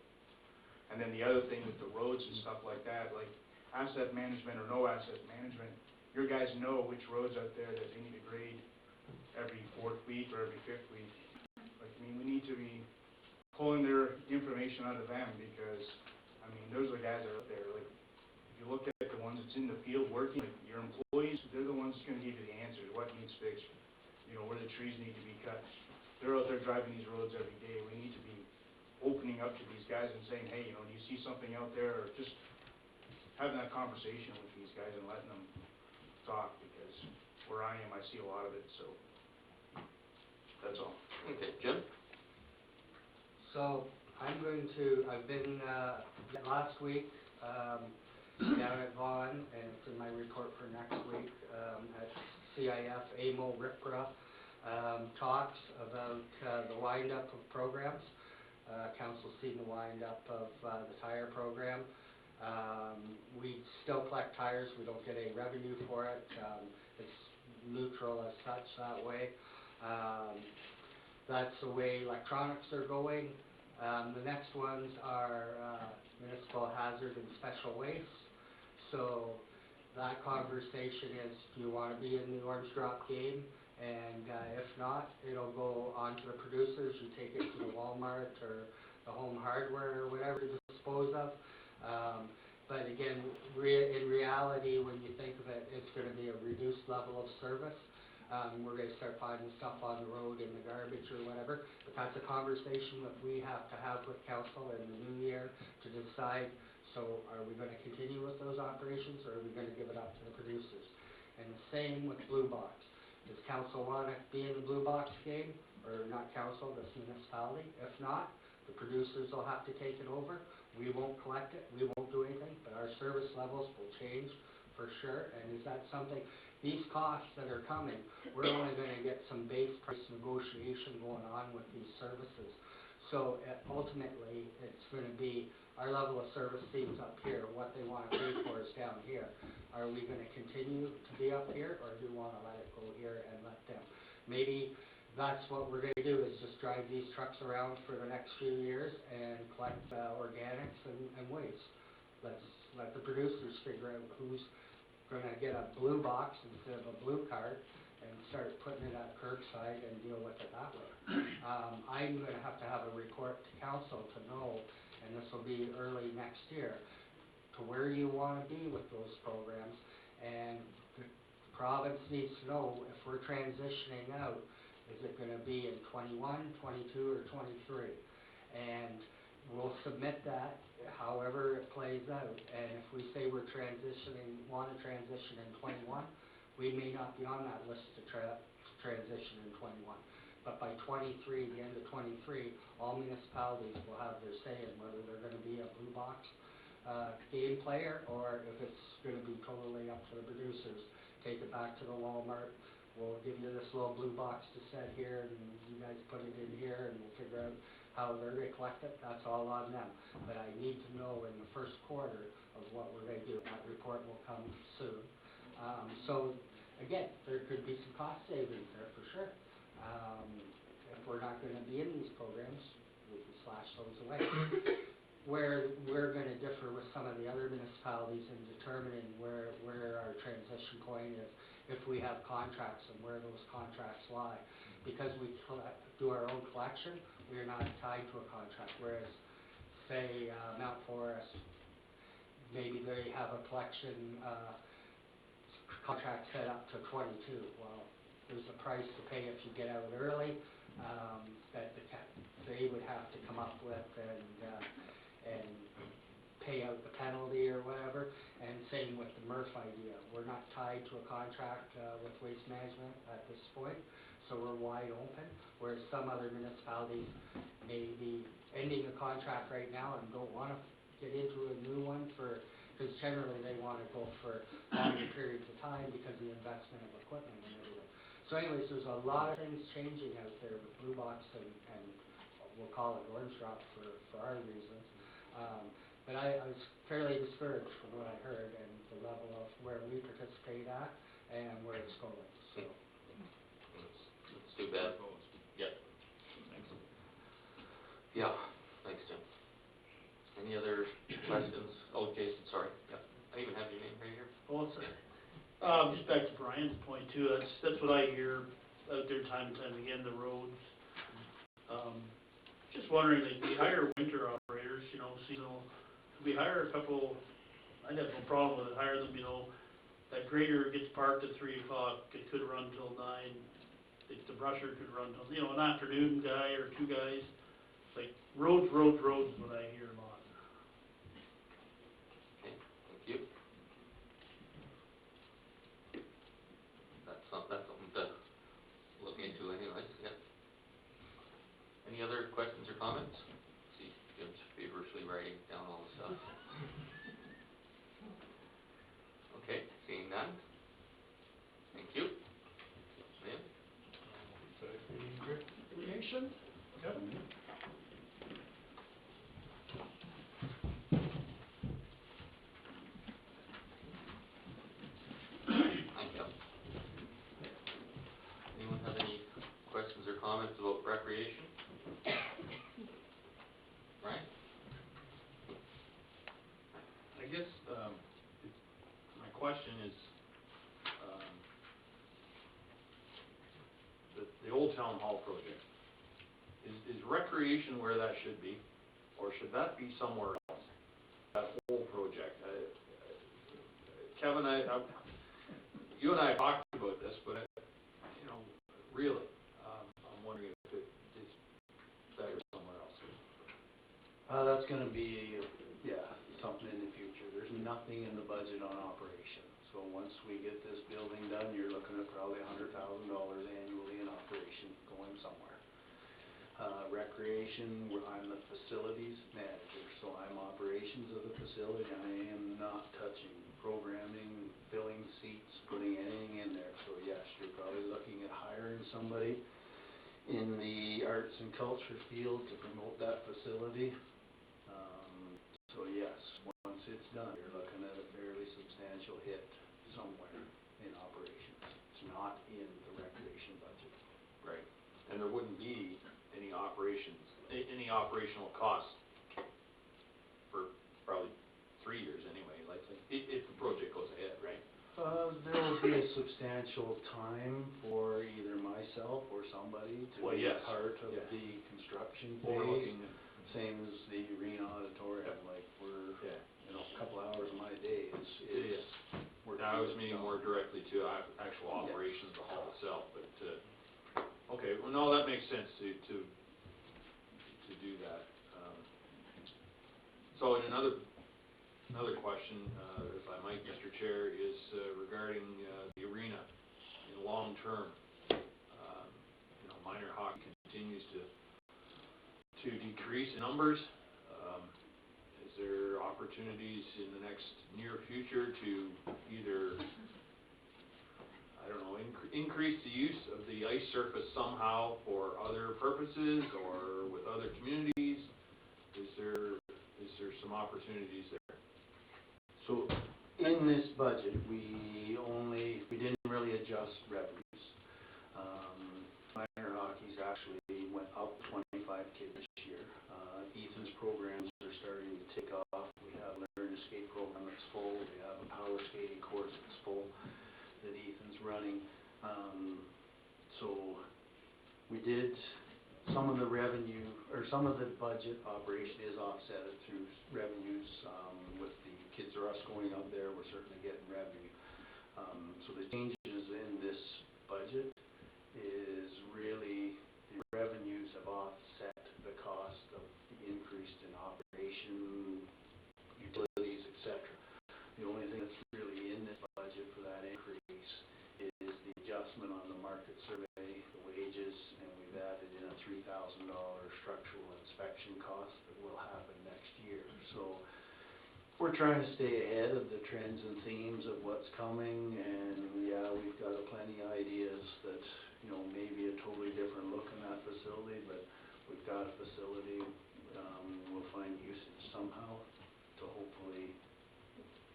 And then the other thing with the roads and stuff like that, like, asset management or no asset management, your guys know which roads out there that they need to grade every 4th week or every 5th week. Like, I mean, we need to be pulling their information out of them because, I mean, those are the guys that are out there. Like, if you look at the ones that's in the field working, like your employees, they're the ones that's going to give you the answers, what needs fixed, you know, where the trees need to be cut. They're out there driving these roads every day. We need to be opening up to these guys and saying, hey, you know, do you see something out there, or just having that conversation with these guys and letting them talk, because where I am, I see a lot of it, so that's all. Okay, Jim? So I've been last week down at Vaughan, and it's in my report for next week, at CIF, AMO, RIPRA, talks about the wind-up of programs. Council's seen the wind-up of the tire program. We still collect tires, we don't get any revenue for it. It's neutral as such that way. That's the way electronics are going. The next ones are municipal hazard and special waste. So that conversation is, do you want to be in the orange drop game? And if not, it'll go on to the producers. You take it to the Walmart or the Home Hardware or whatever to dispose of. But again, in reality, when you think of it, it's going to be a reduced level of service. We're going to start finding stuff on the road in the garbage or whatever. But that's a conversation that we have to have with council in the new year to decide. So are we going to continue with those operations, or are we going to give it up to the producers? And the same with Blue Box. Does council want to be in the Blue Box game, or not council, this municipality? If not, the producers will have to take it over. We won't collect it, we won't do anything, but our service levels will change for sure. And is that something, these costs that are coming, we're only going to get some base price negotiation going on with these services. So ultimately, it's going to be our level of service seems up here, what they want to pay for is down here. Are we going to continue to be up here, or do we want to let it go here and let them? Maybe that's what we're going to do, is just drive these trucks around for the next few years and collect organics and waste. Let's let the producers figure out who's going to get a blue box instead of a blue card and start putting it at curbside and deal with it that way. I'm going to have a report to council to know, and this will be early next year, to where you want to be with those programs. And the province needs to know, if we're transitioning out, is it going to be in 21, 22, or 23? And we'll submit that however it plays out. And if we say we're want to transition in '21, we may not be on that list to transition in '21. But by '23, the end of '23, all municipalities will have their say in whether they're going to be a blue box game player, or if it's going to be totally up to the producers. Take it back to the Walmart, we'll give you this little blue box to set here, and you guys put it in here, and we'll figure out how they're going to collect it. That's all on them. But I need to know in the first quarter of what we're going to do. That report will come soon. So, again, there could be some cost savings there for sure. If we're not going to be in these programs, we can slash those away. Where we're going to differ with some of the other municipalities in determining where our transition point is, if we have contracts and where those contracts lie. Because we do our own collection, we are not tied to a contract, whereas, say, Mount Forest, maybe they have a collection contract set up to 22. Well, there's a price to pay if you get out early, that they would have to come up with and pay out the penalty or whatever. And same with the MRF idea. We're not tied to a contract with Waste Management at this point, so we're wide open, whereas some other municipalities may be ending a contract right now and don't want to get into a new one because generally they want to go for longer periods of time because of the investment of equipment and everything. So anyways, there's a lot of things changing out there with Blue Box and we'll call it Orange Drop for our reasons. But I was fairly discouraged from what I heard and the level of where we participate at and where it's going, so. It's too bad. Yep. Thanks. Yeah, thanks, Tim. Any other questions? Oh, Jason, sorry. Yep. I even have your name right here. Well, it's, just back to Brian's point too, that's what I hear out there time and time again, the roads. Just wondering, like, we hire winter operators, seasonal, we hire a couple, I'd have no problem with it, hire them, that grader gets parked at 3 o'clock, it could run till 9, the brusher could run till, an afternoon guy or 2 guys, like, roads is what I hear a lot. Okay, thank you. That's something to look into anyways, yep. Any other questions or comments? See, Jim's feverishly writing down all the stuff. Okay, seeing none. Thank you. Liam? Recreation, Kevin? Thank you. Anyone have any questions or comments about recreation? Brian? I guess, my question is, the Old Town Hall project, is recreation where that should be? Or should that be somewhere else, that whole project? Kevin, you and I have talked about this, but, really, I'm wondering if it is better somewhere else. That's gonna be, something in the future. There's nothing in the budget on operations. So once we get this building done, you're looking at probably $100,000 annually in operation going somewhere. Recreation, I'm the facilities manager, so I'm operations of the facility. I am not touching programming, filling seats, putting anything in there. So yes, you're probably looking at hiring somebody in the arts and culture field to promote that facility. So yes, once it's done, you're looking at a fairly substantial hit somewhere in operations. It's not in the recreation budget. Right. And there wouldn't be any operational costs for probably 3 years anyway, likely, if the project goes ahead, right? There will be a substantial time for either myself or somebody to be part of the construction phase. Overlooking. Same as the arena auditorium, like we're, a couple hours of my day is working. Now, I was meaning more directly to actual operations of the hall itself, but, okay, well, no, that makes sense to do that. So another question, if I might, Mr. Chair, is regarding the arena in long term. Minor hockey continues to decrease in numbers. Is there opportunities in the next near future to either, I don't know, increase the use of the ice surface somehow for other purposes or with other communities? Is there some opportunities there? So in this budget, we didn't really adjust revenues. Minor hockey's actually went up 25 kids this year. Ethan's programs are starting to take off. We have a learn to skate program that's full. We have a power skating course that's full that Ethan's running. So we did some of the revenue, or some of the budget operation is offset through revenues. With the Kids R Us going up there, we're certainly getting revenue. So the changes in this budget is really the revenues have offset the cost of the increase in operation, utilities, etc. The only thing that's really in this budget for that increase is the adjustment on the market survey, the wages, and we've added in a $3,000 structural inspection cost that will happen next year. So we're trying to stay ahead of the trends and themes of what's coming, and yeah, we've got plenty of ideas that, maybe a totally different look in that facility, but we've got a facility, we'll find usage somehow to hopefully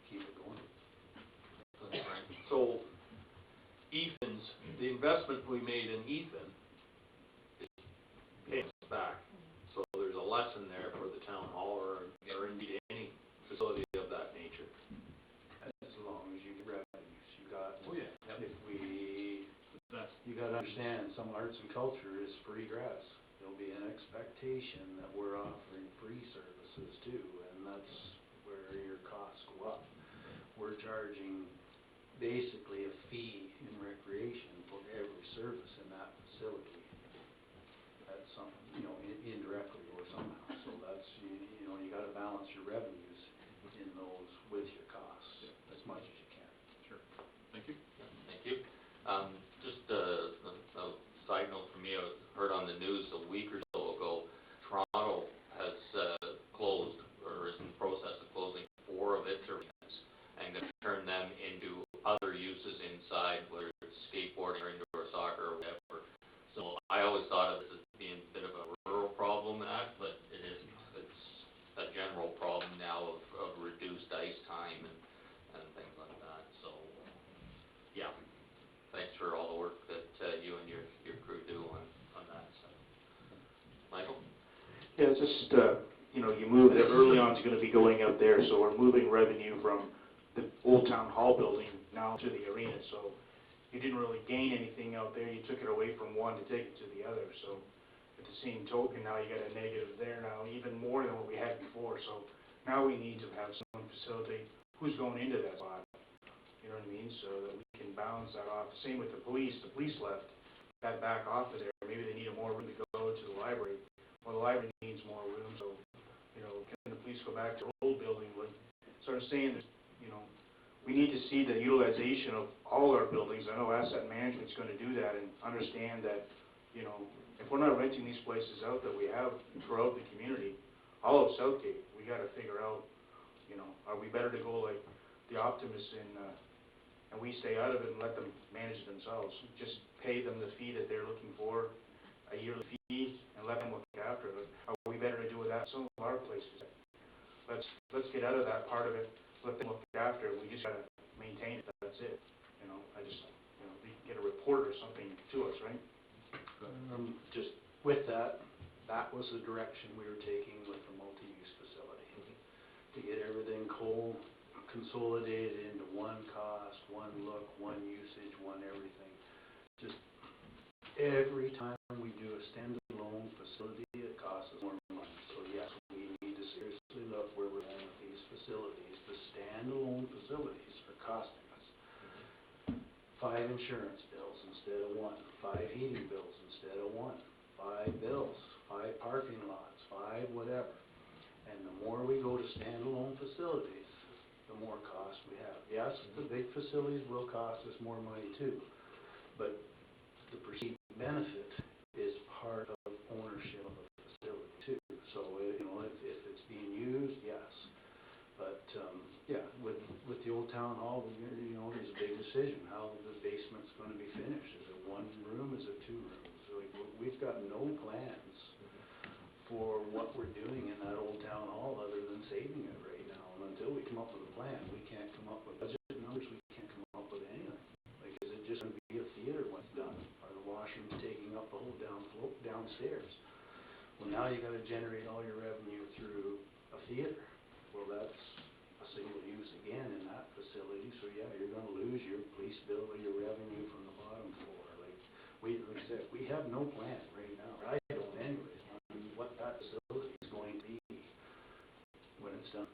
keep it going. So Ethan's, the investment we made in Ethan is paying us back. So there's a lesson there for the town hall or indeed any facility of that nature. As long as you get revenues, you got, Oh, yeah. Yep. you got to understand, some arts and culture is free grass. There'll be an expectation that we're offering free services too, and that's where your costs go up. We're charging basically a fee in recreation for every service in that facility. That's something, indirectly or somehow. So that's, you got to balance your revenues in those with your costs as much as you can. Sure. Thank you. Thank you. Just a side note from me, I heard on the news a week or so ago, Toronto has closed, or is in the process of closing 4 of its arenas and going to turn them into other uses inside, whether it's skateboarding or indoor soccer or whatever. So I always thought of this as being a bit of a rural problem, but it isn't. It's a general problem now of reduced ice time and things like that. So, yeah. Thanks for all the work that you and your crew do on that stuff. Michael? Yeah, it's just, you move it, early on it's gonna be going out there, so we're moving revenue from the old town hall building now to the arena, so you didn't really gain anything out there, you took it away from one to take it to the other, so at the same token, now you got a negative there now, even more than what we had before, so now we need to have some facility, who's going into that spot, you know what I mean, so that we can balance that off. Same with the police left that back office there, maybe they need more room to go to the library, well, the library needs more room, so, can the police go back to their old building, so I'm saying that, we need to see the utilization of all our buildings. I know asset management's gonna do that and understand that, if we're not renting these places out that we have throughout the community, all of Southgate, we gotta figure out, are we better to go like the Optimist and we stay out of it and let them manage it themselves, just pay them the fee that they're looking for, a yearly fee, and let them look after it. Are we better to do with that? Some of our places, let's get out of that part of it, let them look after it, we just gotta maintain it, that's it. We can get a report or something to us, right? Just with that was the direction we were taking with the multi-use facility. To get everything consolidated into one cost, one look, one usage, one everything. Just every time we do a standalone facility, it costs us more money. So yes, we need to seriously look where we're going with these facilities. The standalone facilities are costing us 5 insurance bills instead of 1, 5 heating bills instead of 1, 5 bills, 5 parking lots, 5 whatever. And the more we go to standalone facilities, the more cost we have. Yes, the big facilities will cost us more money too, but the perceived benefit is part of ownership of a facility too. So, you know, if it's being used, yes. But, yeah, with the old town hall, you know, there's a big decision, how the basement's gonna be finished. Is it one room, is it two rooms? Like, we've got no plans for what we're doing in that old town hall other than saving it right now. And until we come up with a plan, we can't come up with budget numbers, we can't come up with anything. Like, is it just gonna be a theater when it's done? Are the washrooms taking up the whole downstairs? Well, now you gotta generate all your revenue through a theater. Well, that's a single use again in that facility, so yeah, you're gonna lose your police bill or your revenue from the bottom floor. Like I said, we have no plan right now, I don't anyways, on what that facility is going to be when it's done.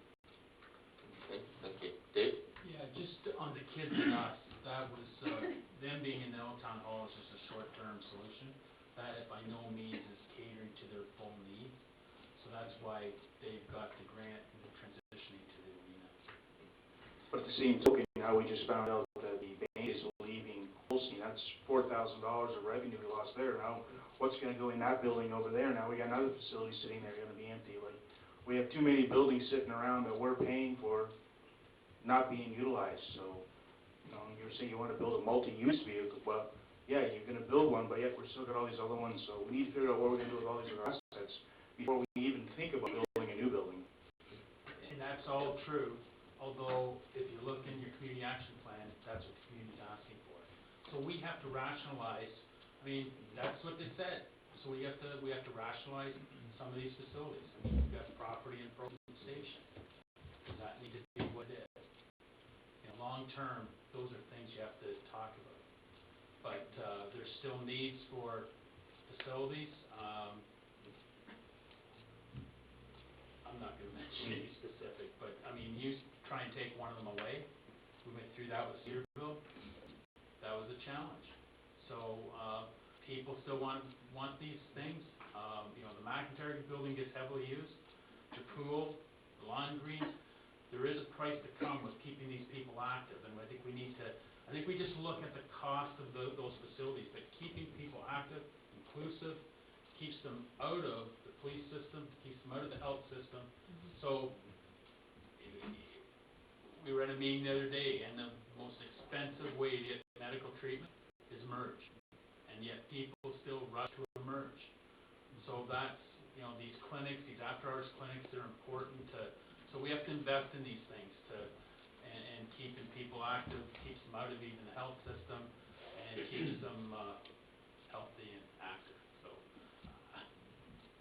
Okay, thank you. Dave? Yeah, just on the kids and us, that was, them being in the old town hall is just a short-term solution. That by no means is catering to their full needs. So that's why they've got the grant and they're transitioning to the arena. But at the same token, how we just found out that the band is leaving Holstein, that's $4,000 of revenue we lost there. Now, what's gonna go in that building over there? Now, we got another facility sitting there gonna be empty. Like, we have too many buildings sitting around that we're paying for not being utilized. So, you know, you're saying you wanna build a multi-use vehicle, well, yeah, you're gonna build one, but yet we're still got all these other ones. So we need to figure out what we're gonna do with all these other assets before we even think about building a new building. And that's all true, although if you look in your community action plan, that's what the community's asking for. So we have to rationalize, I mean, that's what they said. So we have to rationalize some of these facilities. I mean, we've got property in Frozen Station. Does that need to be what it is? You know, long term, those are things you have to talk about. But, there's still needs for facilities. I'm not gonna mention any specific, but, I mean, you try and take one of them away. We went through that with Cedarville. That was a challenge. So, people still want these things. You know, the McIntyre building gets heavily used. The pool, the lawn greens. There is a price to come with keeping these people active, and I think we just look at the cost of those facilities, but keeping people active, inclusive, keeps them out of the police system, keeps them out of the health system. So, we were at a meeting the other day, and the most expensive way to get medical treatment is Merge, and yet people still rush to a Merge. So that's, you know, these clinics, these after-hours clinics, they're important so we have to invest in these things and keeping people active, keeps them out of even the health system, and keeps them healthy and active. So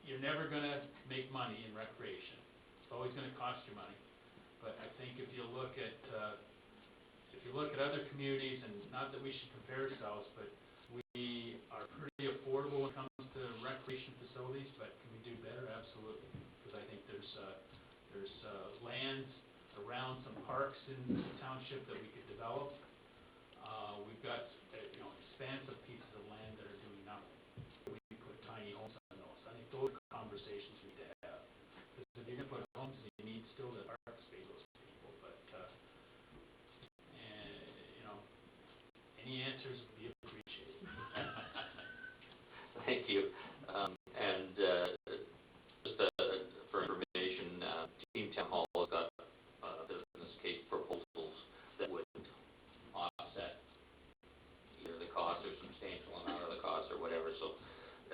you're never going to make money in recreation. It's always going to cost you money. But I think if you look at other communities, and not that we should compare ourselves, but we are pretty affordable when it comes to recreation facilities. But can we do better? Absolutely, because I think there's lands around some parks in the township that we could develop. We've got, you know, expansive pieces of land that are doing nothing. We can put tiny homes on those. I think those are conversations we need to have. Because if you're going to put homes, you need still the park space for those people. But, you know, any answers would be appreciated. Thank you. And just for information, Team Town Hall has got business case proposals that would offset either the cost or substantial amount of the cost or whatever. So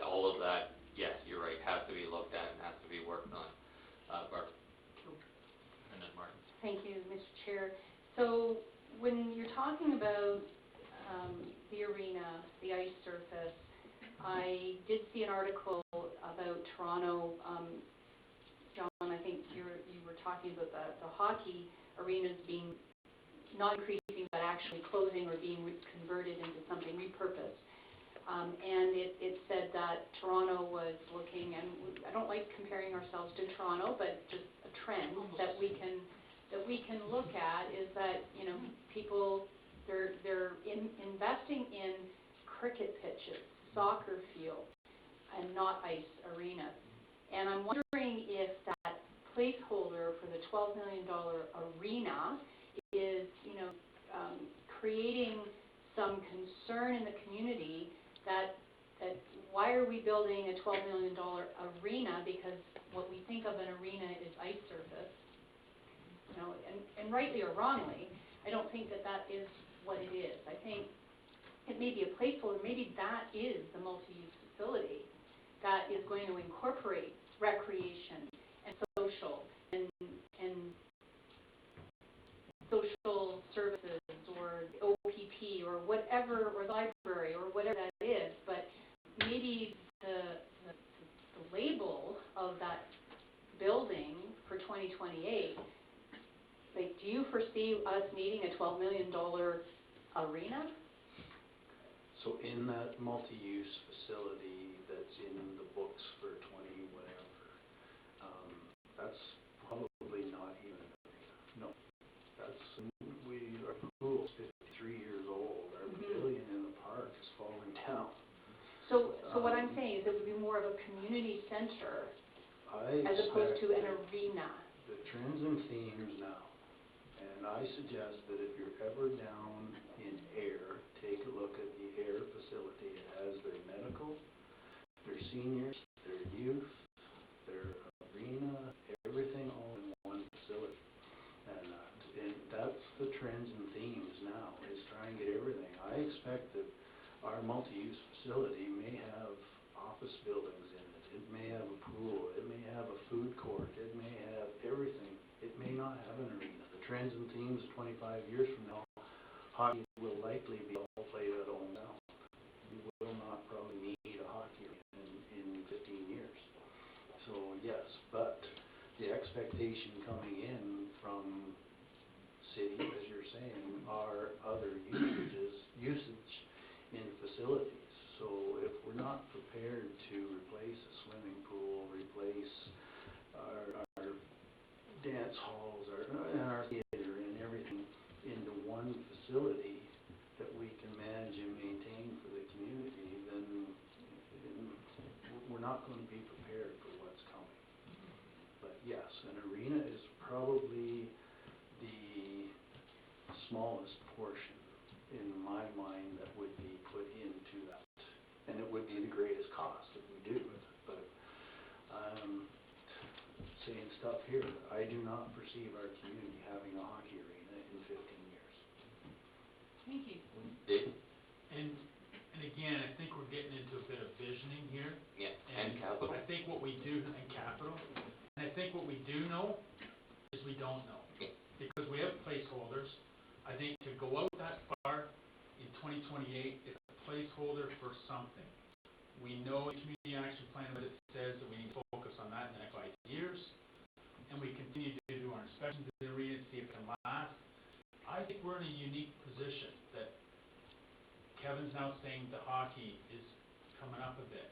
all of that, yes, you're right, has to be looked at and has to be worked on. Barb. And then Martin. Thank you, Mr. Chair. So when you're talking about the arena, the ice surface, I did see an article about Toronto. John, I think you were talking about the hockey arenas being not increasing but actually closing or being converted into something repurposed. And it said that Toronto was looking, and I don't like comparing ourselves to Toronto, but just a trend that we can look at is that, you know, people they're investing in cricket pitches, soccer fields, and not ice arenas. And I'm wondering if that placeholder for the $12 million arena is, creating some concern in the community that why are we building a $12 million arena, because what we think of an arena is ice surface. And rightly or wrongly, I don't think that is what it is. I think it may be a placeholder, maybe that is the multi-use facility that is going to incorporate recreation and social and social services or OPP or whatever, or library or whatever that is, but maybe the label of that building for 2028, like, do you foresee us needing a $12 million arena? So in that multi-use facility that's in the books for 20 whatever, that's probably not even an arena. No, our pool's 53 years old, our pavilion in the park is falling down. So what I'm saying is it would be more of a community center as opposed to an arena. The trends and themes now, and I suggest that if you're ever down in Ayr, take a look at the Ayr facility. It has their medical, their seniors, their youth, their arena, everything all in one facility. And that's the trends and themes now, is try and get everything. I expect that our multi-use facility may have office buildings in it. It may have a pool. It may have a food court. It may have everything. It may not have an arena. The trends and themes 25 years from now, hockey will likely be all played at home now. We will not probably need a hockey arena in 15 years. So yes, but the expectation coming in from city, as you're saying, are other usage in facilities. So if we're not prepared to replace a swimming pool, replace our dance halls, our theater and everything into one facility that we can manage and maintain for the community, then we're not going to be prepared for what's coming. But yes, an arena is probably the smallest portion in my mind that would be put into that. And it would be the greatest cost if we do it. But saying stuff here, I do not perceive our community having a hockey arena in 15 years. Thank you. Dave? And again, I think we're getting into a bit of visioning here. Yeah, and capital. I think what we do, and capital, and I think what we do know is we don't know. Because we have placeholders. I think to go out that far in 2028, it's a placeholder for something. We know the community action plan, but it says that we need to focus on that in the next 5 years. And we continue to do our inspections of the arena to see if it can last. I think we're in a unique position that Kevin's now saying the hockey is coming up a bit.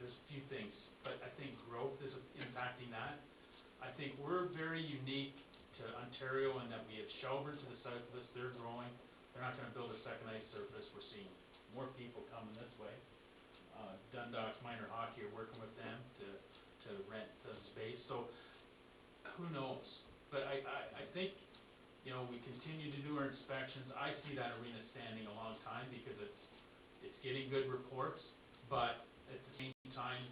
There's a few things, but I think growth is impacting that. I think we're very unique to Ontario in that we have Shelburne to the south of us. They're growing. They're not going to build a second ice surface. We're seeing more people coming this way. Dundalk Minor Hockey are working with them to rent the space. So who knows? But I think, we continue to do our inspections. I see that arena standing a long time because it's getting good reports. But at the same time,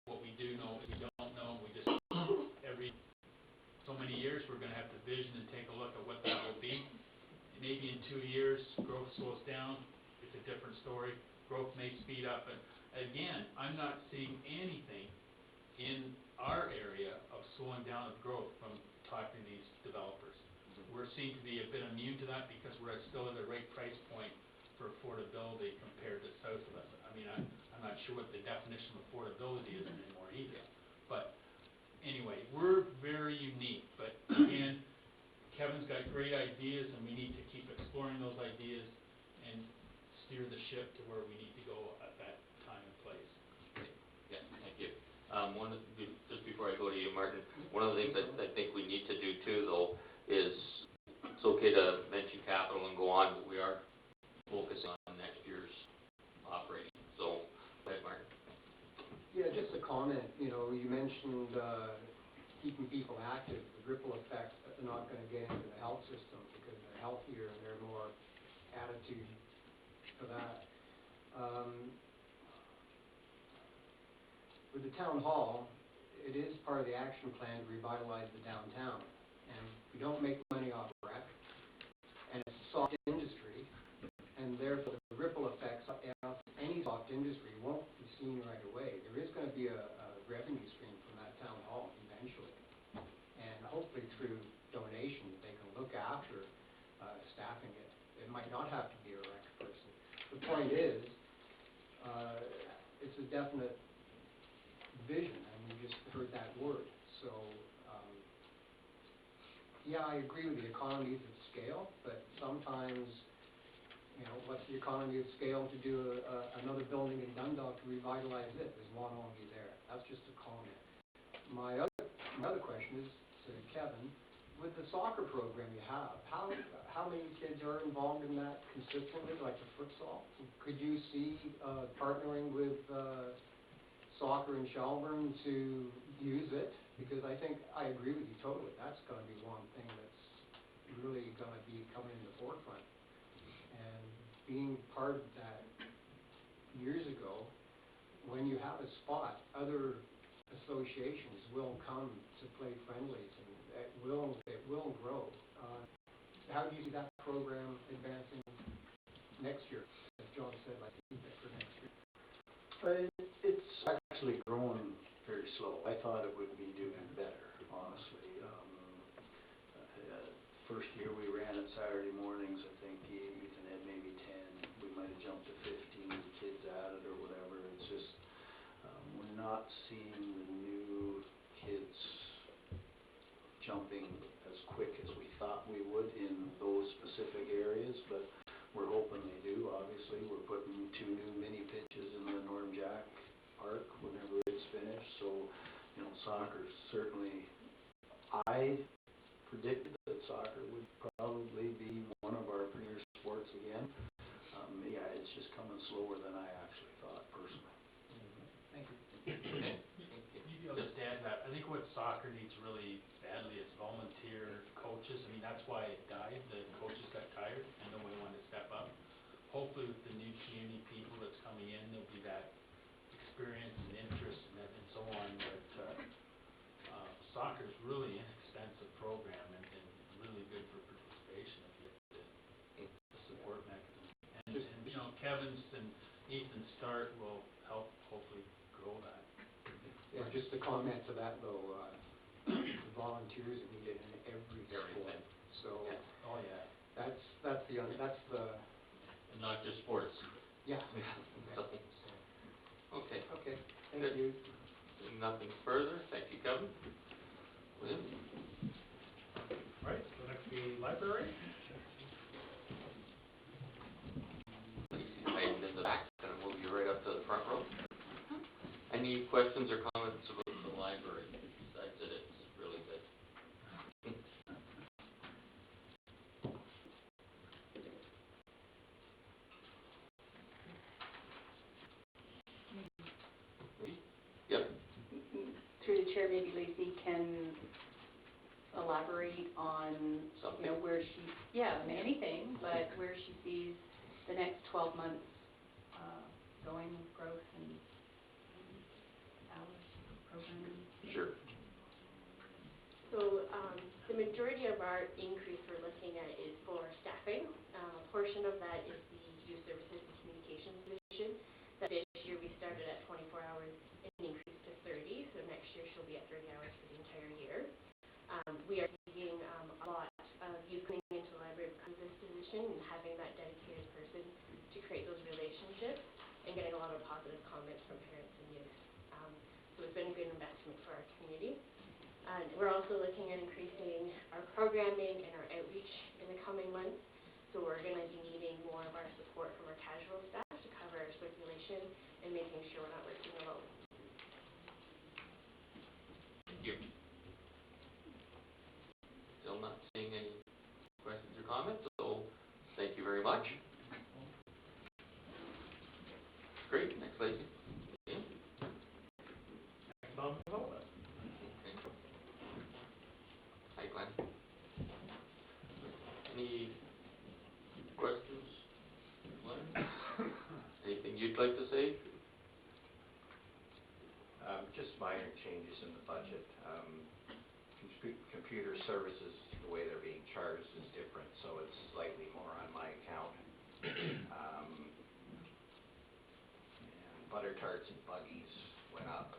what we do know is we don't know. We just, every so many years, we're going to have to vision and take a look at what that will be. Maybe in 2 years, growth slows down. It's a different story. Growth may speed up. And again, I'm not seeing anything in our area of slowing down of growth from talking to these developers. We seem to be a bit immune to that because we're still at the right price point for affordability compared to south of us. I mean, I'm not sure what the definition of affordability is anymore either. But anyway, we're very unique. But again, Kevin's got great ideas, and we need to keep exploring those ideas and steer the ship to where we need to go at that time and place. Yeah, thank you. Just before I go to you, Martin, one of the things that I think we need to do too, though, is it's okay to mention capital and go on, but we are focusing on next year's operating. So, go ahead, Martin. Yeah, just a comment. You mentioned keeping people active, the ripple effects that they're not gonna get into the health system because they're healthier and they're more attitude for that. With the town hall, it is part of the action plan to revitalize the downtown. And we don't make money off rec, and it's a soft industry, and therefore the ripple effects of any soft industry won't be seen right away. There is gonna be a revenue stream from that town hall eventually. And hopefully through donations, they can look after staffing it. It might not have to be a rec person. The point is, it's a definite vision, and we just heard that word. So, yeah, I agree with the economies of scale, but sometimes, you know, what's the economy of scale to do another building in Dundalk to revitalize it? There's one only there. That's just a comment. My other question is to Kevin, with the soccer program you have, how many kids are involved in that consistently, like the futsal? Could you see partnering with soccer in Shelburne to use it? Because I think, I agree with you totally, that's gonna be one thing that's really gonna be coming in the forefront. And being part of that years ago, when you have a spot, other associations will come to play friendlies, and it will grow. How do you see that program advancing next year? As John said, like, for next year. It's actually growing very slow. I thought it would be doing better, honestly. First year we ran it Saturday mornings, I think Ethan had maybe 10. We might have jumped to 15 kids at it or whatever. It's just, we're not seeing the new kids jumping as quick as we thought we would in those specific areas, but we're hoping they do. Obviously, we're putting 2 new mini pitches in the Norm Jack Park whenever it's finished, so, you know, soccer certainly, I predicted that soccer would probably be one of our premier sports again. Yeah, it's just coming slower than I actually thought, personally. Thank you. Maybe I'll just add that, I think what soccer needs really badly is volunteer coaches. I mean, that's why it died, the coaches got tired and nobody wanted to step up. Hopefully with the new community people that's coming in, there'll be that experience and interest and so on, but soccer's really inexpensive program and really good for participation if you get the support mechanism. And, you know, Kevin's and Ethan's start will help hopefully grow that. Yeah, just to comment to that though, the volunteers are needed in every sport. So, Oh, yeah. that's the, And not just sports. yeah. Okay. Okay, thank Good. you. Nothing further. Thank you, Kevin. William? Right, so next be library. Item in the back, gonna move you right up to the front row. Any questions or comments about the library? Besides that it's really good. Yep. Through the chair, maybe Lacey can elaborate on, you know, where she, anything, but where she sees the next 12 months going, growth and hours, programming. Sure. So, the majority of our increase we're looking at is for staffing. A portion of that is the youth services and communications division. That this year we started at 24 hours and increased to 30, so next year she'll be at 30 hours for the entire year. We are seeing a lot of youth coming into the library because of this position and having that dedicated person to create those relationships and getting a lot of positive comments from parents and youth. So it's been a good investment for our community. And we're also looking at increasing our programming and our outreach in the coming months. So we're going to be needing more of our support from our casual staff to cover our circulation and making sure we're not working alone. Thank you. Still not seeing any questions or comments, so thank you very much. Great, next Lacey. Economic development. Any questions? Glenn? Anything you'd like to say? Just minor changes in the budget. Computer services, the way they're being charged is different, so it's slightly more on my account. And butter tarts and buggies went up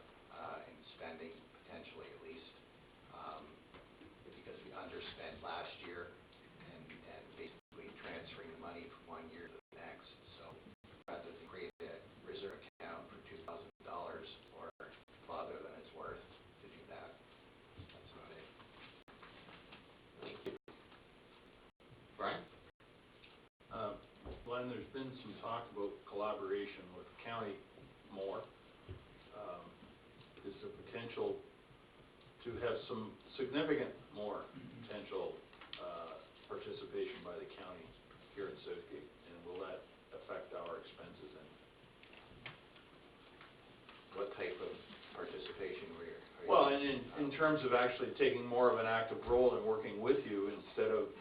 in spending, potentially at least, because we underspent last year and basically transferring the money from one year to the next. So rather than create a reserve account for $2,000 or farther than it's worth to do that. That's about it. Thank you. Brian? Glenn, there's been some talk about collaboration with county more. Is there potential to have some significant more potential participation by the county here in Southgate? And will that affect our expenses? And What type of participation are you? well, and in terms of actually taking more of an active role in working with you instead of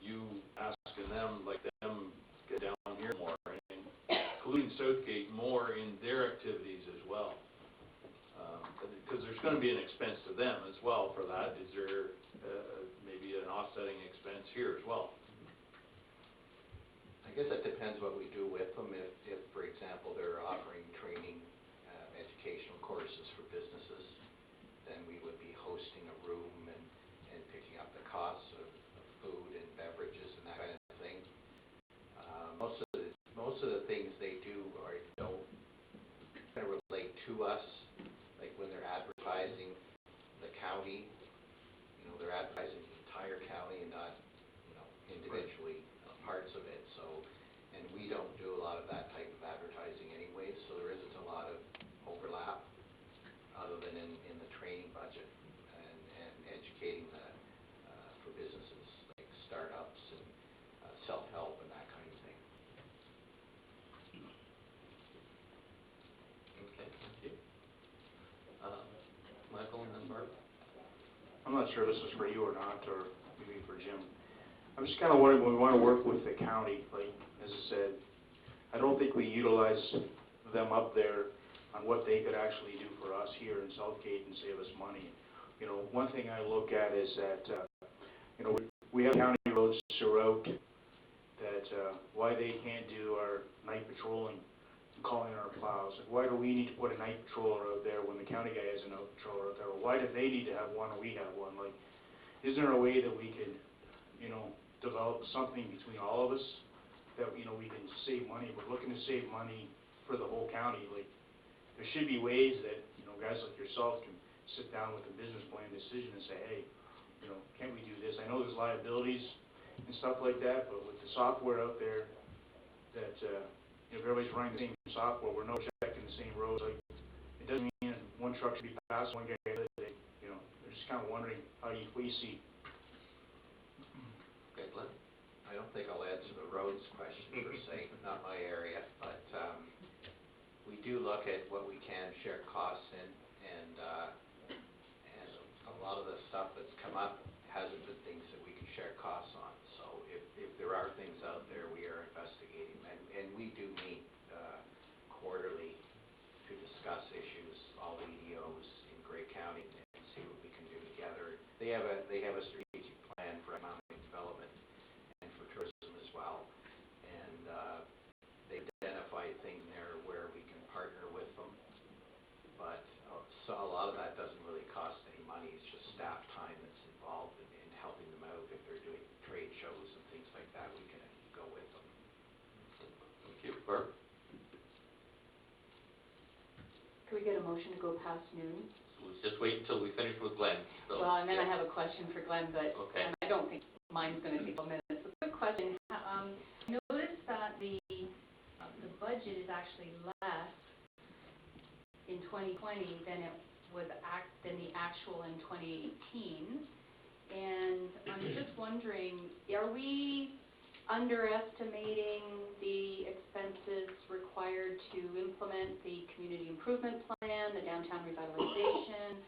you asking them, like them get down here more, and including Southgate more in their activities as well. Because there's going to be an expense to them as well for that. Is there maybe an offsetting expense here as well? I guess that depends what we do with them. If for example, they're offering training, educational courses for businesses, then we would be hosting a room and picking up the costs of food and beverages and that kind of thing. Most of the things they do don't kind of relate to us, like when they're advertising the county, they're advertising the entire county and not, individually parts of it. So, and we don't do a lot of that type of advertising anyway, so there isn't a lot of overlap other than in the training budget and educating for businesses like startups and self-help and that kind of thing. Okay, thank you. Michael and then Barb? I'm not sure this is for you or not, or maybe for Jim. I'm just kind of wondering, when we want to work with the county, like, as I said, I don't think we utilize them up there on what they could actually do for us here in Southgate and save us money. One thing I look at is that, we have county roads throughout that, why they can't do our night patrolling and calling our plows. Why do we need to put a night patroller out there when the county guy has a night patroller out there? Or why do they need to have one and we have one? Like, is there a way that we could, develop something between all of us that, we can save money? We're looking to save money for the whole county. Like, there should be ways that, guys like yourself can sit down with a business plan decision and say, hey, can't we do this? I know there's liabilities and stuff like that, but with the software out there, that if everybody's running the same software, we're no checking the same roads. Like, it doesn't mean one truck should be passed one guy the other day. They're just kind of wondering what you see. Okay, Glenn? I don't think I'll answer the roads question per se, not my area, but we do look at what we can share costs in, and a lot of the stuff that's come up hasn't been things that we can share costs on. So if there are things out there, we are investigating them, and we do meet quarterly to discuss issues, all the EDOs in Grey County, and see what we can do together. They have a strategic plan for economic development and for tourism as well, and they've identified things there where we can partner with them, but so a lot of that doesn't really cost any money. It's just staff time that's involved in helping them out. If they're doing trade shows and things like that, we can go with them. Thank you. Barb? Could we get a motion to go past noon? So we'll just wait until we finish with Glenn. So, Well, and then I yeah. have a question for Glenn, but Okay. and I don't think mine's going to take a minute. So quick question. Notice that the budget is actually less in 2020 than it was than the actual in 2018. And I'm just wondering, are we underestimating the expenses required to implement the community improvement plan, the downtown revitalization?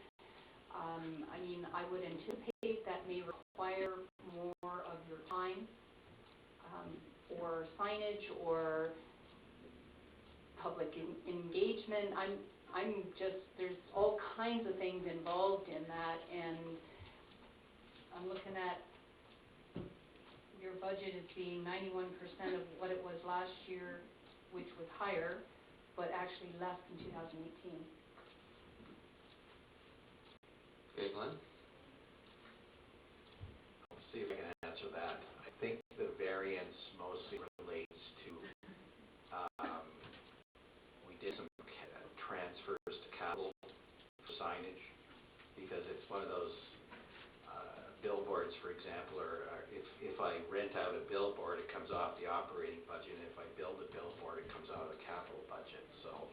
I mean, I would anticipate that may require more of your time or signage or public engagement. I'm just, there's all kinds of things involved in that, and I'm looking at your budget as being 91% of what it was last year, which was higher, but actually less than 2018. Okay, Glenn? I'll see if I can answer that. I think the variance mostly relates to, we did some transfers to capital for signage, because it's one of those billboards, for example, or if I rent out a billboard, it comes off the operating budget, and if I build a billboard, it comes out of the capital budget. So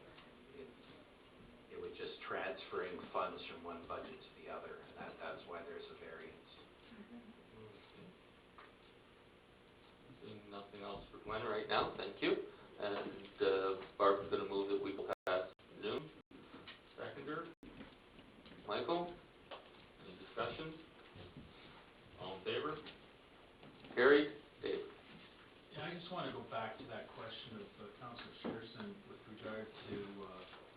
it would just transferring funds from one budget to the other, and that's why there's a variance. Seeing nothing else for Glenn right now, thank you. And Barb's going to move that we go past noon. Seconder? Michael? Any discussion? All in favor? Carried. Dave? Yeah, I just want to go back to that question of Councilor Shearson with regard to,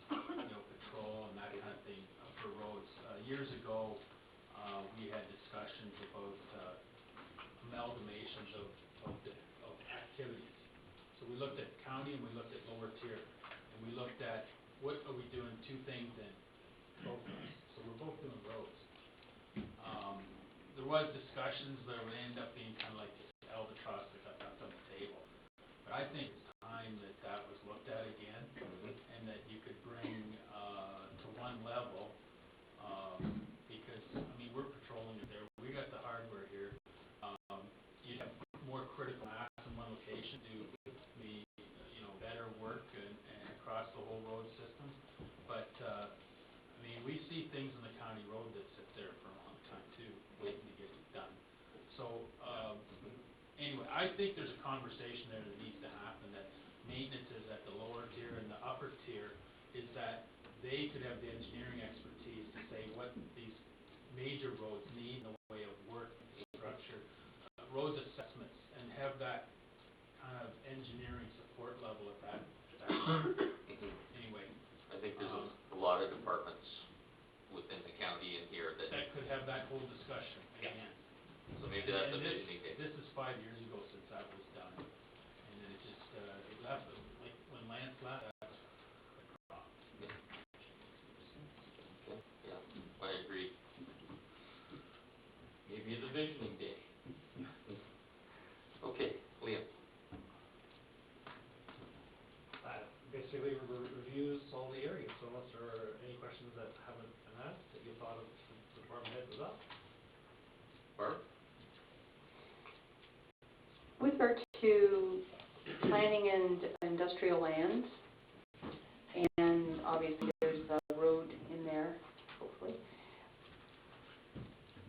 patrol and that kind of thing for roads. Years ago, we had discussions about amalgamations of activities. So we looked at county and we looked at lower tier, and we looked at what are we doing, two things in both of us. So we're both doing roads. There was discussions that would end up being kind of like this albatross that got left on the table. But I think it's time that was looked at again, and that you could bring to one level, because, we're patrolling it there. We got the hardware here. You'd have more critical mass in one location to be, better work and across the whole road system. But, we see things on the county road that sit there for a long time too, waiting to get done. So, anyway, I think there's a conversation there that needs to happen, that maintenance is at the lower tier, and the upper tier is that they could have the engineering expertise to say what these major roads need in the way of work, structure, roads assessments, and have that kind of engineering support level at that level. Anyway. I think there's a lot of departments within the county and here that could have that whole discussion again. So maybe that's a And visioning day. This is 5 years ago since that was done, and then it just, it left, like, when Lance left, that was a problem. Okay, yeah, I agree. Maybe it's a visioning day. Okay, Liam. Basically reviews all the areas, so unless there are any questions that haven't been asked, that you thought of the department head was up. Barb? With regard to planning and industrial lands, and obviously there's a road in there, hopefully.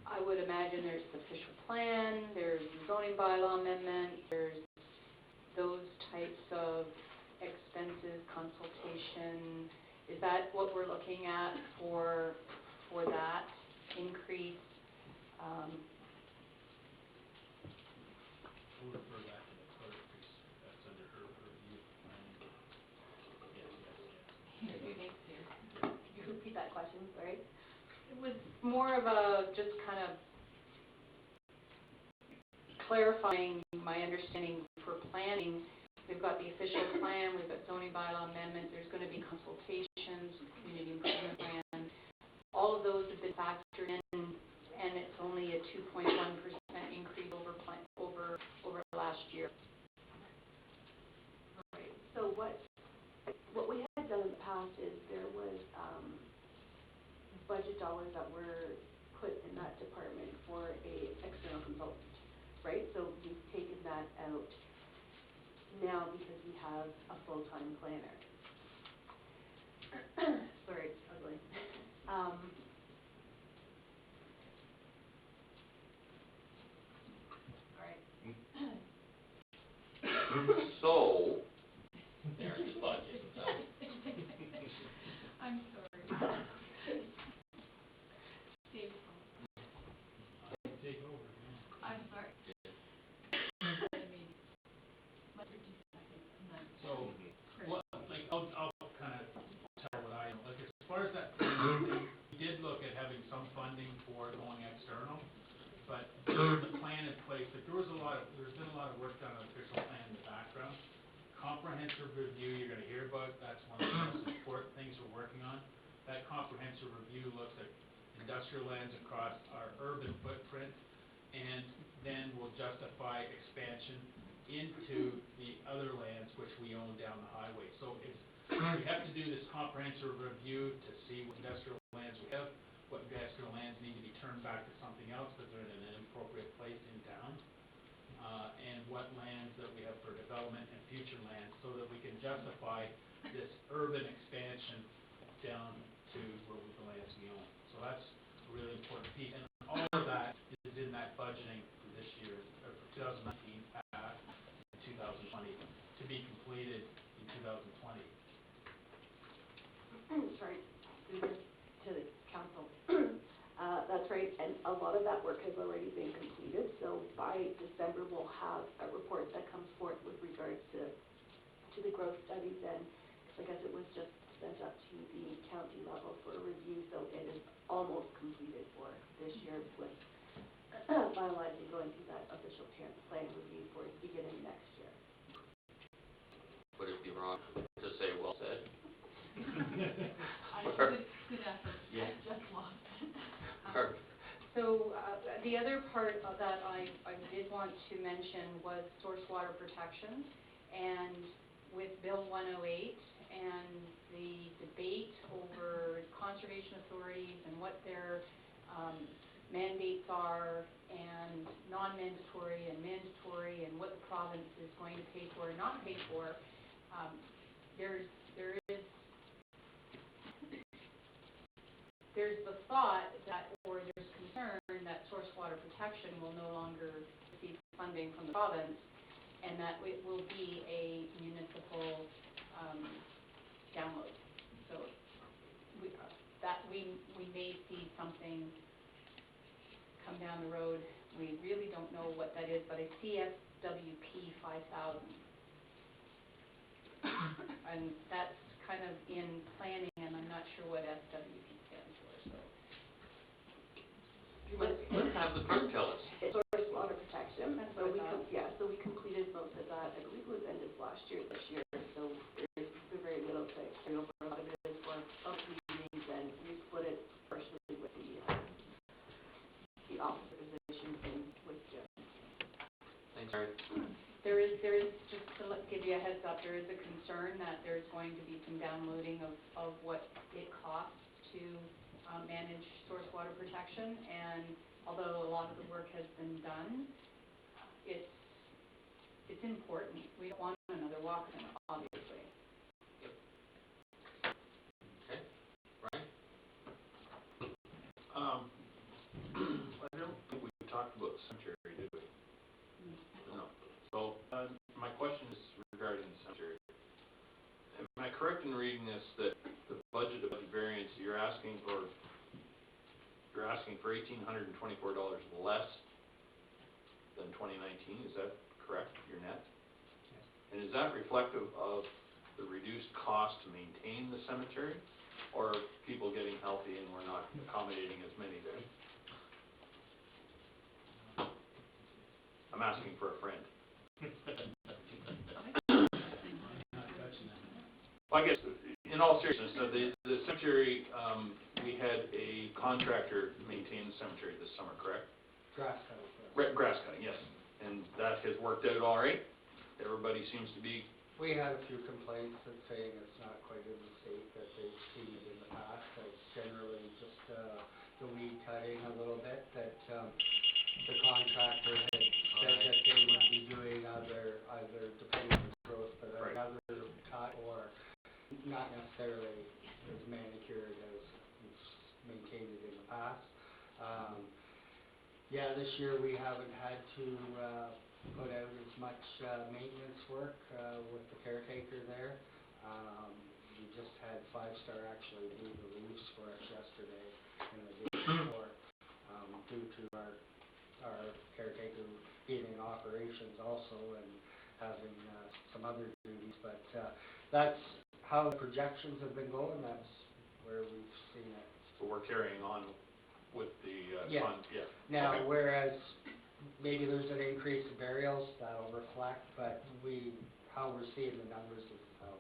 I would imagine there's the official plan, there's zoning bylaw amendment, there's those types of expenses, consultation. Is that what we're looking at for that increase? We'll refer that to the clerk, because that's under her review. Yes. Could you repeat that question, sorry? It was more of a, just kind of clarifying my understanding for planning. We've got the official plan, we've got zoning bylaw amendment, there's going to be consultations, community improvement plan. All of those have been factored in, and it's only a 2.1% increase over last year. Right, so what we had done in the past is there was budget dollars that were put in that department for a external consultant, right? So we've taken that out now because we have a full-time planner. Sorry, it's ugly. So, there's the budget. I'm sorry. Dave, Take over. I'm sorry. comprehensive review you're gonna hear about, that's one of the most important things we're working on. That comprehensive review looks at industrial lands across our urban footprint, and then will justify expansion into the other lands which we own down the highway. So it's, we have to do this comprehensive review to see what industrial lands we have, what industrial lands need to be turned back to something else because they're in an inappropriate place in town, and what lands that we have for development and future lands, so that we can justify this urban expansion down to where the lands we own. So that's a really important piece, and all of that is in that budgeting for this year, or for 2019, and 2020, to be completed in 2020. Sorry, to the council. That's right, and a lot of that work has already been completed, so by December, we'll have a report that comes forth with regards to the growth studies, and I guess it was just sent up to the county level for review, so it is almost completed for this year with finalizing, going through that official plan review for beginning next year. Would it be wrong to say well said? Good effort. Yeah. I just lost it. Perfect. So, the other part of that I did want to mention was source water protection. And with Bill 108 and the debate over conservation authorities and what their mandates are, and non-mandatory and mandatory, and what the province is going to pay for or not pay for, there's the thought that, or there's concern that source water protection will no longer receive funding from the province, and that it will be a municipal download. So we may see something come down the road. We really don't know what that is, but I see SWP 5000. And that's kind of in planning, and I'm not sure what SWP stands for, so. Let's have the clerk tell us. It's source water protection, That's so what I thought. so we completed most of that, I believe it was ended last year, this year, so there's very little to carry over. A lot of it is for upgrades, and we split it partially with the officer position in with Jim. Thanks, Mary. There is, just to give you a heads up, there is a concern that there's going to be some downloading of what it costs to manage source water protection, and although a lot of the work has been done, it's important. We don't want another walk-in, obviously. Okay. Brian? I don't think we talked about cemetery, did we? No. So, my question is regarding the cemetery. Am I correct in reading this, that the budget variance, you're asking for $1,824 less than 2019, is that correct, your net? Yes. And is that reflective of the reduced cost to maintain the cemetery, or people getting healthy and we're not accommodating as many there? I'm asking for a friend. Well, I guess, in all seriousness, the cemetery, we had a contractor maintain the cemetery this summer, correct? Grass cutting. Grass cutting, yes. And that has worked out all right? Everybody seems to be... We had a few complaints that saying it's not quite in the state that they've seen it in the past. It's generally just the weed cutting a little bit, that the contractor had said that they would be doing either depending on the growth, but Right. another cut, or not necessarily as manicured as we've maintained it in the past. Yeah, this year we haven't had to put out as much maintenance work with the caretaker there. We just had Five Star actually do the leaves for us yesterday and the day before, due to our caretaker being in operations also and having some other duties. But that's how the projections have been going. That's where we've seen it. So we're carrying on with the Yeah. fund, yeah. Now, Okay. whereas maybe there's an increase in burials, that'll reflect, but we how we're seeing the numbers is how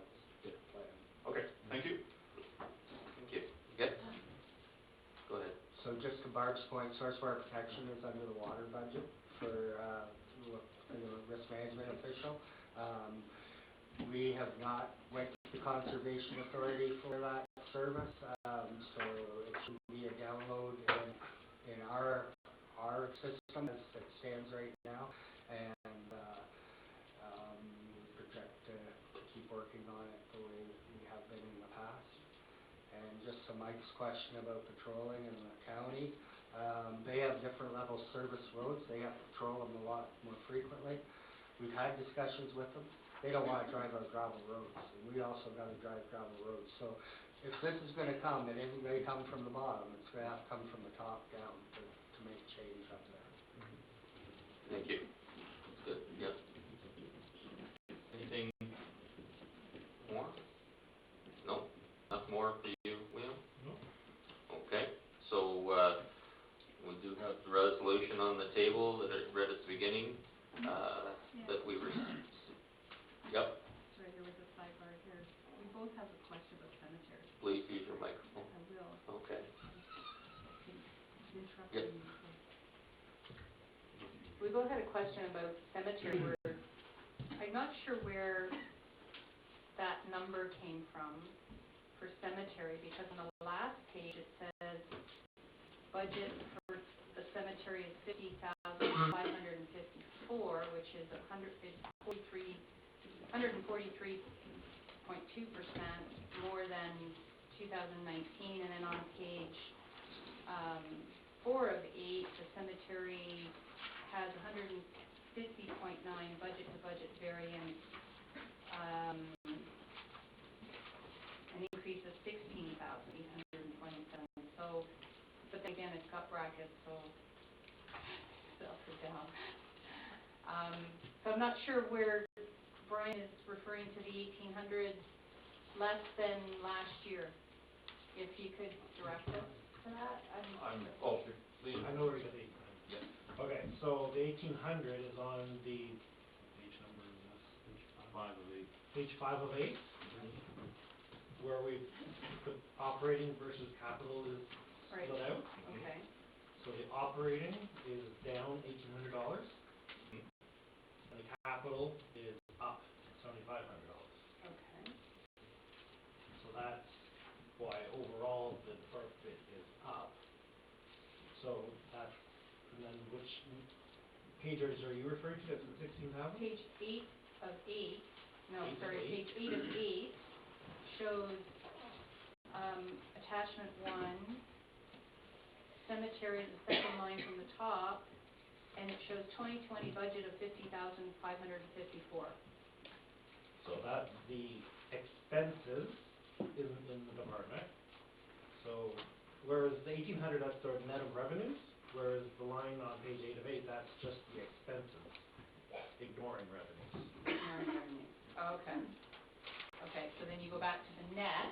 it's planned. Okay, thank you. Thank you. Good? Go ahead. So just to Barb's point, source water protection is under the water budget for the risk management official. We have not went to Conservation Authority for that service, so it should be a download in our system as it stands right now, and we project to keep working on it the way we have been in the past. And just to Mike's question about patrolling in the county, they have different level service roads. They have to patrol them a lot more frequently. We've had discussions with them. They don't want to drive our gravel roads, and we also got to drive gravel roads. So if this is going to come, it isn't going to come from the bottom. It's going to have to come from the top down to make change up there. Thank you. That's good. Yep. Anything more? No? Nothing more for you, William? No. Okay, so, we do have the resolution on the table that I read at the beginning, that we were, yep, Sorry, there was a sidebar here. We both have a question about cemeteries. please use your microphone. I will. Okay. Interrupting Yep. you. We both had a question about cemetery where, I'm not sure where that number came from for cemetery, because on the last page it says budget for the cemetery is $50,554, which is 143.2% more than 2019, and then on page 4 of 8, the cemetery has 150.9 budget to budget variance, an increase of 16,827. So, but then again, it's got brackets, so it's up or down. So I'm not sure where Brian is referring to the 1,800 less than last year. If you could direct us to that, Please. I know where you're going. Okay, so the 1,800 is on the, page number is this? Page 5 of 8, where we put operating versus capital is Right. split out. Okay. So the operating is down $1,800, and the capital is up $7,500. Okay. So that's why overall the department is up. So that's, and then which page are you referring to, that's the 16,000? Page 8 of 8, no, Eight of sorry, eight. page 8 of 8 shows attachment 1, cemetery, the second line from the top, and it shows 2020 budget of $50,554. So that, the expenses isn't in the department. So whereas the 1,800, that's the net of revenues, whereas the line on page 8 of 8, that's just the expenses, ignoring revenues. Okay. Okay, so then you go back to the net,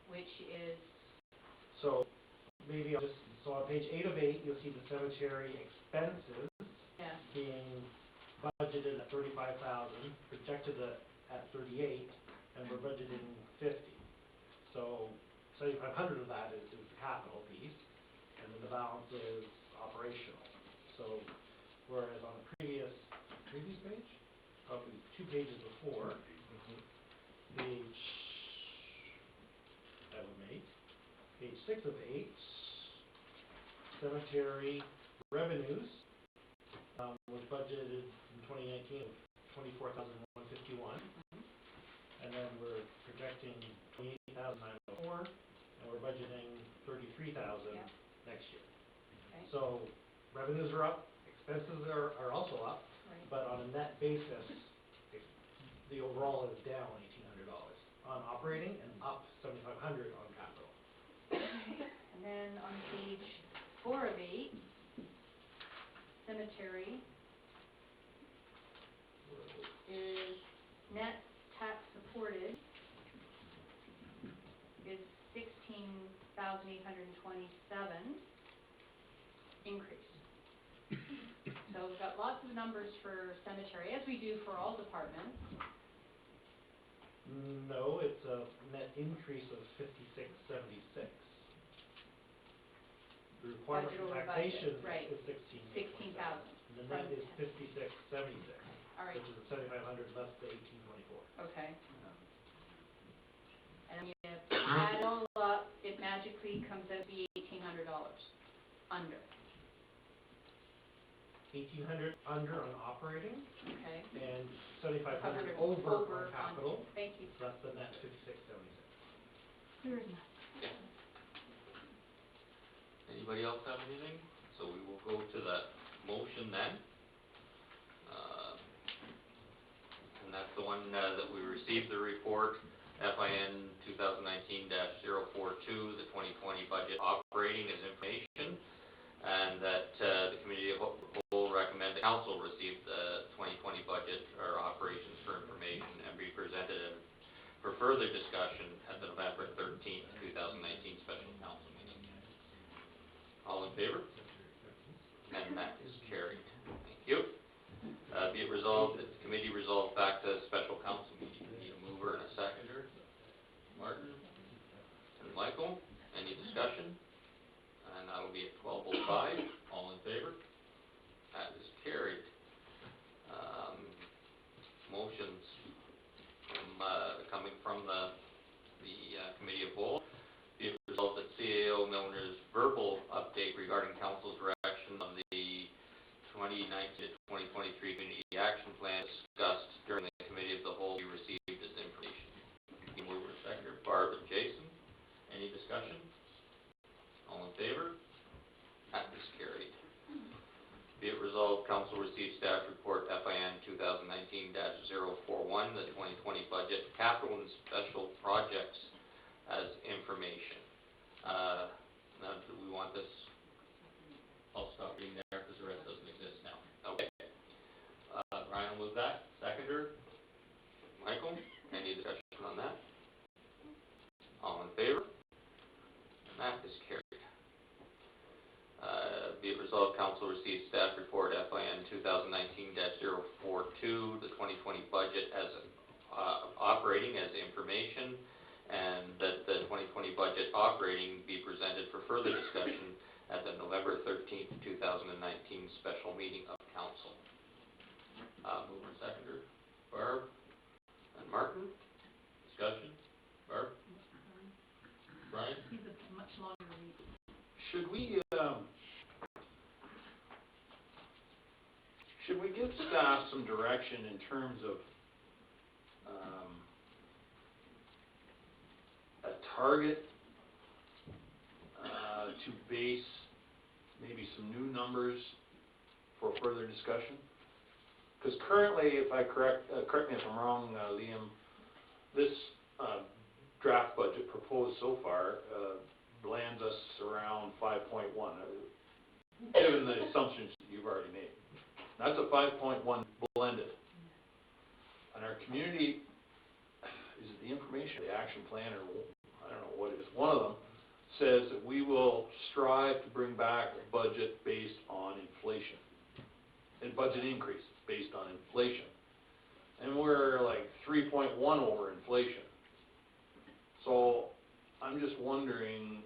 which is, So maybe I'll just, so on page 8 of 8, you'll see the cemetery expenses yeah, being budgeted at 35,000, projected at 38, and we're budgeting 50. So 7,500 of that is the capital piece, and then the balance is operational. So whereas on the previous page, probably 2 pages before, page, that would make, page 6 of 8, cemetery revenues was budgeted in 2019 of 24,151, and then we're projecting 28,904, and we're budgeting 33,000 Yeah. next year. okay, So revenues are up, expenses are also up, right. but on a net basis, the overall is down $1,800 on operating and up $7,500 on capital. And then on page 4 of 8, cemetery is net tax supported is 16,827 increase. So we've got lots of numbers for cemetery, as we do for all departments. No, it's a net increase of 5676. The requirement Budget for over budget, taxation right. is 16,000. The net is 5676, All right, which is 7,500 less the 1824. okay. And when you add it all up, it magically comes out to be $1,800 under, 1,800 under on operating okay? and 7,500 500 over on capital. Thank you. So that's the net 5676. Clear as mud. Anybody else have anything? So we will go to the motion then. And that's the one that we received the report, FIN 2019-042, the 2020 budget operating as information, and that the committee of whole recommend the council receive the 2020 budget or operations for information and be presented for further discussion at the November 13th, 2019 special council meeting. All in favor? And that is carried. Thank you. Be it resolved that the committee resolve back to special council meeting. We need a mover and a seconder. Martin and Michael, any discussion? And that'll be at 12:05. All in favor? That is carried. Motions coming from the committee of whole. Be it resolved that CAO Milner's verbal update regarding council's direction on the 2019 to 2023 community action plan discussed during the committee of the whole be received as information. Mover sector, Barb and Jason. Any discussion? All in favor? That is carried. Be it resolved, council receives staff report FIN 2019-041, the 2020 budget, capital and special projects as information. Now, do we want this? I'll stop reading there because the rest doesn't exist now. Okay. Ryan will move that. Seconder? Michael? Any discussion on that? All in favor? And that is carried. Be it resolved, council receives staff report FIN 2019-042, the 2020 budget as operating as information, and that the 2020 budget operating be presented for further discussion at the November 13th, 2019 special meeting of council. Mover and seconder, Barb and Martin. Discussion? Barb? Brian? He's a much longer read. Should we give staff some direction in terms of a target to base maybe some new numbers for further discussion? Because currently, if I correct me if I'm wrong, Liam, this draft budget proposed so far lands us around 5.1, given the assumptions that you've already made. That's a 5.1 blended. And our community, is it the information, the action plan, or I don't know what it is, one of them says that we will strive to bring back a budget based on inflation, and budget increase based on inflation. And we're like 3.1 over inflation. So I'm just wondering,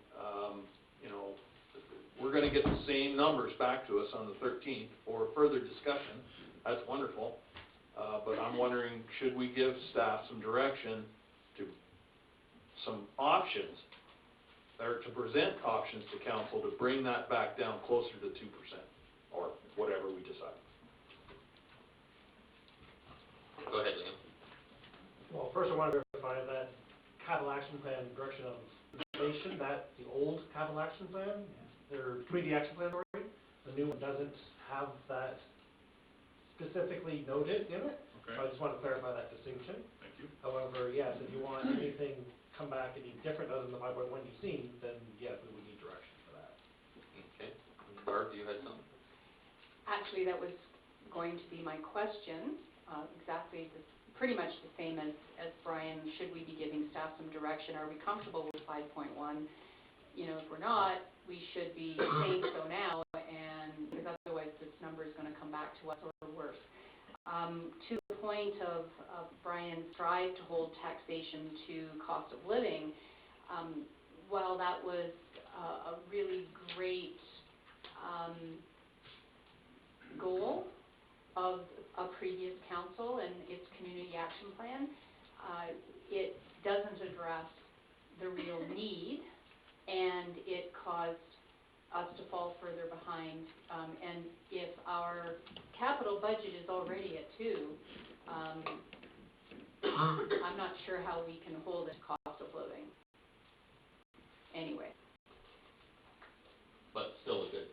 we're going to get the same numbers back to us on the 13th for further discussion. That's wonderful. But I'm wondering, should we give staff some direction to some options, or to present options to council to bring that back down closer to 2%, or whatever we decide? Go ahead, Liam. Well, first I want to verify that capital action plan direction of inflation, that's the old capital action plan, or community action plan, sorry. The new one doesn't have that specifically noted in it. Okay. So I just want to clarify that distinction. Thank you. However, yes, if you want anything come back any different other than the 5.1 you've seen, then yes, we would need direction for that. Okay. Barb, you had something? Actually, that was going to be my question, exactly pretty much the same as Brian. Should we be giving staff some direction? Are we comfortable with 5.1? If we're not, we should be saying so now, and because otherwise this number is going to come back back to us or worse. To the point of Brian's drive to hold taxation to cost of living, while that was a really great goal of a previous council and its community action plan, it doesn't address the real need, and it caused us to fall further behind. And if our capital budget is already at 2, I'm not sure how we can hold it cost of living. Anyway. But still a good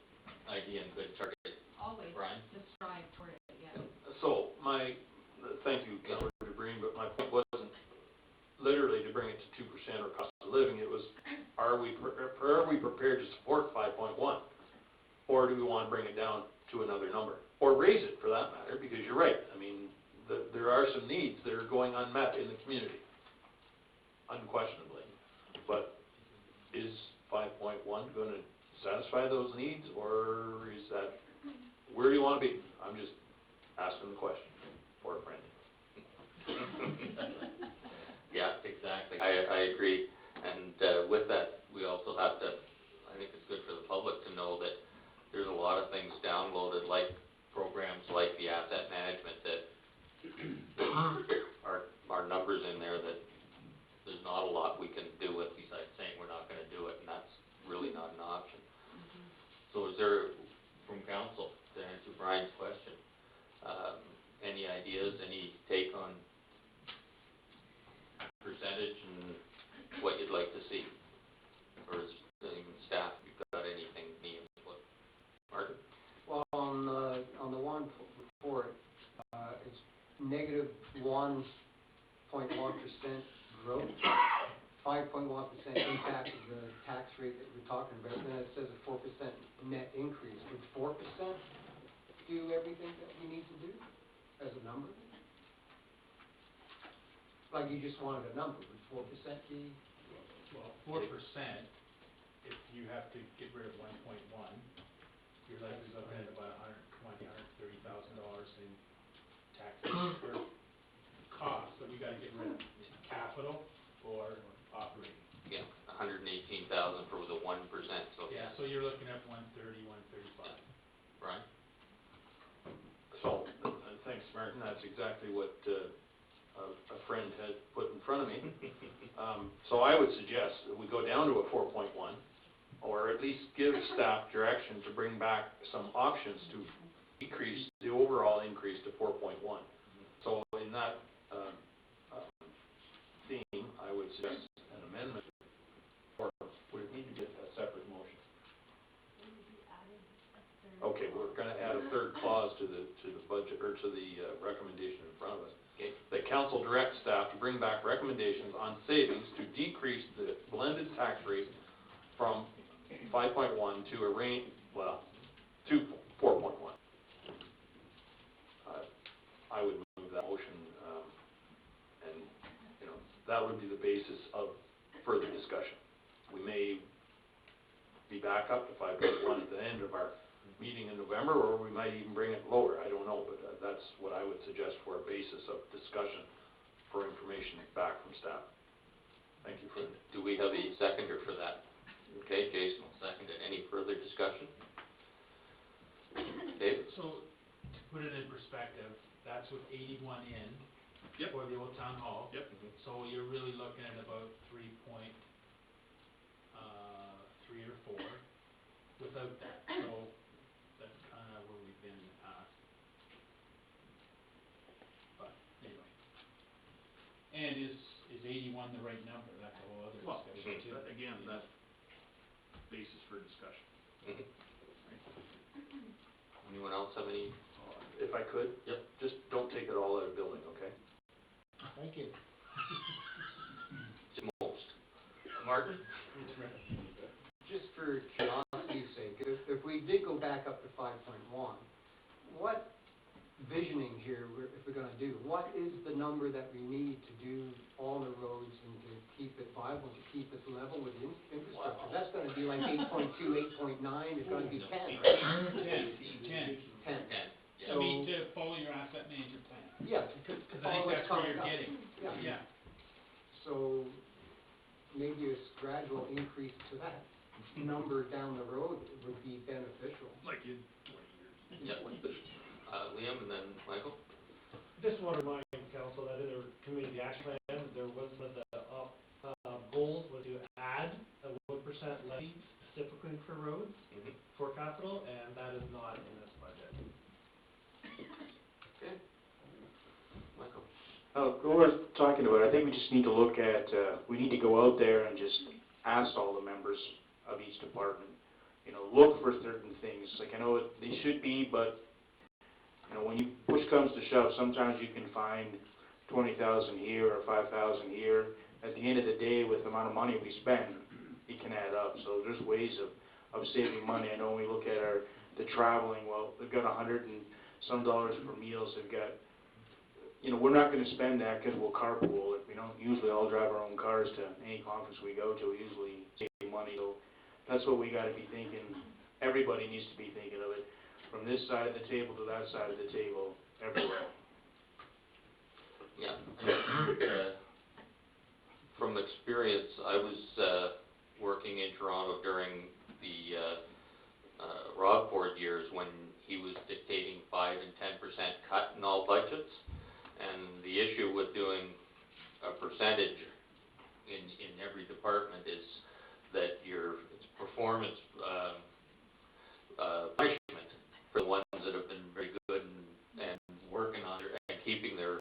idea and good target. Always, Brian? just strive toward it, yeah. So thank you, Councilor DeBreen, but my point wasn't literally to bring it to 2% or cost of living. It was, are we prepared to support 5.1? Or do we want to bring it down to another number? Or raise it, for that matter, because you're right. I mean, there are some needs that are going unmet in the community, unquestionably. But is 5.1 going to satisfy those needs, or is that, where do you want to be? I'm just asking the question for a friend. Yeah, exactly. I agree. And with that, we also have to, I think it's good for the public to know that there's a lot of things downloaded, like programs like the asset management that are numbers in there that there's not a lot we can do with besides saying we're not going to do it, and that's really not an option. So is there, from council, to answer Brian's question, any ideas, any take on percentage and what you'd like to see? Or is even staff, if you've got anything, any input? Martin? Well, on the one before it, it's negative 1.1% growth, 5.1% impact of the tax rate that we're talking about, and then it says a 4% net increase. Would 4% do everything that we need to do as a number? Like you just wanted a number, would 4% be? Well, 4%, if you have to get rid of 1.1, you're likely looking at about $120,000, $130,000 in taxes or costs that we gotta get rid of. Capital or operating. Yeah, 118,000 for the 1%, so. Yeah, so you're looking at 130, 135. Brian? So, thanks, Martin. That's exactly what a friend had put in front of me. So I would suggest that we go down to a 4.1, or at least give staff direction to bring back some options to decrease the overall increase to 4.1. So in that theme, I would suggest an amendment, or would it need to get a separate motion? Okay, we're going to add a third clause to the budget, or to the recommendation in front of us. Okay. The council directs staff to bring back recommendations on savings to decrease the blended tax rate from 5.1 to a range, to 4.1. I would move that motion, and, that would be the basis of further discussion. We may be back up to 5.1 at the end of our meeting in November, or we might even bring it lower, I don't know, but that's what I would suggest for a basis of discussion for information back from staff. Thank you for that. Do we have a seconder for that? Okay, Jason will second it. Any further discussion? David? So, to put it in perspective, that's with 81 in. Yep. For the old town hall. Yep. So you're really looking at about 3 or 4 without that. So that's kind of where we've been in the past. But anyway. And is 81 the right number? That's a whole other Well, discussion too. again, that's basis for discussion. Anyone else have any? If I could? Yep. Just don't take it all out of building, okay? Thank you. To most. Martin? Just for curiosity's sake, if we did go back up to 5.1, what visioning here, if we're going to do, what is the number that we need to do all the roads and to keep it viable, to keep it level with infrastructure? Wow. That's going to be like 8.2, 8.9, it's going to be 10, right? 10. 10. I mean, to follow your asset management plan, Yeah. because I follow think what's that's where coming you're up. getting. Yeah. Yeah. So maybe a gradual increase to that number down the road would be beneficial. Like in 20 years. Yep. Liam and then Michael? Just want to remind council that in their community action plan, there was one of the, goals was to add a 1% levy specifically for roads, for capital, and that is not in this budget. Okay. Michael? What we're talking about, I think we just need to look at, we need to go out there and just ask all the members of each department, look for certain things. Like, I know they should be, but, when you push comes to shove, sometimes you can find 20,000 here or 5,000 here. At the end of the day, with the amount of money we spend, it can add up. So there's ways of saving money. I know when we look at the traveling, well, they've got $100 and some for meals. They've got, we're not going to spend that because we'll carpool. We don't usually all drive our own cars to any conference we go to. We usually save money. So that's what we got to be thinking. Everybody needs to be thinking of it. From this side of the table to that side of the table, everywhere. Yeah. From experience, I was working in Toronto during the Rob Ford years when he was dictating 5 and 10% cut in all budgets. And the issue with doing a percentage in every department is that it's performance punishment for the ones that have been very good and working on and keeping their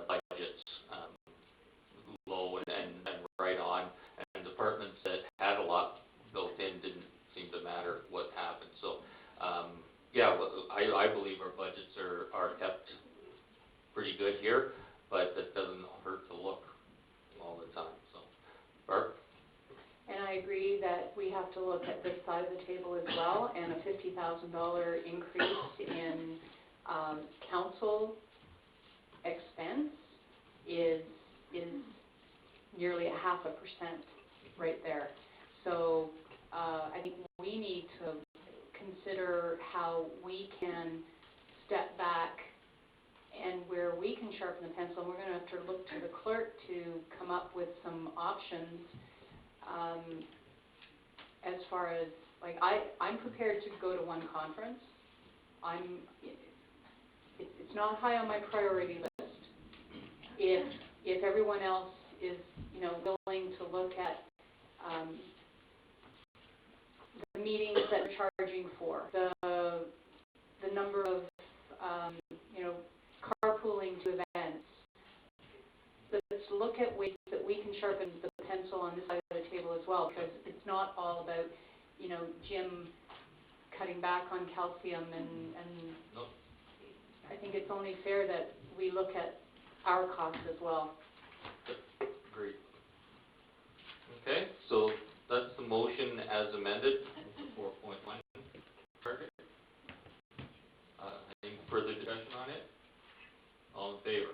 budgets low and right on, and departments that had a lot built in didn't seem to matter what happened. So, I believe our budgets are kept pretty good here, but that doesn't hurt to look all the time. So, Barb? And I agree that we have to look at this side of the table as well, and a $50,000 increase in council expense is nearly 0.5% right there. So I think we need to consider how we can step back and where we can sharpen the pencil. And we're going to have to look to the clerk to come up with some options. As far as, I'm prepared to go to one conference. It's not high on my priority list. If everyone else is, willing to look at the meetings that we're charging for, the number of, carpooling to events, let's look at ways that we can sharpen the pencil on this side of the table as well, because it's not all about, Jim cutting back on calcium and Nope. I think it's only fair that we look at our costs as well. Agreed. Okay, so that's the motion as amended, 4.1 target. Any further discussion on it? All in favor?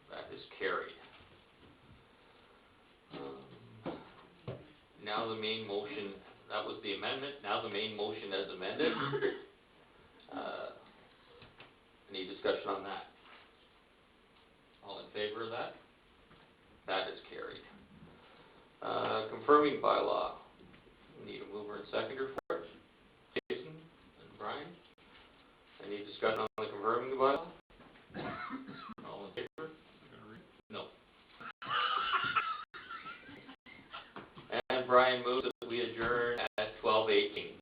That is carried. Now the main motion, that was the amendment, now the main motion as amended. Any discussion on that? All in favor of that? That is carried. Confirming bylaw. We need a mover and seconder for it. Jason and Brian. Any discussion on the confirming bylaw? All in favor? No. And Brian moves that we adjourn at 12:18.